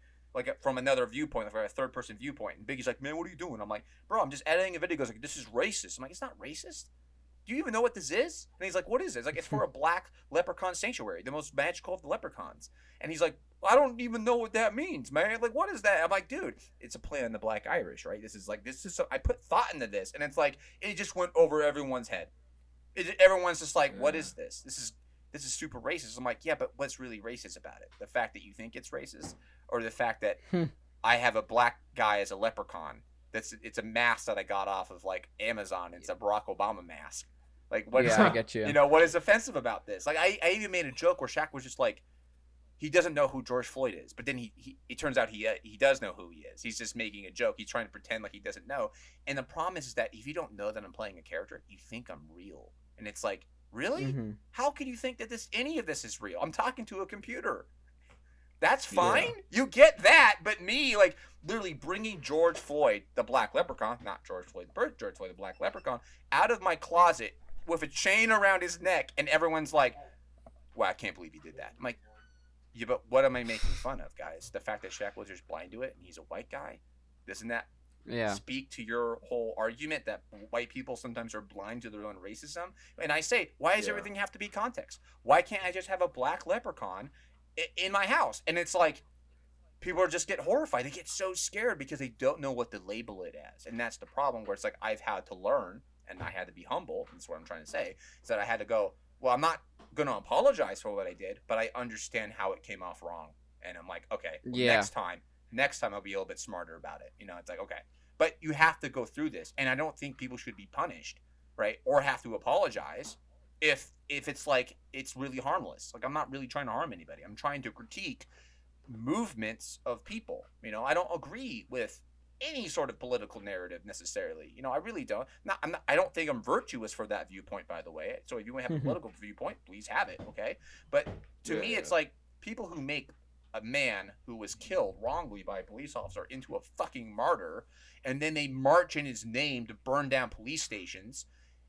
from another viewpoint, like a third person viewpoint. And Biggie's like, man, what are you doing? I'm like, bro, I'm just editing a video. He goes like, this is racist. I'm like, it's not racist. Do you even know what this is? And he's like, what is it? It's like, it's for a black leprechaun sanctuary, the most magical of the leprechauns. And he's like, I don't even know what that means, man. Like, what is that? I'm like, dude, it's a play on the Black Irish, right? This is so, I put thought into this, and it's like, it just went over everyone's head. Everyone's just like, what is this? This is super racist. I'm like, yeah, but what's really racist about it? The fact that you think it's racist, or the fact that I have a black guy as a leprechaun? It's a mask that I got off of like Amazon. It's a Barack Obama mask. Like, what is I get you. You know, what is offensive about this? Like, I even made a joke where Shaq was just like, he doesn't know who George Floyd is, but then it turns out he does know who he is. He's just making a joke. He's trying to pretend like he doesn't know. And the problem is that if you don't know that I'm playing a character, you think I'm real. And it's like, really? Mm-hmm. How could you think that any of this is real? I'm talking to a computer. That's fine. Yeah. You get that, but me, like, literally bringing George Floyd, the Black Leprechaun, not George Floyd the bird, George Floyd the Black Leprechaun, out of my closet with a chain around his neck, and everyone's like, wow, I can't believe he did that. I'm like, yeah, but what am I making fun of, guys? The fact that Shaq was just blind to it, and he's a white guy? Doesn't that speak to your whole argument that white people sometimes are blind to their own racism? And I say, why does everything have to be context? Why can't I just have a black leprechaun in my house? And it's like, people just get horrified. They get so scared because they don't know what to label it as. And that's the problem, where it's like, I've had to learn, and I had to be humble. That's what I'm trying to say. Is that I had to go, well, I'm not going to apologize for what I did, but I understand how it came off wrong. And I'm like, okay, next time I'll be a little bit smarter about it. You know, it's like, okay. But you have to go through this. And I don't think people should be punished, right? Or have to apologize if it's like, it's really harmless. Like, I'm not really trying to harm anybody. I'm trying to critique movements of people. You know, I don't agree with any sort of political narrative necessarily. You know, I really don't. I don't think I'm virtuous for that viewpoint, by the way. So if you want to have a political viewpoint, please have it, okay? But to me, it's like people who make a man who was killed wrongly by a police officer into a fucking martyr, and then they march in his name to burn down police stations,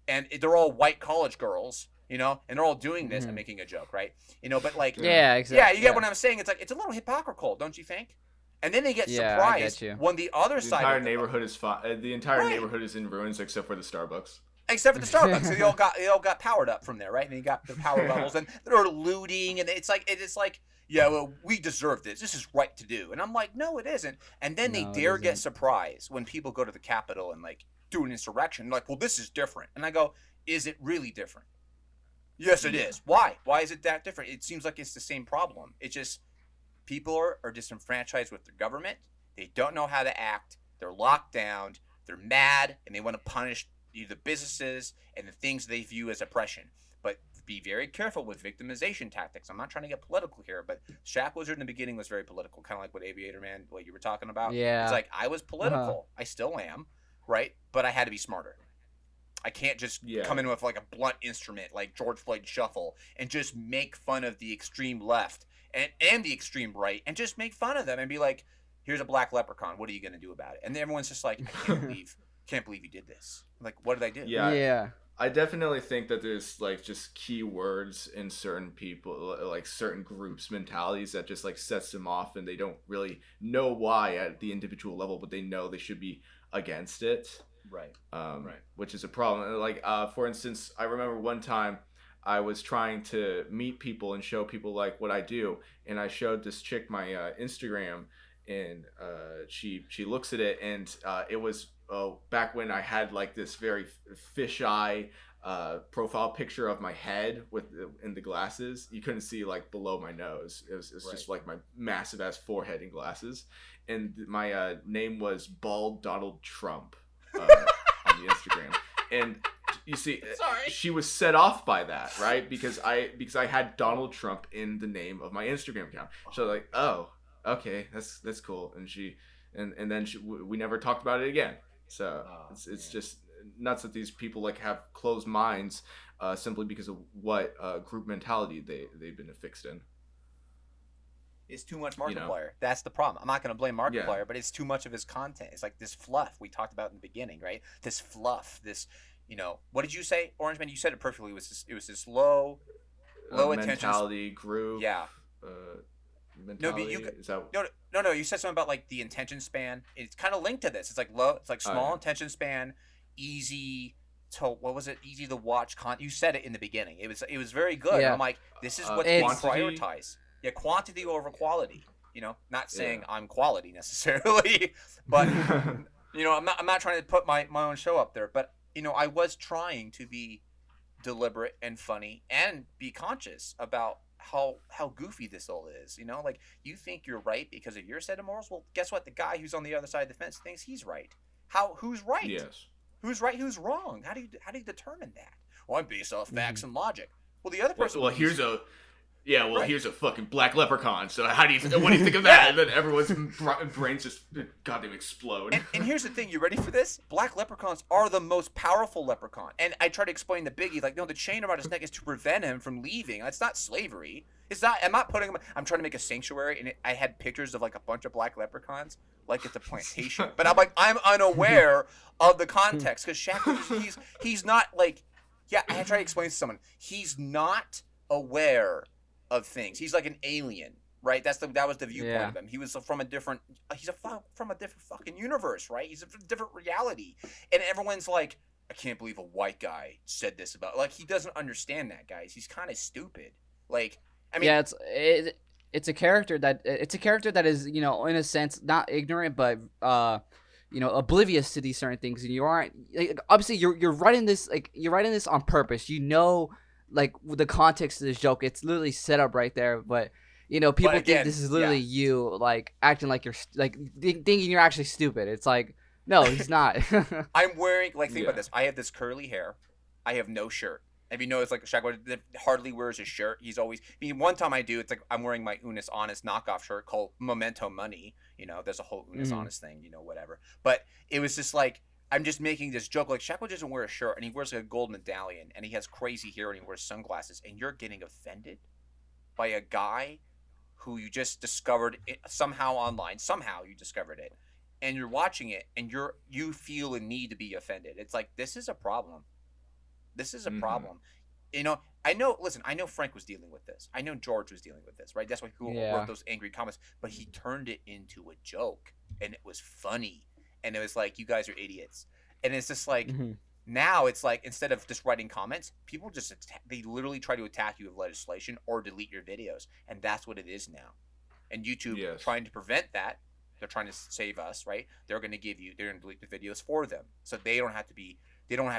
and they're all white college girls, you know, and they're all doing this. I'm making a joke, right? You know, but like, exactly. Yeah, you get what I'm saying. It's like, it's a little hypocritical, don't you think? And then they get surprised when the other side. The entire neighborhood is the entire neighborhood is in ruins except for the Starbucks. Except for the Starbucks, so they all got powered up from there, right? And they got the power levels, and they're looting, and it's like, yeah, well, we deserve this. This is right to do. And I'm like, no, it isn't. And then they dare get surprised when people go to the Capitol and like do an insurrection. Like, well, this is different. And I go, is it really different? Yes, it is. Why? Why is it that different? It seems like it's the same problem. It's just, people are disenfranchised with their government. They don't know how to act. They're locked down. They're mad, and they want to punish the businesses and the things they view as oppression. But be very careful with victimization tactics. I'm not trying to get political here, but Shaq Wizard in the beginning was very political, kind of like what Aviator Man, what you were talking about. Yeah. It's like, I was political. I still am, right? But I had to be smarter. I can't just come in with like a blunt instrument like George Floyd Shuffle and just make fun of the extreme left and the extreme right, and just make fun of them and be like, here's a black leprechaun, what are you going to do about it? And then everyone's just like, I can't believe you did this. Like, what did I do? I definitely think that there's like just keywords in certain people, like certain groups' mentalities that just like sets them off, and they don't really know why at the individual level, but they know they should be against it. Right. Which is a problem. Like, for instance, I remember one time I was trying to meet people and show people like what I do, and I showed this chick my Instagram, and she looks at it, and it was back when I had like this very fisheye profile picture of my head in the glasses. You couldn't see like below my nose. It was just like my massive ass forehead and glasses, and my name was Bald Donald Trump on the Instagram, and you see, Sorry. she was set off by that, right? Because I had Donald Trump in the name of my Instagram account. So like, oh, okay, that's cool. And then we never talked about it again. So it's just nuts that these people like have closed minds simply because of what group mentality they've been affixed in. It's too much Markiplier. That's the problem. I'm not going to blame Markiplier, but it's too much of his content. It's like this fluff we talked about in the beginning, right? This fluff, this, what did you say, Orange Man? You said it perfectly. It was this low attention mentality, groove. Yeah. Mentality. No. You said something about like the attention span. It's kind of linked to this. It's like low. It's like small attention span, easy to easy to watch. You said it in the beginning. It was very good. Yeah. I'm like, this is what's being prioritized. Yeah, quantity over quality. Not saying I'm quality necessarily, but I'm not trying to put my own show up there. But I was trying to be deliberate and funny and be conscious about how goofy this all is. Like, you think you're right because of your set of morals. Well, guess what? The guy who's on the other side of the fence thinks he's right. Who's right? Yes. Who's right? Who's wrong? How do you determine that? Well, I'm based off facts and logic. Well, the other person. Well, here's a fucking black leprechaun. So what do you think of that? And then everyone's brains just goddamn explode. And here's the thing. You ready for this? Black leprechauns are the most powerful leprechaun. And I try to explain to Biggie, like, no, the chain around his neck is to prevent him from leaving. It's not slavery. It's not. I'm not putting him. I'm trying to make a sanctuary, and I had pictures of like a bunch of black leprechauns, like it's a plantation. But I'm like, I'm unaware of the context because Shaq, he's not like, yeah. I try to explain to someone, he's not aware of things. He's like an alien, right? That was the viewpoint of him. He was from a different fucking universe, right? He's a different reality. And everyone's like, I can't believe a white guy said this about, like, he doesn't understand that, guys. He's kind of stupid. Like, I mean, yeah, it's a character that is, in a sense, not ignorant, but oblivious to these certain things. And you aren't, like, obviously you're writing this on purpose. Like, the context of this joke, it's literally set up right there. But people think this is literally you, like, acting like you're like thinking you're actually stupid. It's like, no, he's not. I'm wearing, like, think about this. I have this curly hair. I have no shirt. If you notice, like, Shaq hardly wears his shirt. He's always. I mean, one time I do. It's like I'm wearing my Unis Honest knockoff shirt called Memento Money. There's a whole Unis Honest thing. Whatever. But it was just like, I'm just making this joke. Like, Shaq doesn't wear a shirt, and he wears like a gold medallion, and he has crazy hair, and he wears sunglasses, and you're getting offended by a guy who you just discovered somehow online. Somehow you discovered it, and you're watching it, and you feel a need to be offended. It's like, this is a problem. This is a problem. I know Frank was dealing with this. I know George was dealing with this, right? That's why he wrote those angry comments. But he turned it into a joke, and it was funny. And it was like, you guys are idiots. And it's just like, now it's like, instead of just writing comments, people they literally try to attack you with legislation or delete your videos. And that's what it is now. And YouTube trying to prevent that. They're trying to save us, right? They're going to delete the videos for them. So they don't have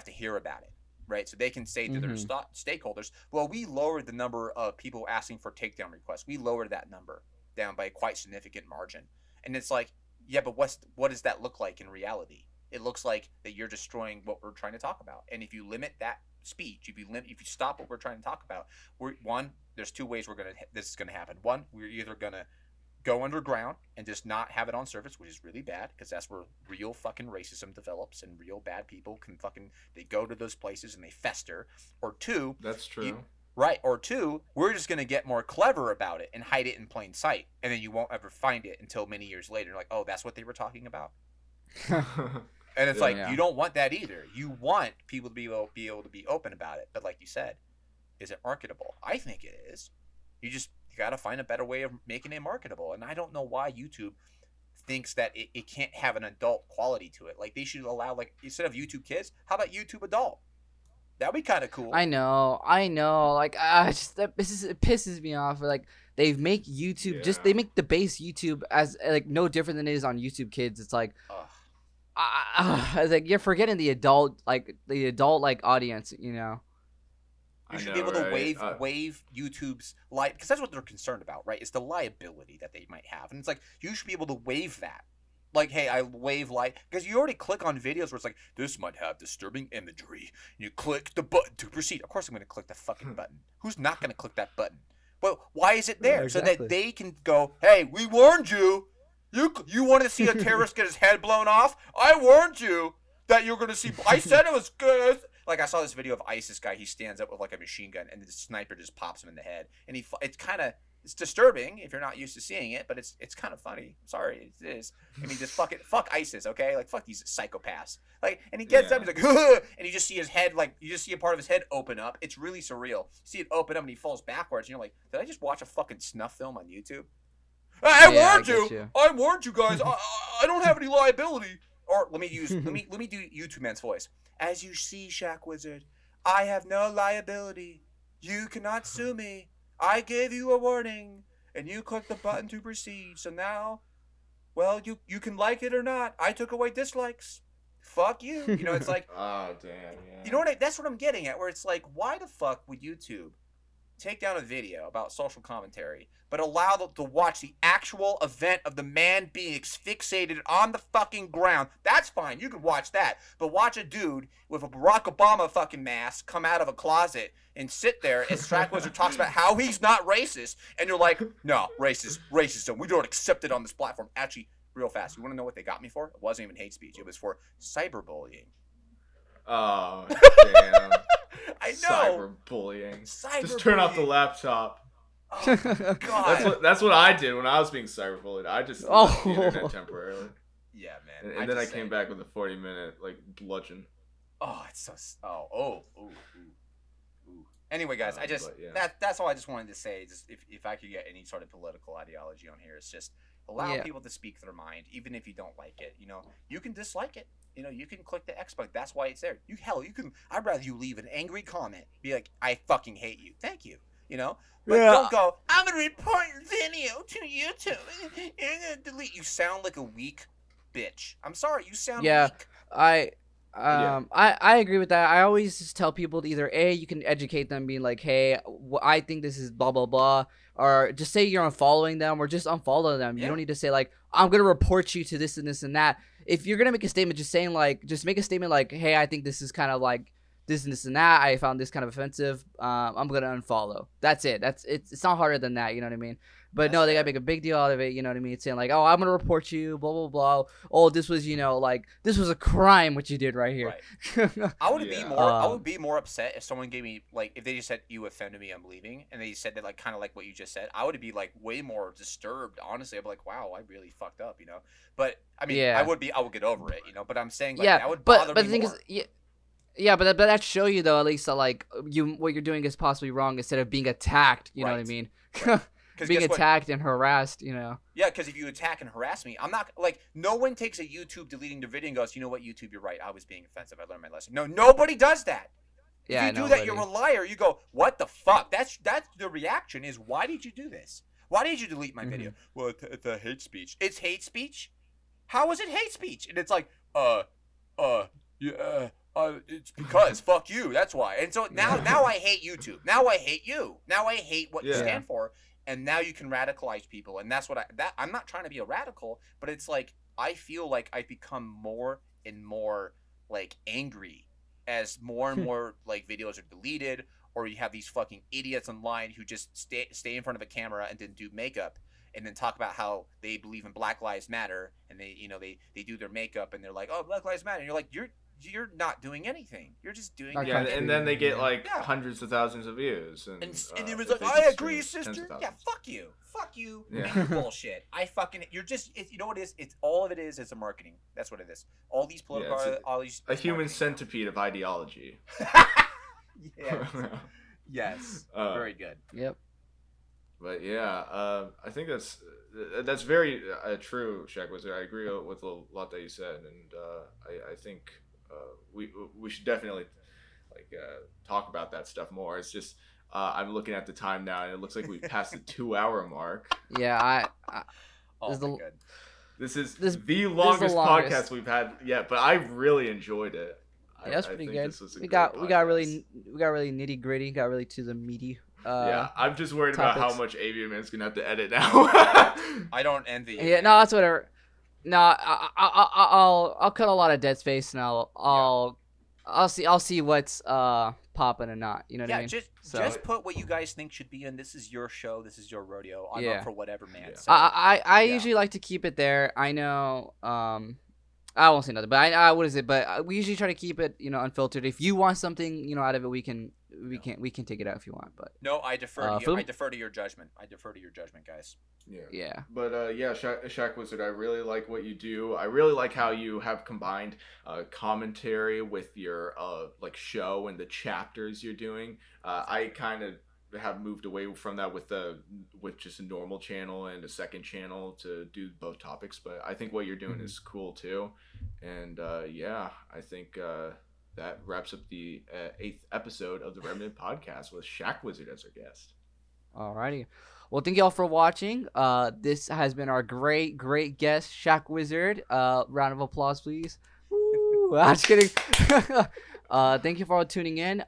to hear about it. Right, so they can say to their stakeholders, well, we lowered the number of people asking for takedown requests. We lowered that number down by a quite significant margin. And it's like, yeah, but what does that look like in reality? It looks like that you're destroying what we're trying to talk about. And if you limit that speech, if you stop what we're trying to talk about, there's two ways this is gonna happen. One, we're either gonna go underground and just not have it on surface, which is really bad because that's where real fucking racism develops and real bad people they go to those places and they fester. Or two, that's true. Or two, we're just gonna get more clever about it and hide it in plain sight, and then you won't ever find it until many years later. Like, oh, that's what they were talking about. And it's you don't want that either. You want people to be able to be open about it. But like you said, is it marketable? I think it is. You got to find a better way of making it marketable. And I don't know why YouTube thinks that it can't have an adult quality to it. Like, they should allow, like, instead of YouTube Kids, how about YouTube Adult? That'd be kind of cool. I know. Like, it pisses me off. Like, they make YouTube they make the base YouTube as, like, no different than it is on YouTube Kids. It's like, it's like you're forgetting the adult audience, You should be able to waive YouTube's because that's what they're concerned about, right? It's the liability that they might have, and it's like, you should be able to waive that, Like, hey, I wave light. Because you already click on videos where it's like, this might have disturbing imagery. You click the button to proceed. Of course I'm going to click the fucking button. Who's not going to click that button? Well, why is it there? Yeah, exactly. So that they can go, hey, we warned you. You wanted to see a terrorist get his head blown off? I warned you that you're going to see. I said it was good. Like, I saw this video of ISIS guy. He stands up with, like, a machine gun, and the sniper just pops him in the head. And it's kind of... It's disturbing if you're not used to seeing it, but it's kind of funny. I'm sorry, it is. I mean, just fuck ISIS, okay? Like, fuck these psychopaths. Like, and he gets up, he's like, Hugh! And you just see his head, like, you just see a part of his head open up. It's really surreal. You see it open up, and he falls backwards, and you're like, did I just watch a fucking snuff film on YouTube? I warned you. I warned you guys. I don't have any liability. Or let me do YouTube Man's voice. As you see, Shack Wizard, I have no liability. You cannot sue me. I gave you a warning, and you clicked the button to proceed. So now, well, you can like it or not. I took away dislikes. Fuck you. You know, it's like, oh damn, yeah. You know what? That's what I'm getting at. Where it's like, why the fuck would YouTube take down a video about social commentary, but allow them to watch the actual event of the man being asphyxiated on the fucking ground? That's fine. You could watch that. But watch a dude with a Barack Obama fucking mask come out of a closet and sit there as Track Wizard talks about how he's not racist. And you're like, no, racism. We don't accept it on this platform. Actually, real fast. You want to know what they got me for? It wasn't even hate speech. It was for cyberbullying. Oh, damn. I know. Cyberbullying. Just turn off the laptop. Oh, God. That's what I did when I was being cyberbullied. I just left the internet temporarily. Yeah, man. And then I came back with a 40-minute like bludgeon. Oh, it's so. Ooh. Anyway, guys, that's all I just wanted to say. Just if I could get any sort of political ideology on here, it's just allow people to speak their mind, even if you don't like it. You know, you can dislike it. You know, you can click the X button. That's why it's there. You can. I'd rather you leave an angry comment. Be like, I fucking hate you. Thank you. You know, but don't go, I'm gonna report your video to YouTube. You're gonna delete. You sound like a weak bitch. I'm sorry. You sound weak. I agree with that. I always just tell people to either you can educate them, being like, hey, I think this is blah blah blah, or just say you're unfollowing them, or just unfollow them. You don't need to say like, I'm gonna report you to this and this and that. If you're gonna make a statement, just make a statement like, hey, I think this is kind of like this and this and that. I found this kind of offensive. I'm gonna unfollow. That's it. It's not harder than that. You know what I mean? But no, they gotta make a big deal out of it. You know what I mean? Saying like, oh, I'm gonna report you. Blah blah blah. Oh, this was this was a crime what you did right here. Right. I would be more upset if someone gave me like if they just said you offended me, I'm leaving, and they said that like kind of like what you just said. I would be like way more disturbed. Honestly, I'd be like, wow, I really fucked up. You know. But I mean, I would get over it. You know. But I'm saying like that would bother me more. But the thing is, yeah, but that show you though at least that like what you're doing is possibly wrong instead of being attacked. You know what I mean? Right. Being attacked and harassed, you know. Yeah, because if you attack and harass me, I'm not like no one takes a YouTube deleting their video and goes, you know what, YouTube, you're right. I was being offensive. I learned my lesson. No, nobody does that. Yeah, if you do that, you're a liar. You go, what the fuck? That's the reaction is, why did you do this? Why did you delete my video? Well, it's a hate speech. It's hate speech? How is it hate speech? And it's like, it's because fuck you. That's why. And so now I hate YouTube. Now I hate you. Now I hate what you stand for. And now you can radicalize people, and that's what I'm not trying to be a radical, but it's like I feel like I've become more and more like angry as more and more like videos are deleted, or you have these fucking idiots online who just stay in front of a camera and then do makeup and then talk about how they believe in Black Lives Matter, and they do their makeup and they're like, oh, Black Lives Matter, and you're like, you're not doing anything. You're just doing and then they get like hundreds of thousands of views. And it was like, I agree, sister. Yeah, fuck you. Fuck you. Yeah. Make your bullshit. You're just, you know what it is? It's all of it is a marketing. That's what it is. All these political, a human centipede of ideology. Yes. Very good. Yep. But yeah, I think that's very true, Shack Wizard. I agree with a lot that you said, and I think we should definitely talk about that stuff more. It's just I'm looking at the time now, and it looks like we passed the 2-hour mark. Yeah, this is the longest podcast we've had yet, but I really enjoyed it. Yeah, that's pretty good. We got really nitty gritty. Got really to the meaty. I'm just worried topics. about how much Aviator Man's gonna have to edit now. I don't envy you. Yeah, no, that's whatever. No, I'll cut a lot of dead space, and I'll see what's popping and not. You know what I mean? Just put what you guys think should be in. This is your show. This is your rodeo. I'm up for whatever, man. Yeah. So, I usually like to keep it there. I know. I won't say nothing, but I what is it? But we usually try to keep it, unfiltered. If you want something, out of it, we can take it out if you want. But no, I defer to you. I defer to your judgment. Guys. Yeah. But Shaq Wizard, I really like what you do. I really like how you have combined commentary with your like show and the chapters you're doing. I kind of have moved away from that with just a normal channel and a second channel to do both topics, but I think what you're doing is cool too. And I think that wraps up the 8th episode of the Remanent podcast with Shaq Wizard as our guest. Alrighty. Well, thank you all for watching. This has been our great guest, Shaq Wizard. Round of applause, please. Woo! I'm just kidding. Thank you for all tuning in.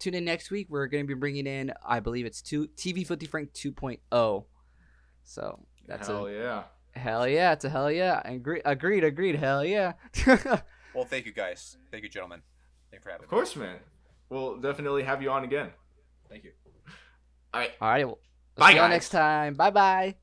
Tune in next week. We're going to be bringing in, I believe it's TV Filthy Frank 2.0. So that's hell yeah. Hell yeah. It's a hell yeah. Agreed. Hell yeah. Well, thank you guys. Thank you, gentlemen. Thanks for having me. Of course, man. We'll definitely have you on again. Thank you. All right. All right. Well, bye, see you guys. next time. Bye-bye.